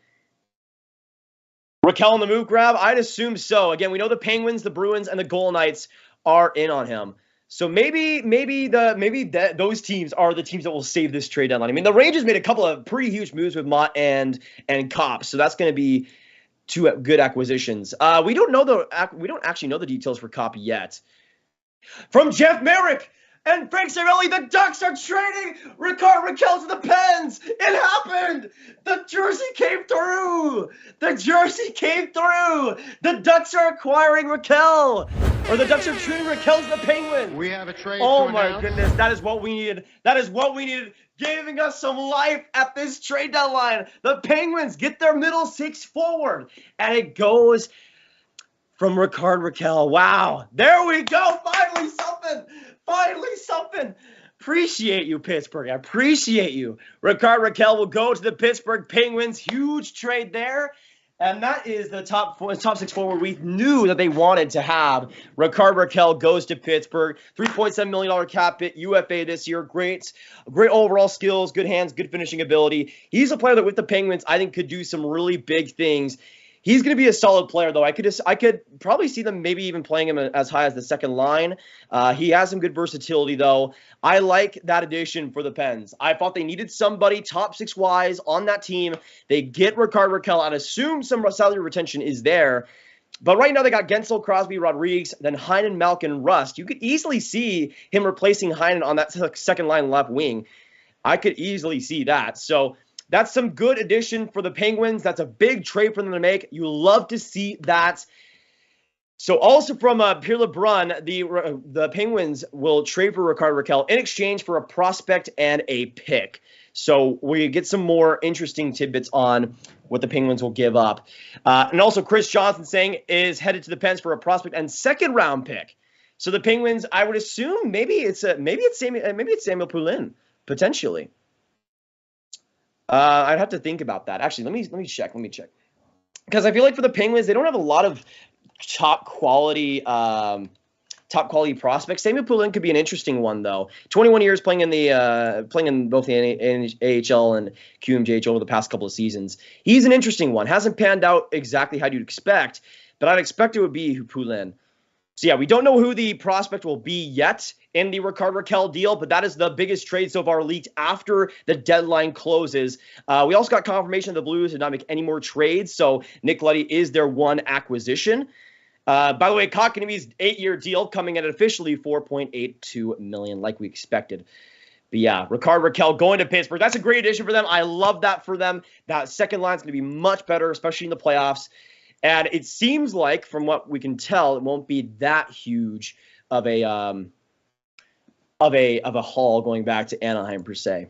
Raquel on the move, Grav? I'd assume so. Again, we know the Penguins, the Bruins, and the Golden Knights are in on him. So maybe those teams are the teams that will save this trade deadline. I mean, the Rangers made a couple of pretty huge moves with Mott and Kopp, so that's going to be two good acquisitions. We don't actually know the details for Kopp yet. From Jeff Merrick and Frank Cervelli, the Ducks are trading Rickard Rakell to the Pens. It happened. The jersey came through. The Ducks are acquiring Rakell. Or the Ducks are trading Rakell to the Penguins. We have a trade. Oh my goodness, that is what we needed. Giving us some life at this trade deadline. The Penguins get their middle six forward. And it goes from Rickard Rakell. Wow. There we go. Finally something. Appreciate you, Pittsburgh. I appreciate you. Rickard Rakell will go to the Pittsburgh Penguins. Huge trade there. And that is the top six forward we knew that they wanted to have. Rickard Rakell goes to Pittsburgh. $3.7 million cap hit, UFA this year. Great overall skills, good hands, good finishing ability. He's a player that with the Penguins I think could do some really big things. He's going to be a solid player, though. I could probably see them maybe even playing him as high as the second line. He has some good versatility, though. I like that addition for the Pens. I thought they needed somebody top six-wise on that team. They get Rickard Rakell. I'd assume some salary retention is there. But right now they got Gensel, Crosby, Rodriguez, then Heinen, Malkin, Rust. You could easily see him replacing Heinen on that second line left wing. I could easily see that. So that's some good addition for the Penguins. That's a big trade for them to make. You love to see that. So also from Pierre LeBrun, the Penguins will trade for Rickard Rakell in exchange for a prospect and a pick. So we get some more interesting tidbits on what the Penguins will give up. And also Chris Johnson saying is headed to the Pens for a prospect and second round pick. So the Penguins, I would assume maybe it's Samuel Poulin potentially. I'd have to think about that. Actually, let me check. Because I feel like for the Penguins, they don't have a lot of top quality prospects. Samuel Poulin could be an interesting one, though. 21 years playing in both the AHL and QMJH over the past couple of seasons. He's an interesting one. Hasn't panned out exactly how you'd expect, but I'd expect it would be Poulin. So yeah, we don't know who the prospect will be yet in the Rickard Rakell deal, but that is the biggest trade so far leaked after the deadline closes. We also got confirmation the Blues did not make any more trades, so Nick Leddy is their one acquisition. By the way, Kotkaniemi's 8-year deal coming at officially $4.82 million, like we expected. But yeah, Rickard Rakell going to Pittsburgh. That's a great addition for them. I love that for them. That second line is going to be much better, especially in the playoffs. And it seems like, from what we can tell, it won't be that huge of a haul going back to Anaheim per se.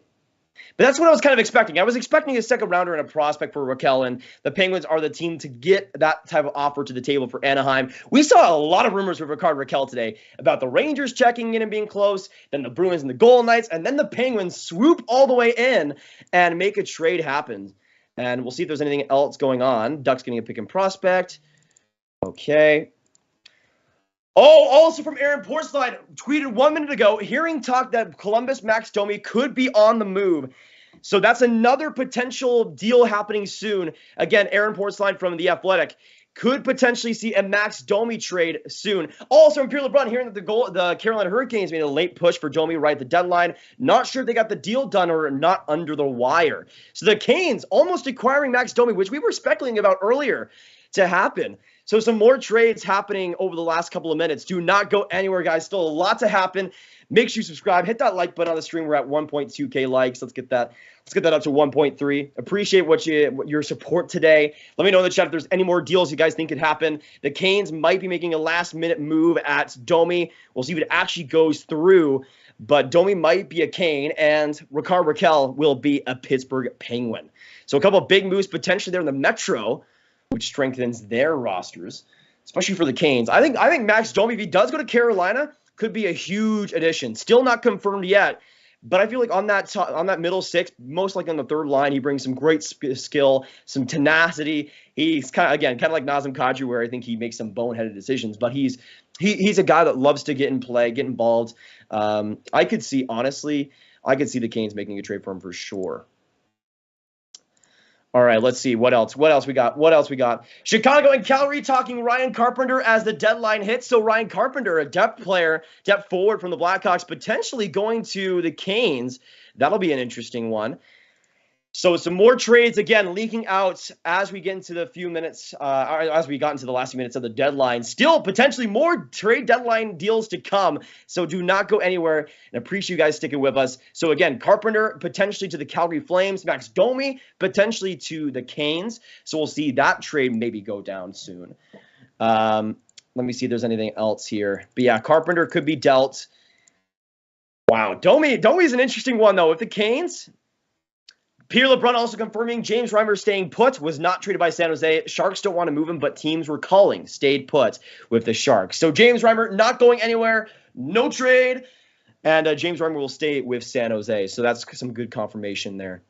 But that's what I was kind of expecting. I was expecting a second rounder and a prospect for Rakell, and the Penguins are the team to get that type of offer to the table for Anaheim. We saw a lot of rumors with Rickard Rakell today about the Rangers checking in and being close, then the Bruins and the Golden Knights, and then the Penguins swoop all the way in and make a trade happen. And we'll see if there's anything else going on. Ducks getting a pick and prospect. Okay. Oh, also from Aaron Porcelain, tweeted 1 minute ago, hearing talk that Columbus Max Domi could be on the move. So that's another potential deal happening soon. Again, Aaron Porcelain from The Athletic could potentially see a Max Domi trade soon. Also, from Pierre LeBrun, hearing that the Carolina Hurricanes made a late push for Domi right at the deadline. Not sure if they got the deal done or not under the wire. So the Canes almost acquiring Max Domi, which we were speculating about earlier to happen. So some more trades happening over the last couple of minutes. Do not go anywhere, guys. Still a lot to happen. Make sure you subscribe. Hit that like button on the stream. We're at 1.2K likes. Let's get that up to 1.3. Appreciate your support today. Let me know in the chat if there's any more deals you guys think could happen. The Canes might be making a last-minute move at Domi. We'll see if it actually goes through. But Domi might be a Cane, and Rickard Rakell will be a Pittsburgh Penguin. So a couple of big moves potentially there in the Metro, which strengthens their rosters, especially for the Canes. I think Max Domi, if he does go to Carolina, could be a huge addition. Still not confirmed yet, but I feel like on that middle six, most likely on the third line, he brings some great skill, some tenacity. He's kind of like Nazem Kadri, where I think he makes some boneheaded decisions, but he's a guy that loves to get in play, get involved. I could see the Canes making a trade for him for sure. All right, let's see. What else we got? Chicago and Calgary talking Ryan Carpenter as the deadline hits. So Ryan Carpenter, a depth forward from the Blackhawks, potentially going to the Canes. That'll be an interesting one. So some more trades, again, leaking out as we get into the as we got into the last few minutes of the deadline. Still potentially more trade deadline deals to come. So do not go anywhere, and appreciate you guys sticking with us. So again, Carpenter potentially to the Calgary Flames, Max Domi potentially to the Canes. So we'll see that trade maybe go down soon. Let me see if there's anything else here. But yeah, Carpenter could be dealt. Wow, Domi's an interesting one though. With the Canes, Pierre LeBrun also confirming James Reimer staying put, was not traded by San Jose. Sharks don't want to move him, but teams were calling, stayed put with the Sharks. So James Reimer not going anywhere, no trade, and James Reimer will stay with San Jose. So that's some good confirmation there.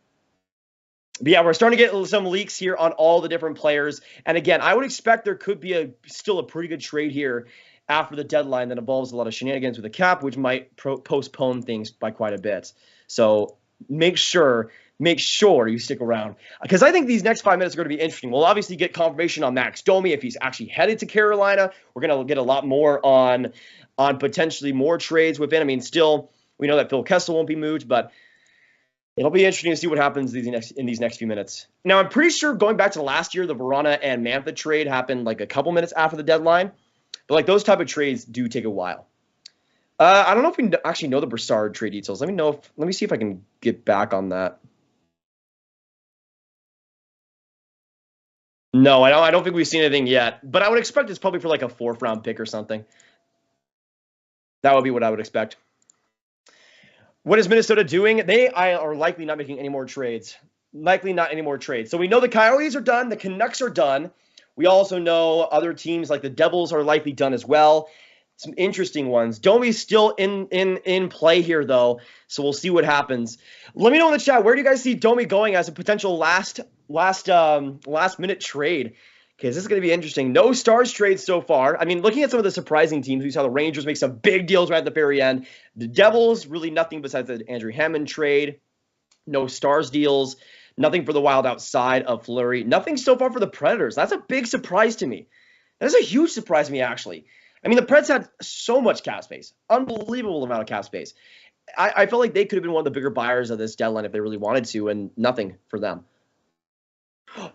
But yeah, we're starting to get some leaks here on all the different players. And again, I would expect there could be still a pretty good trade here after the deadline that involves a lot of shenanigans with the cap, which might postpone things by quite a bit. So make sure you stick around, because I think these next 5 minutes are going to be interesting. We'll obviously get confirmation on Max Domi if he's actually headed to Carolina. We're going to get a lot more on potentially more trades within. I mean, still, we know that Phil Kessel won't be moved, but it'll be interesting to see what happens in these next few minutes. Now, I'm pretty sure going back to last year, the Verona and Mantha trade happened like a couple minutes after the deadline, but like those type of trades do take a while. I don't know if we actually know the Brassard trade details. Let me see if I can get back on that. No, I don't think we've seen anything yet, but I would expect it's probably for like a 4th round pick or something. That would be what I would expect. What is Minnesota doing? They are likely not making any more trades. So we know the Coyotes are done. The Canucks are done. We also know other teams like the Devils are likely done as well. Some interesting ones. Domi's still in play here, though, so we'll see what happens. Let me know in the chat, where do you guys see Domi going as a potential last minute trade? Because this is going to be interesting. No Stars trades so far. I mean, looking at some of the surprising teams, we saw the Rangers make some big deals right at the very end. The Devils, really nothing besides the Andrew Hammond trade. No Stars deals. Nothing for the Wild outside of Flurry. Nothing so far for the Predators. That's a big surprise to me. That's a huge surprise to me, actually. I mean, the Preds had so much cap space. Unbelievable amount of cap space. I felt like they could have been one of the bigger buyers of this deadline if they really wanted to, and nothing for them.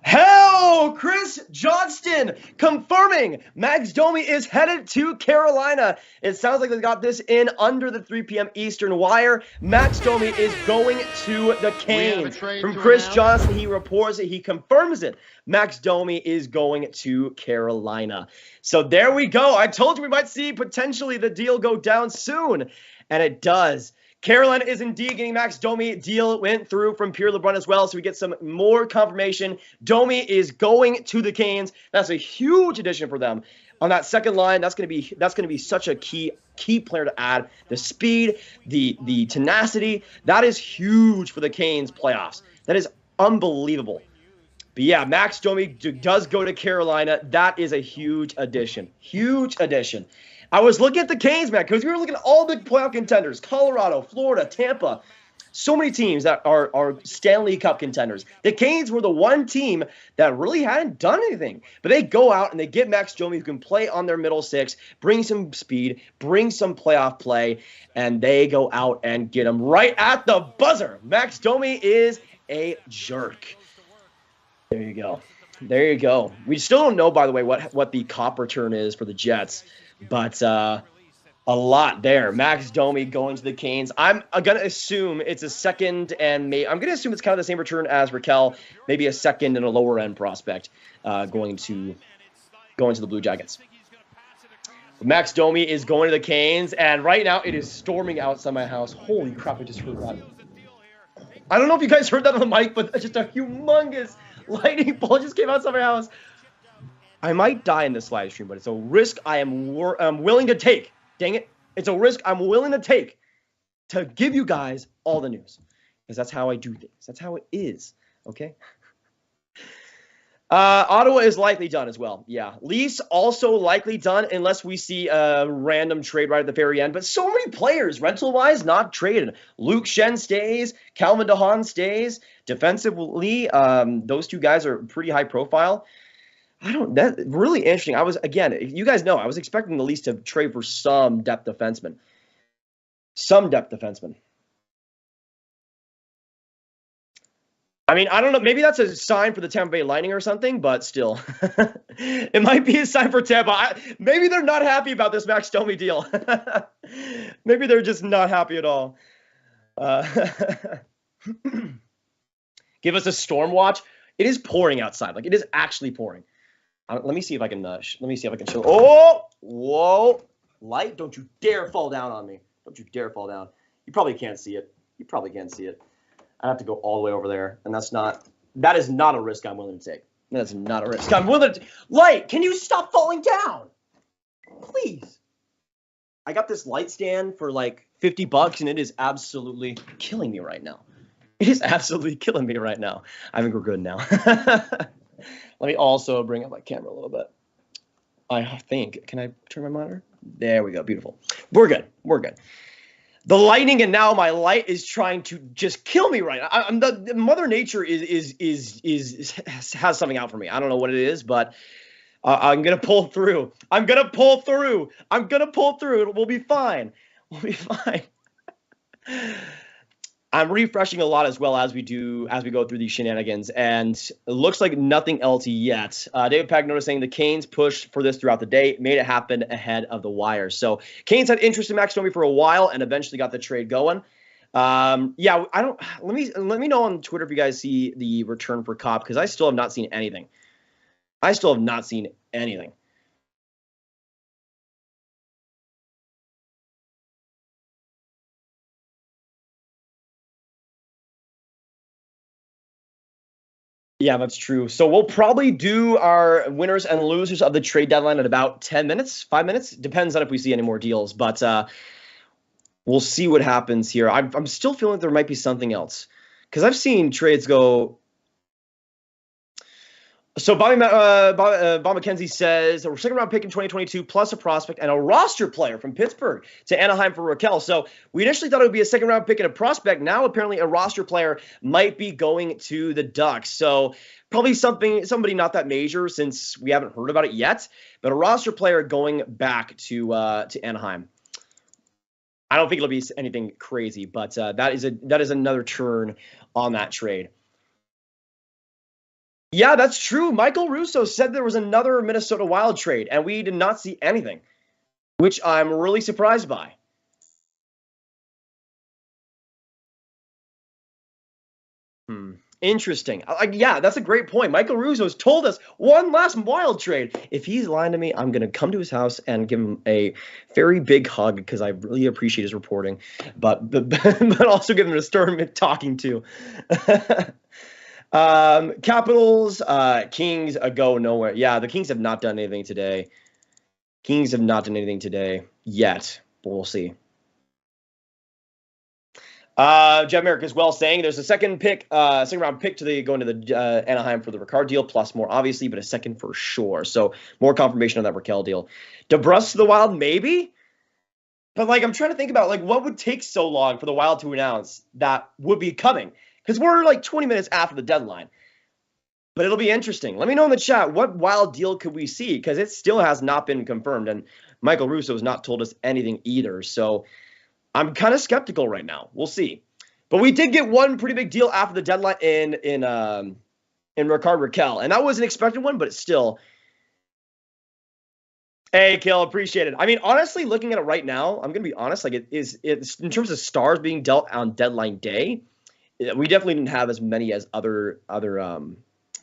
Hell Oh, Chris Johnston confirming Max Domi is headed to Carolina. It sounds like they got this in under the 3 p.m. Eastern wire. Max Domi is going to the Canes. From Chris Johnston, he reports it. He confirms it. Max Domi is going to Carolina. So there we go. I told you we might see potentially the deal go down soon, and it does. Carolina is indeed getting Max Domi. Deal went through from Pierre LeBrun as well, so we get some more confirmation. Domi is going to the Canes. That's a huge addition for them on that second line. That's going to be such a key player to add. The speed, the tenacity, that is huge for the Canes playoffs. That is unbelievable. But yeah, Max Domi does go to Carolina. That is a huge addition. Huge addition. I was looking at the Canes, man, because we were looking at all the playoff contenders. Colorado, Florida, Tampa. So many teams that are Stanley Cup contenders. The Canes were the one team that really hadn't done anything. But they go out and they get Max Domi, who can play on their middle six, bring some speed, bring some playoff play, and they go out and get him right at the buzzer. Max Domi is a jerk. There you go. There you go. We still don't know, by the way, what the cop return is for the Jets. But a lot there. Max Domi going to the Canes. I'm going to assume it's a second, and I'm going to assume it's kind of the same return as Raquel, maybe a second and a lower end prospect going to the Blue Jackets. Max Domi is going to the Canes, and right now it is storming outside my house. Holy crap, I just heard that. I don't know if you guys heard that on the mic, but just a humongous lightning bolt just came outside my house. I might die in this live stream, but it's a risk I'm willing to take. Dang it. It's a risk I'm willing to take to give you guys all the news. Because that's how I do things. That's how it is. Okay? Ottawa is likely done as well. Yeah. Leafs also likely done unless we see a random trade right at the very end. But so many players, rental-wise, not traded. Luke Shen stays. Calvin DeHaan stays. Defensively, those two guys are pretty high profile. That's really interesting. You guys know, I was expecting the Leafs to trade for some depth defenseman. I mean, I don't know. Maybe that's a sign for the Tampa Bay Lightning or something, but still. It might be a sign for Tampa. Maybe they're not happy about this Max Domi deal. Maybe they're just not happy at all. Give us a storm watch. It is pouring outside. Like, it is actually pouring. Let me see if I can show. Oh, whoa. Light, don't you dare fall down on me. Don't you dare fall down. You probably can't see it. I have to go all the way over there, and that is not a risk I'm willing to take. That's not a risk I'm willing to. Light, can you stop falling down? Please. I got this light stand for like $50, and it is absolutely killing me right now. I think we're good now. Let me also bring up my camera a little bit. I think. Can I turn my monitor? There we go. Beautiful. We're good. The lightning and now my light is trying to just kill me right now. The Mother Nature has something out for me. I don't know what it is, but I'm gonna pull through. We'll be fine. I'm refreshing a lot as well as we go through these shenanigans, and it looks like nothing else yet. David Pagnotta saying the Canes pushed for this throughout the day, made it happen ahead of the wire. So Canes had interest in Max Domi for a while and eventually got the trade going. Let me know on Twitter if you guys see the return for Cobb, because I still have not seen anything. Yeah, that's true. So we'll probably do our winners and losers of the trade deadline in about 10 minutes, 5 minutes. Depends on if we see any more deals, but we'll see what happens here. I'm still feeling there might be something else, because I've seen trades go. So Bob McKenzie says a second-round pick in 2022 plus a prospect and a roster player from Pittsburgh to Anaheim for Raquel. So we initially thought it would be a second-round pick and a prospect. Now apparently a roster player might be going to the Ducks. So probably somebody not that major, since we haven't heard about it yet. But a roster player going back to Anaheim. I don't think it'll be anything crazy, but that is another turn on that trade. Yeah, that's true. Michael Russo said there was another Minnesota Wild trade, and we did not see anything, which I'm really surprised by. Interesting. Yeah, that's a great point. Michael Russo's told us one last Wild trade. If he's lying to me, I'm going to come to his house and give him a very big hug because I really appreciate his reporting, but also give him a stern talking to. Capitals, Kings, go nowhere. Yeah, the Kings have not done anything today. Kings have not done anything today yet, but we'll see. Jeff Merrick as well saying there's a second round pick going to the Anaheim for the Ricard deal, plus more obviously, but a second for sure. So more confirmation on that Raquel deal. DeBrus to the Wild, maybe? But I'm trying to think about what would take so long for the Wild to announce that would be coming. Because we're 20 minutes after the deadline. But it'll be interesting. Let me know in the chat, what Wild deal could we see? Because it still has not been confirmed. And Michael Russo has not told us anything either. So I'm kind of skeptical right now. We'll see. But we did get one pretty big deal after the deadline in Ricard Raquel. And that was an expected one, but it's still. Hey, Kill, appreciate it. I mean, honestly, looking at it right now, I'm going to be honest. It's in terms of stars being dealt on deadline day, we definitely didn't have as many as other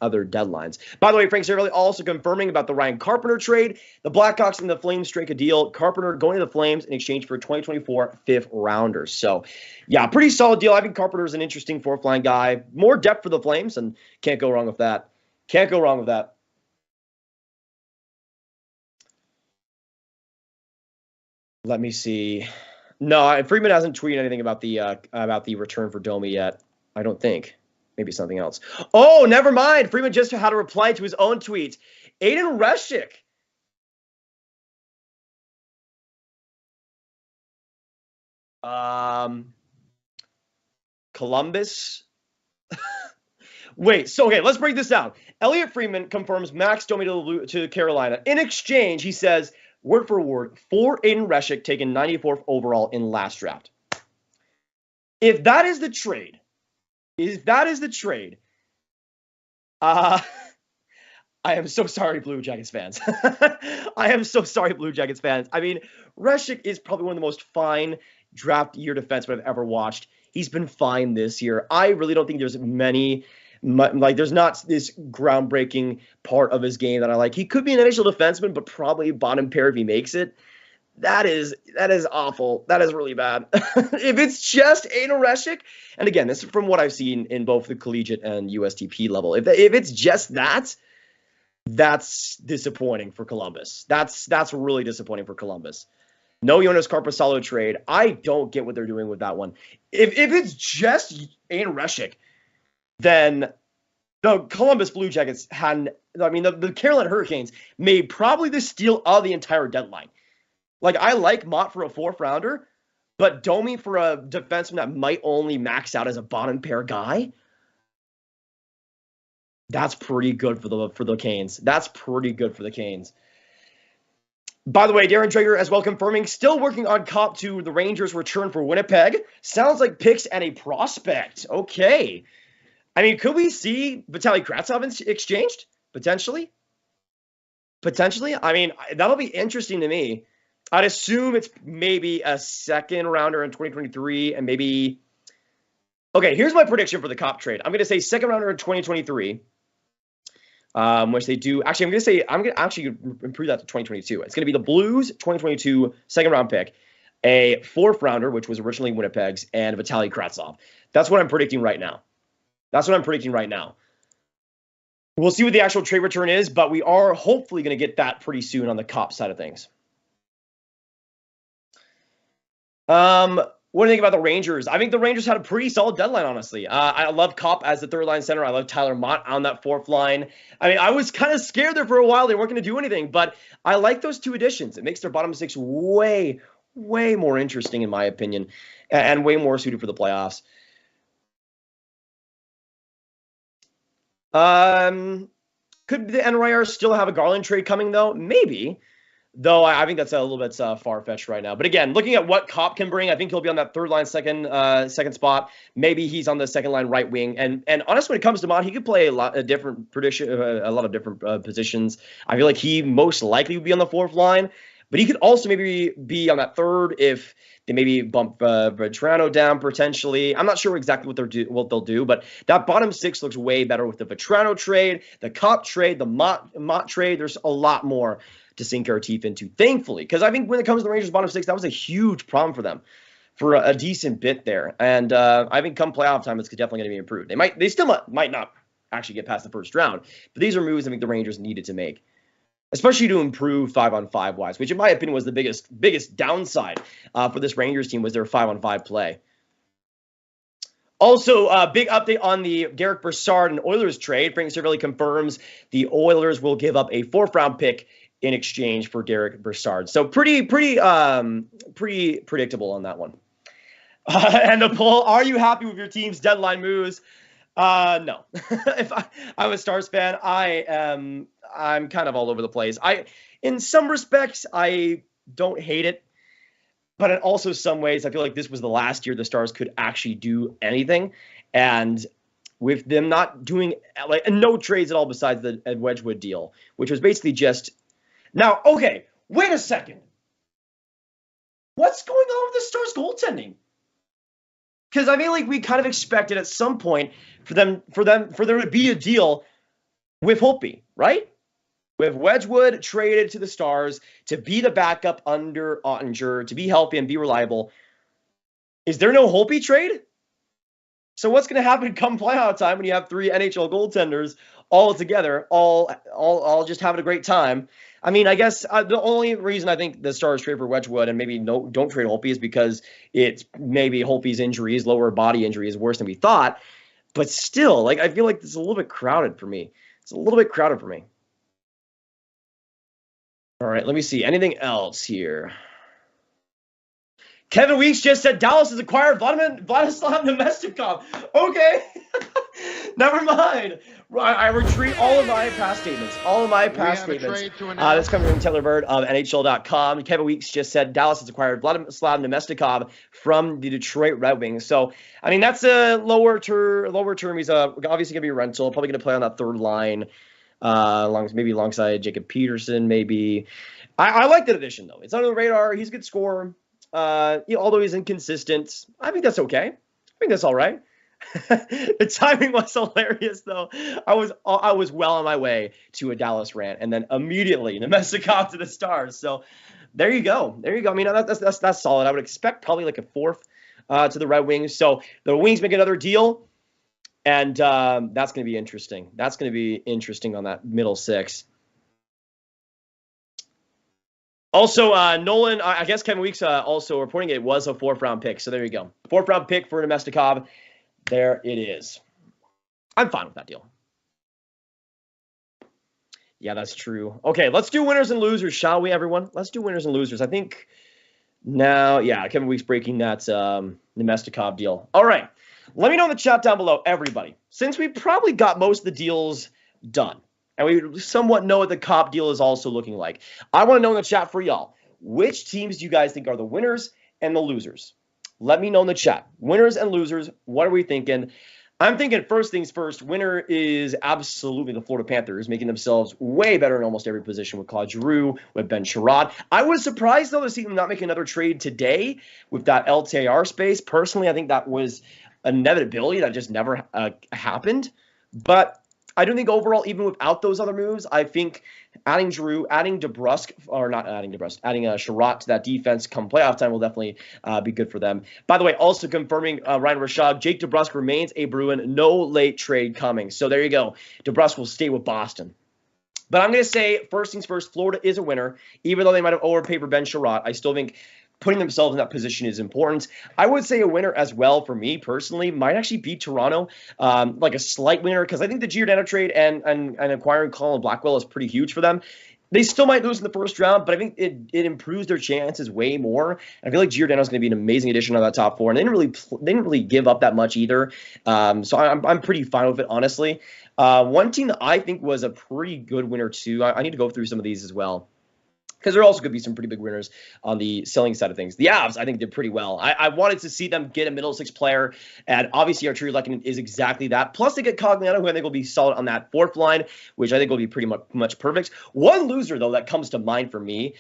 deadlines. By the way, Frank Cervelli also confirming about the Ryan Carpenter trade. The Blackhawks and the Flames strike a deal. Carpenter going to the Flames in exchange for a 2024 fifth rounder. So, yeah, pretty solid deal. I think Carpenter is an interesting fourth line guy. More depth for the Flames, and can't go wrong with that. Can't go wrong with that. Let me see. No, Friedman hasn't tweeted anything about the return for Domi yet. I don't think. Maybe something else. Oh, never mind. Freeman just had a reply to his own tweet. Aiden Reshik. Columbus. Wait, so okay, let's break this down. Elliot Freeman confirms Max Domi to Carolina. In exchange, he says, word for word, for Aiden Reshik, taken 94th overall in last draft. If that is the trade, I am so sorry, Blue Jackets fans. I am so sorry, Blue Jackets fans. I mean, Reshik is probably one of the most fine draft year defensemen I've ever watched. He's been fine this year. I really don't think there's there's not this groundbreaking part of his game that I like. He could be an NHL defenseman, but probably bottom pair if he makes it. That is awful. That is really bad. If it's just Aiden Reshik, and again, this is from what I've seen in both the collegiate and USTP level. If it's just that, that's disappointing for Columbus. That's really disappointing for Columbus. No Jonas Korpisalo trade. I don't get what they're doing with that one. If it's just Aiden Reshik, then the Columbus Blue Jackets the Carolina Hurricanes made probably the steal of the entire deadline. I like Mott for a fourth rounder, but Domi for a defenseman that might only max out as a bottom pair guy. That's pretty good for the Canes. That's pretty good for the Canes. By the way, Darren Drager as well confirming, still working on Cop to the Rangers return for Winnipeg. Sounds like picks and a prospect. Okay. I mean, could we see Vitaly Kravtsov exchanged? Potentially? I mean, that'll be interesting to me. I'd assume it's maybe a second rounder in 2023 and maybe. Okay, here's my prediction for the Cop trade. I'm going to say second rounder in 2023. Which they do. Actually, I'm going to actually improve that to 2022. It's going to be the Blues 2022 second round pick, a fourth rounder, which was originally Winnipeg's, and Vitaly Kravtsov. That's what I'm predicting right now. We'll see what the actual trade return is, but we are hopefully going to get that pretty soon on the Cop side of things. What do you think about the Rangers? I think the Rangers had a pretty solid deadline, honestly. I love Kopp as the third line center. I love Tyler Mott on that fourth line. I mean, I was kind of scared there for a while. They weren't going to do anything, but I like those two additions. It makes their bottom six way more interesting, in my opinion, and way more suited for the playoffs. Could the NYR still have a Garland trade coming, though? Maybe. Though I think that's a little bit far-fetched right now. But again, looking at what Kopp can bring, I think he'll be on that third line second spot. Maybe he's on the second line right wing. And honestly, when it comes to Mott, he could play a lot of different positions. I feel like he most likely would be on the fourth line, but he could also maybe be on that third if they maybe bump Vatrano down potentially. I'm not sure exactly what they'll do, but that bottom six looks way better with the Vatrano trade, the Kopp trade, the Mott trade. There's a lot more to sink our teeth into, thankfully, because I think when it comes to the Rangers bottom six, that was a huge problem for them for a decent bit there. And I think come playoff time, it's definitely going to be improved. They still might not actually get past the first round, but these are moves I think the Rangers needed to make, especially to improve 5-on-5 wise, which in my opinion was the biggest downside for this Rangers team was their 5-on-5 play. Also, big update on the Derek Brassard and Oilers trade. Frank Cervelli confirms the Oilers will give up a 4th-round pick in exchange for Derek Brassard. So pretty predictable on that one. And the poll, are you happy with your team's deadline moves? No. If I'm a Stars fan, I'm kind of all over the place. In some respects, I don't hate it, but in also some ways, I feel like this was the last year the Stars could actually do anything. And with them not doing no trades at all besides the Ed Wedgwood deal, which was basically just. Now, okay, wait a second. What's going on with the Stars goaltending? Because I feel like we kind of expected at some point for there to be a deal with Holtby, right? With Wedgwood traded to the Stars to be the backup under Ottinger, to be healthy and be reliable. Is there no Holtby trade? So what's going to happen come playoff time when you have 3 NHL goaltenders all together, all just having a great time? I mean, I guess the only reason I think the Stars trade for Wedgwood and maybe don't trade Holtby is because it's maybe Holtby's injuries, lower body injury is worse than we thought. But still, I feel like it's a little bit crowded for me. All right, let me see. Anything else here? Kevin Weeks just said Dallas has acquired Vladislav Nemestikov. Okay. Never mind. I retreat all of my past statements. That's coming from Taylor Bird of NHL.com. Kevin Weeks just said Dallas has acquired Vladislav Nemestikov from the Detroit Red Wings. So, I mean, that's a lower term. He's obviously going to be a rental, probably going to play on that third line, maybe alongside Jacob Peterson, maybe. I like that addition, though. It's under the radar. He's a good scorer. Although he's inconsistent, I think that's okay. I think that's all right. The timing was hilarious, though. I was well on my way to a Dallas rant, and then immediately Nemestikov to the Stars. So there you go. I mean, that's solid. I would expect probably like a 4th to the Red Wings. So the Wings make another deal, and that's going to be interesting. That's going to be interesting on that middle 6. Also, Nolan, I guess Kevin Weeks also reporting it was a 4th-round pick. So there you go. 4th-round pick for Nemestikov. There it is. I'm fine with that deal. Yeah, that's true. Okay, let's do winners and losers, shall we, everyone? Let's do winners and losers. I think now, yeah, Kevin Weeks breaking that Nemestikov deal. All right. Let me know in the chat down below, everybody. Since we probably got most of the deals done, and we somewhat know what the Kopp deal is also looking like, I want to know in the chat for y'all, which teams do you guys think are the winners and the losers? Let me know in the chat. Winners and losers, what are we thinking? I'm thinking first things first, winner is absolutely the Florida Panthers, making themselves way better in almost every position with Claude Giroux, with Ben Sherrod. I was surprised, though, to see them not make another trade today with that LTIR space. Personally, I think that was an inevitability that just never happened. But I do think overall, even without those other moves, I think adding Giroux, adding Sherratt to that defense come playoff time will definitely be good for them. By the way, also confirming Ryan Rishaug, Jake DeBrusk remains a Bruin. No late trade coming. So there you go. DeBrusk will stay with Boston. But I'm going to say, first things first, Florida is a winner. Even though they might have overpaid for Ben Sherratt, I still think putting themselves in that position is important. I would say a winner as well for me personally might actually be Toronto, like a slight winner, because I think the Giordano trade and acquiring Colin Blackwell is pretty huge for them. They still might lose in the first round, but I think it improves their chances way more. I feel like Giordano is going to be an amazing addition on that top 4, and they didn't really give up that much either. So I'm pretty fine with it, honestly. One team that I think was a pretty good winner too. I need to go through some of these as well. because there also could be some pretty big winners on the selling side of things. The Avs, I think, did pretty well. I wanted to see them get a middle six player, and obviously Arturi Lehkonen is exactly that. Plus, they get Cogliano, who I think will be solid on that fourth line, which I think will be pretty much perfect. One loser, though, that comes to mind for me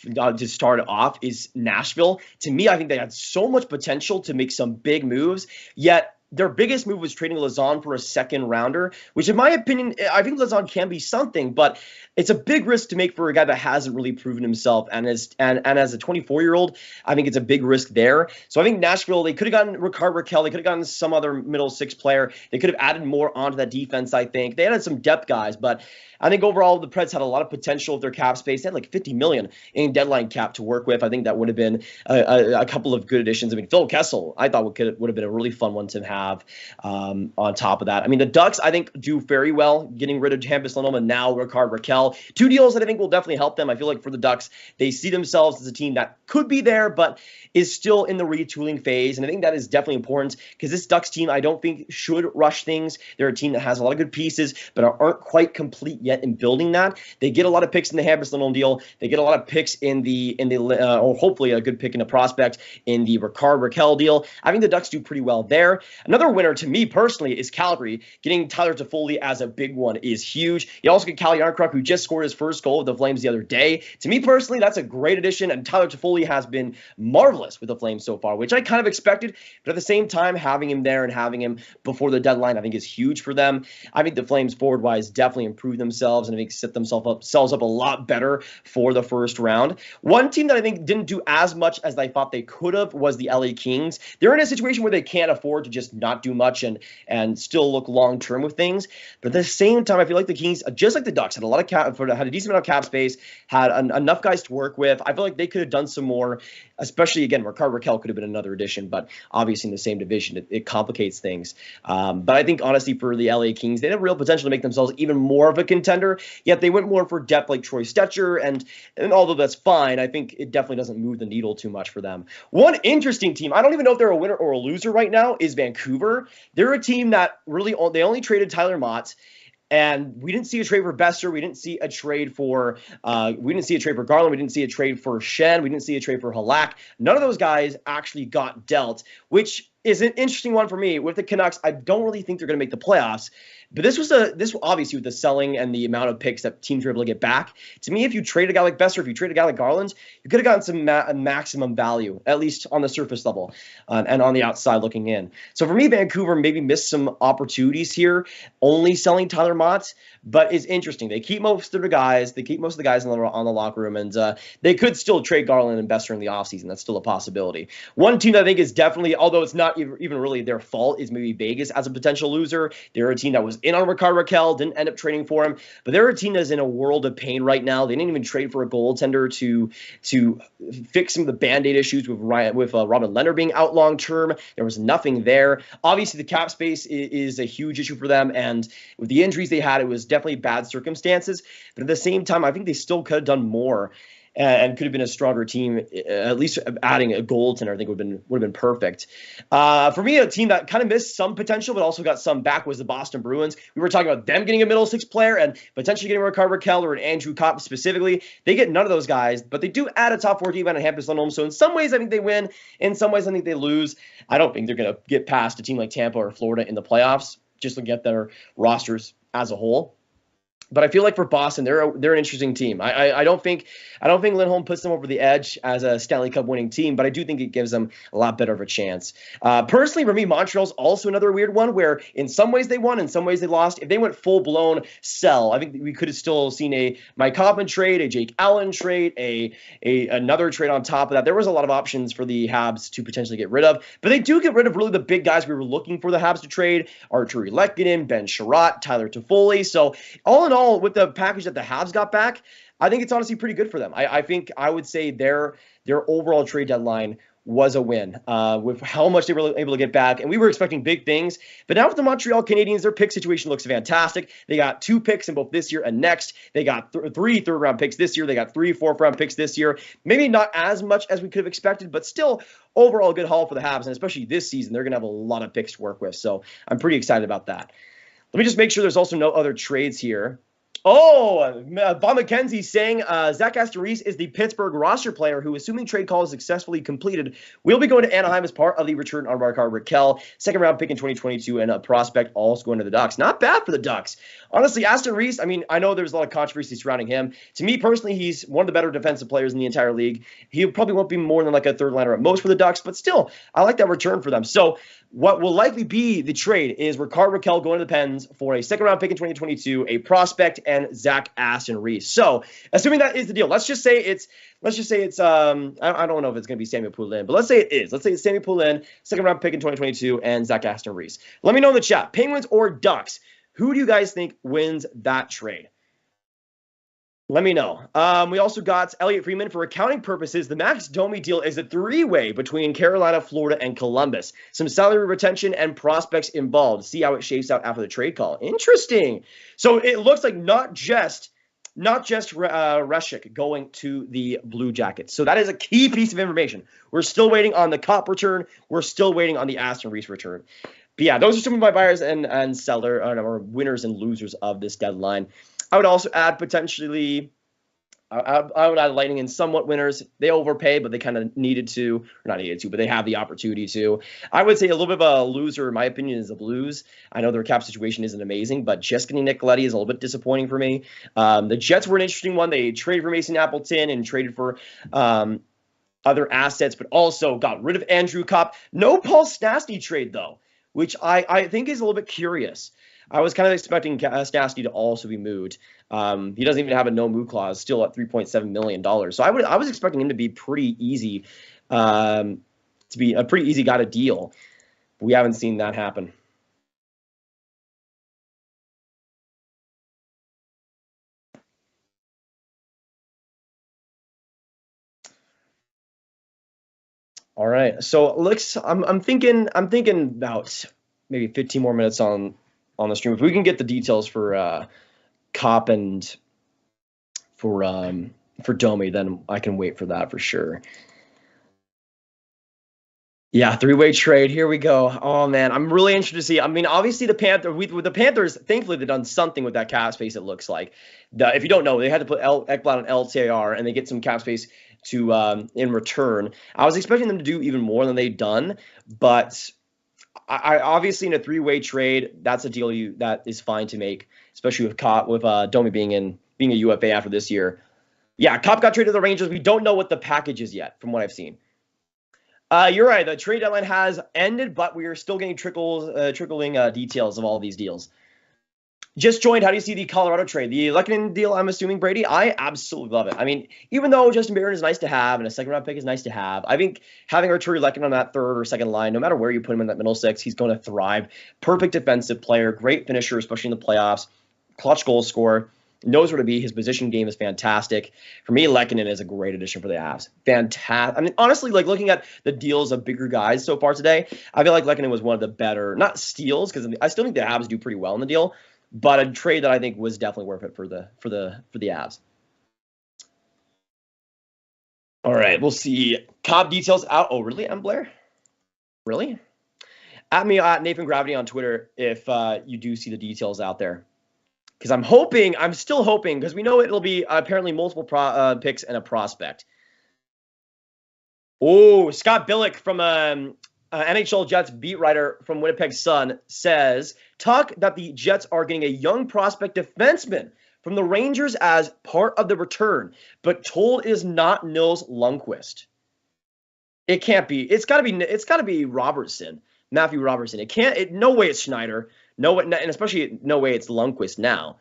to start off is Nashville. To me, I think they had so much potential to make some big moves, yet their biggest move was trading Lazan for a second rounder, which in my opinion, I think Lazan can be something, but it's a big risk to make for a guy that hasn't really proven himself. And as a 24-year-old, I think it's a big risk there. So I think Nashville, they could have gotten Rickard Rakell. They could have gotten some other middle six player. They could have added more onto that defense, I think. They added some depth guys, but I think overall the Preds had a lot of potential with their cap space. They had like $50 million in deadline cap to work with. I think that would have been a couple of good additions. I mean, Phil Kessel, I thought would have been a really fun one to have on top of that. I mean, the Ducks, I think, do very well getting rid of Hampus Lindholm and now Rickard Rakell. Two deals that I think will definitely help them. I feel like for the Ducks, they see themselves as a team that could be there, but is still in the retooling phase. And I think that is definitely important because this Ducks team, I don't think should rush things. They're a team that has a lot of good pieces, but aren't quite complete yet in building that. They get a lot of picks in the Hampus Lindholm deal. They get a lot of picks or hopefully a good pick in a prospect in the Rickard Rakell deal. I think the Ducks do pretty well there. Another winner to me personally is Calgary. Getting Tyler Toffoli as a big one is huge. You also get Cal Yarncroc, who just scored his first goal with the Flames the other day. To me personally, that's a great addition, and Tyler Toffoli has been marvelous with the Flames so far, which I kind of expected, but at the same time, having him there and having him before the deadline, I think is huge for them. I think the Flames forward-wise definitely improved themselves and I think set themselves up a lot better for the first round. One team that I think didn't do as much as I thought they could have was the LA Kings. They're in a situation where they can't afford to just not do much and still look long-term with things, but at the same time, I feel like the Kings, just like the Ducks, had a decent amount of cap space, had enough guys to work with. I feel like they could have done some more, especially, again, Rickard Rakell could have been another addition, but obviously in the same division, it complicates things. But I think, honestly, for the LA Kings, they have real potential to make themselves even more of a contender, yet they went more for depth like Troy Stetcher, and although that's fine, I think it definitely doesn't move the needle too much for them. One interesting team, I don't even know if they're a winner or a loser right now, is Vancouver. They're a team that really, they only traded Tyler Mott, and we didn't see a trade for Besser. We didn't see a trade for Garland. We didn't see a trade for Shen. We didn't see a trade for Halak. None of those guys actually got dealt, which is an interesting one for me. With the Canucks, I don't really think they're going to make the playoffs. But this obviously with the selling and the amount of picks that teams were able to get back. To me, if you trade a guy like Besser, if you trade a guy like Garland, you could have gotten some maximum value, at least on the surface level and on the outside looking in. So for me, Vancouver maybe missed some opportunities here, only selling Tyler Mott. But it's interesting. They keep most of the guys. They keep most of the guys on the locker room, and they could still trade Garland and Besser in the offseason. That's still a possibility. One team that I think is definitely, although it's not even really their fault, is maybe Vegas as a potential loser. They're a team that was in on Rickard Rakell, didn't end up trading for him, but they're a team that's in a world of pain right now. They didn't even trade for a goaltender to fix some of the Band-Aid issues with Robin Leonard being out long term. There was nothing there. Obviously, the cap space is a huge issue for them, and with the injuries they had, it was definitely bad circumstances. But at the same time, I think they still could have done more and could have been a stronger team. At least adding a goaltender, I think would have been perfect. For me, a team that kind of missed some potential but also got some back was the Boston Bruins. We were talking about them getting a middle six player and potentially getting a Rickard Rakell or an Andrew Kopp specifically. They get none of those guys, but they do add a top 4 team and a Hampus Lindholm. So in some ways, I think they win. In some ways, I think they lose. I don't think they're going to get past a team like Tampa or Florida in the playoffs, just looking at their rosters as a whole. But I feel like for Boston, they're an interesting team. I don't think Lindholm puts them over the edge as a Stanley Cup winning team, but I do think it gives them a lot better of a chance. Personally, for me, Montreal's also another weird one where in some ways they won, in some ways they lost. If they went full blown sell, I think we could have still seen a Mike Hoffman trade, a Jake Allen trade, another trade on top of that. There was a lot of options for the Habs to potentially get rid of, but they do get rid of really the big guys we were looking for the Habs to trade: Arturi Lehkonen, Ben Sherratt, Tyler Toffoli. So all in all, with the package that the Habs got back, I think it's honestly pretty good for them. I think I would say their overall trade deadline was a win with how much they were able to get back. And we were expecting big things. But now with the Montreal Canadiens, their pick situation looks fantastic. They got 2 picks in both this year and next. They got 3 third-round picks this year. They got 3 fourth-round picks this year. Maybe not as much as we could have expected, but still overall good haul for the Habs. And especially this season, they're going to have a lot of picks to work with. So I'm pretty excited about that. Let me just make sure there's also no other trades here. Bob McKenzie saying Zach Aston-Reese is the Pittsburgh roster player who, assuming trade call is successfully completed, will be going to Anaheim as part of the return on Mark Raquel, second-round pick in 2022, and a prospect also going to the Ducks. Not bad for the Ducks. Honestly, Aston-Reese, I mean, I know there's a lot of controversy surrounding him. To me, personally, he's one of the better defensive players in the entire league. He probably won't be more than like a third liner at most for the Ducks, but still, I like that return for them. So what will likely be the trade is Rickard Rakell going to the Pens for a second-round pick in 2022, a prospect, and Zach Aston-Reese. So, assuming that is the deal, let's just say it's I don't know if it's going to be Samuel Poulin, but let's say it is. Let's say it's Samuel Poulin, second-round pick in 2022, and Zach Aston-Reese. Let me know in the chat, Penguins or Ducks, who do you guys think wins that trade? Let me know. We also got Elliot Freeman. For accounting purposes, the Max Domi deal is a three-way between Carolina, Florida, and Columbus. Some salary retention and prospects involved. See how it shapes out after the trade call. Interesting. So it looks like not just Reshik going to the Blue Jackets. So that is a key piece of information. We're still waiting on the Cup return. We're still waiting on the Aston-Reese return. But yeah, those are some of my buyers and seller or winners and losers of this deadline. I would also add potentially, I would add Lightning and somewhat winners. They overpay, but they kind of needed to, or not needed to, but they have the opportunity to. I would say a little bit of a loser, in my opinion, is the Blues. I know their cap situation isn't amazing, but just getting Nicoletti is a little bit disappointing for me. The Jets were an interesting one. They traded for Mason Appleton and traded for other assets, but also got rid of Andrew Kopp. No Paul Stastny trade, though, which I think is a little bit curious. I was kind of expecting Stastny to also be moved. He doesn't even have a no-move clause, still at $3.7 million. So I was expecting him to be pretty easy, to be a pretty easy guy to deal. But we haven't seen that happen. All right, so I'm thinking about maybe 15 more minutes on the stream. If we can get the details for Kopp and for Domi, then I can wait for that for sure. Yeah, three-way trade. Here we go. Oh man, I'm really interested to see. I mean, obviously with the Panthers, thankfully they've done something with that cap space. It looks like. If you don't know, they had to put Ekblad on LTIR, and they get some cap space to in return. I was expecting them to do even more than they've done, but I obviously in a three-way trade, that's a deal that is fine to make, especially with Domi being a UFA after this year. Yeah, Kopp got traded to the Rangers. We don't know what the package is yet, from what I've seen. You're right. The trade deadline has ended, but we are still getting trickling details of all these deals. Just joined. How do you see the Colorado trade? The Lehkonen deal, I'm assuming, Brady? I absolutely love it. I mean, even though Justin Barron is nice to have and a second-round pick is nice to have, I think having Artturi Lehkonen on that third or second line, no matter where you put him in that middle six, he's going to thrive. Perfect defensive player, great finisher, especially in the playoffs, clutch goal scorer, knows where to be. His position game is fantastic. For me, Lehkonen is a great addition for the Avs. Fantastic. I mean, honestly, like looking at the deals of bigger guys so far today, I feel like Lehkonen was one of the better, not steals, because I still think the Avs do pretty well in the deal, but a trade that I think was definitely worth it for the Avs. All right, we'll see. Cobb details out. Oh, really, M. Blair? Really? At me at Nathan Gravity on Twitter if you do see the details out there. Because I'm still hoping, because we know it'll be apparently multiple picks and a prospect. Oh, Scott Billick from NHL Jets beat writer from Winnipeg Sun says, talk that the Jets are getting a young prospect defenseman from the Rangers as part of the return, but told is not Nils Lundqvist. It can't be. It's got to be Robertson, Matthew Robertson. No way it's Schneider. No, and especially no way it's Lundqvist now.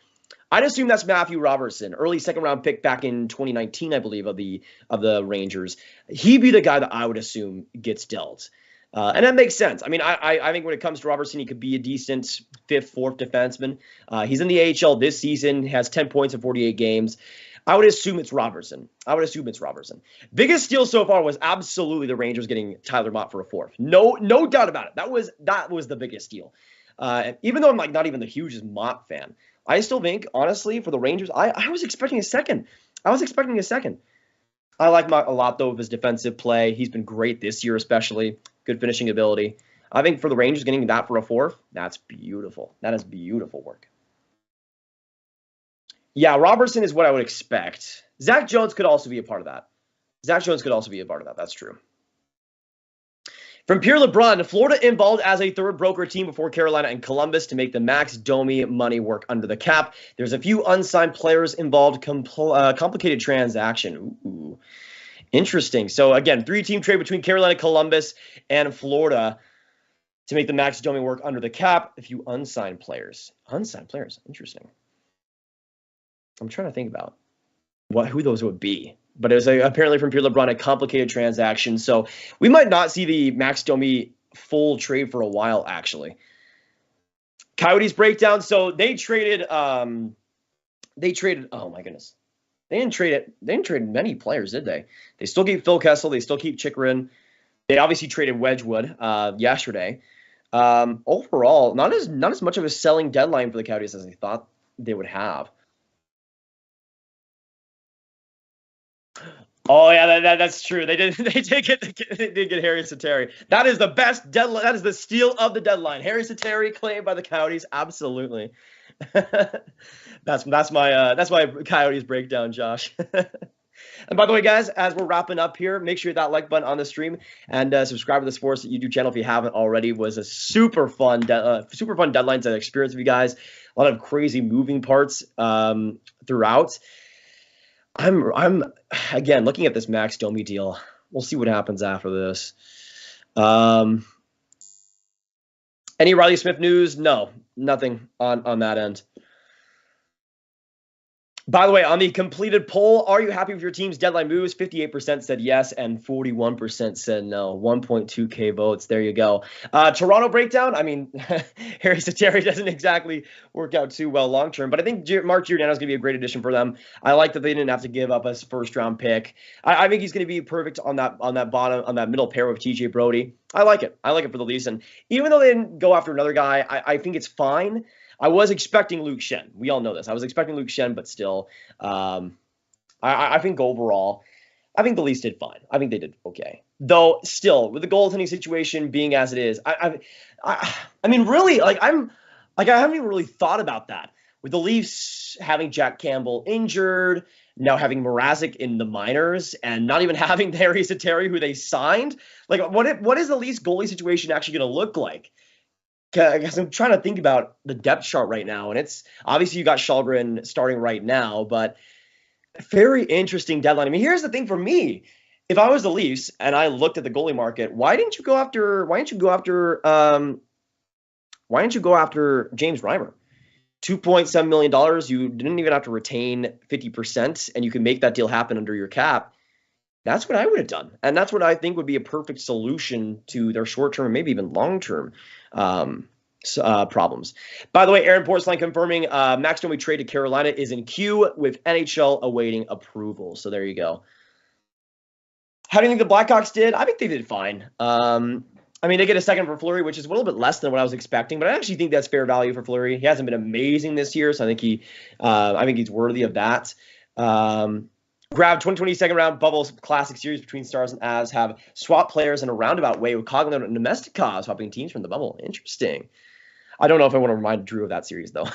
I'd assume that's Matthew Robertson, early second-round pick back in 2019, I believe, of the Rangers. He'd be the guy that I would assume gets dealt. And that makes sense. I mean, I think when it comes to Robertson, he could be a decent fifth, fourth defenseman. He's in the AHL this season, has 10 points in 48 games. I would assume it's Robertson. Biggest steal so far was absolutely the Rangers getting Tyler Mott for a fourth. No doubt about it. That was the biggest steal. Even though I'm like not even the hugest Mott fan, I still think, honestly, for the Rangers, I was expecting a second. I like Mott a lot, though, of his defensive play. He's been great this year, especially. Good finishing ability. I think for the Rangers, getting that for a fourth, that's beautiful. That is beautiful work. Yeah, Robertson is what I would expect. Zach Jones could also be a part of that. That's true. From Pierre LeBrun, Florida involved as a third broker team before Carolina and Columbus to make the Max Domi money work under the cap. There's a few unsigned players involved. Complicated transaction. Ooh. Interesting. So, again, 3-team trade between Carolina, Columbus, and Florida to make the Max Domi work under the cap. A few unsigned players. Interesting. I'm trying to think about who those would be. But it was apparently from Pierre LeBrun, a complicated transaction. So we might not see the Max Domi full trade for a while, actually. Coyotes breakdown. So they traded, oh my goodness. They didn't trade many players, did they? They still keep Phil Kessel. They still keep Chikrin. They obviously traded Wedgwood yesterday. Overall, not as much of a selling deadline for the Coyotes as they thought they would have. Oh yeah, that's true. They did get Harry Sateri. That is the best deadline. That is the steal of the deadline. Harry Sateri claimed by the Coyotes. Absolutely. that's my Coyotes breakdown, Josh. And by the way, guys, as we're wrapping up here, make sure you hit that like button on the stream and subscribe to the Sports YouTube channel if you haven't already. It was a super fun deadline to experience with you guys. A lot of crazy moving parts throughout. I'm again looking at this Max Domi deal. We'll see what happens after this. Any Riley Smith news? No, nothing on that end. By the way, on the completed poll, are you happy with your team's deadline moves? 58% said yes, and 41% said no. 1.2K votes. There you go. Toronto breakdown. I mean, Harry Sateri doesn't exactly work out too well long term, but I think Mark Giordano is going to be a great addition for them. I like that they didn't have to give up a first round pick. I think he's going to be perfect on that middle pair with TJ Brody. I like it for the Leafs, and even though they didn't go after another guy, I think it's fine. I was expecting Luke Shen. We all know this. I was expecting Luke Shen, but still, I think overall, I think the Leafs did fine. I think they did okay. Though still, with the goaltending situation being as it is, I mean, really, I haven't even really thought about that. With the Leafs having Jack Campbell injured, now having Mrazek in the minors, and not even having Harry Sateri, who they signed, what is the Leafs goalie situation actually going to look like? Because I'm trying to think about the depth chart right now, and it's obviously you got Shalgren starting right now, but very interesting deadline. I mean, here's the thing for me: if I was the Leafs and I looked at the goalie market, why didn't you go after James Reimer? $2.7 million. You didn't even have to retain 50%, and you can make that deal happen under your cap. That's what I would have done, and that's what I think would be a perfect solution to their short-term, maybe even long-term problems. By the way, Aaron Porcelain confirming Max Domi trade to Carolina is in queue with NHL awaiting approval. So there you go. How do you think the Blackhawks did? I think they did fine. I mean, they get a second for Flurry, which is a little bit less than what I was expecting, but I actually think that's fair value for Flurry. He hasn't been amazing this year, so I think he's worthy of that. Grav 2020 second round bubble classic series between Stars and Avs have swapped players in a roundabout way with Coghlan and Nemestikov swapping teams from the bubble. Interesting. I don't know if I want to remind Drew of that series, though.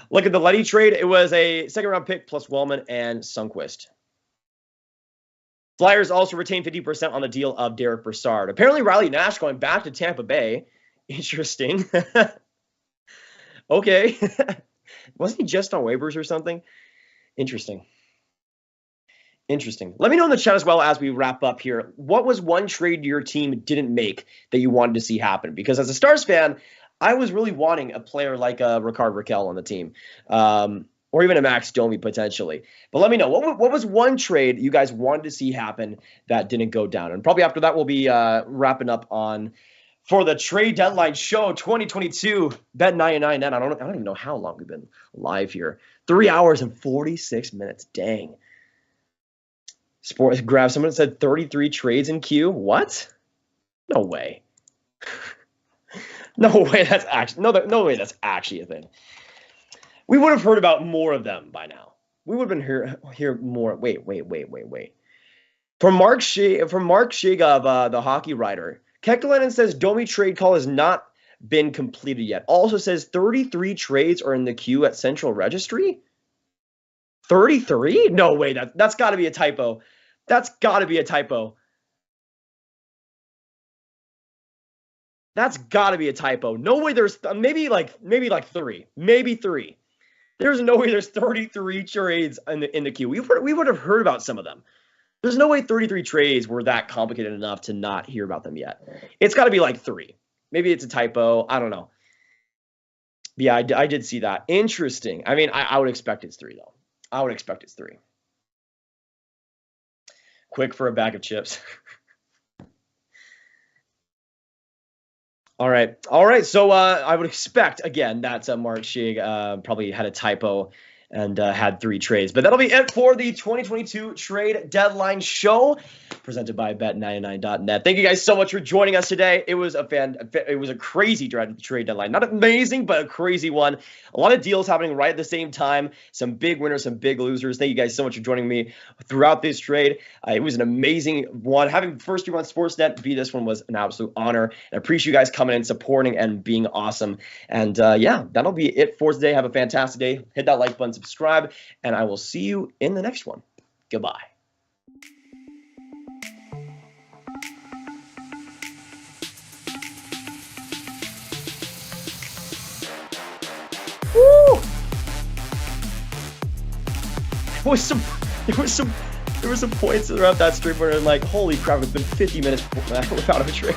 Look at the Leddy trade. It was a second round pick plus Wellman and Sundqvist. Flyers also retained 50% on the deal of Derek Brassard. Apparently, Riley Nash going back to Tampa Bay. Interesting. Okay. Wasn't he just on waivers or something? Interesting. Let me know in the chat as well as we wrap up here. What was one trade your team didn't make that you wanted to see happen? Because as a Stars fan, I was really wanting a player like Rickard Rakell on the team, or even a Max Domi potentially. But let me know, what was one trade you guys wanted to see happen that didn't go down? And probably after that, we'll be wrapping up for the trade deadline show 2022 Bet99 net. I don't even know how long we've been live here. 3 hours and 46 minutes. Dang. Grav, someone said 33 trades in queue. What? No way. No way that's actually a thing. We would have heard about more of them by now. We would have been hear more. Wait. From Mark Shiga of the Hockey Writer, Kekalainen says Domi trade call is not been completed yet. Also says 33 trades are in the queue at Central Registry. 33? No way. That's got to be a typo. That's got to be a typo. That's got to be a typo. No way. There's maybe like 3. Maybe 3. There's no way there's 33 trades in the queue. We would have heard about some of them. There's no way 33 trades were that complicated enough to not hear about them yet. It's got to be like 3. Maybe it's a typo. I don't know. Yeah, I did see that. Interesting. I mean, I would expect it's 3, though. I would expect it's 3. Quick for a bag of chips. All right. So I would expect, again, that Mark Shig probably had a typo and had 3 trades. But that'll be it for the 2022 Trade Deadline Show, presented by Bet99.net. Thank you guys so much for joining us today. It was a crazy trade deadline. Not amazing, but a crazy one. A lot of deals happening right at the same time. Some big winners, some big losers. Thank you guys so much for joining me throughout this trade. It was an amazing one. Having the first year on Sportsnet be this one was an absolute honor. And I appreciate you guys coming in, supporting, and being awesome. And yeah, that'll be it for today. Have a fantastic day. Hit that like button, subscribe, and I will see you in the next one. Goodbye. Woo! There was some points throughout that stream where I'm like, holy crap, it's been 50 minutes without a trade.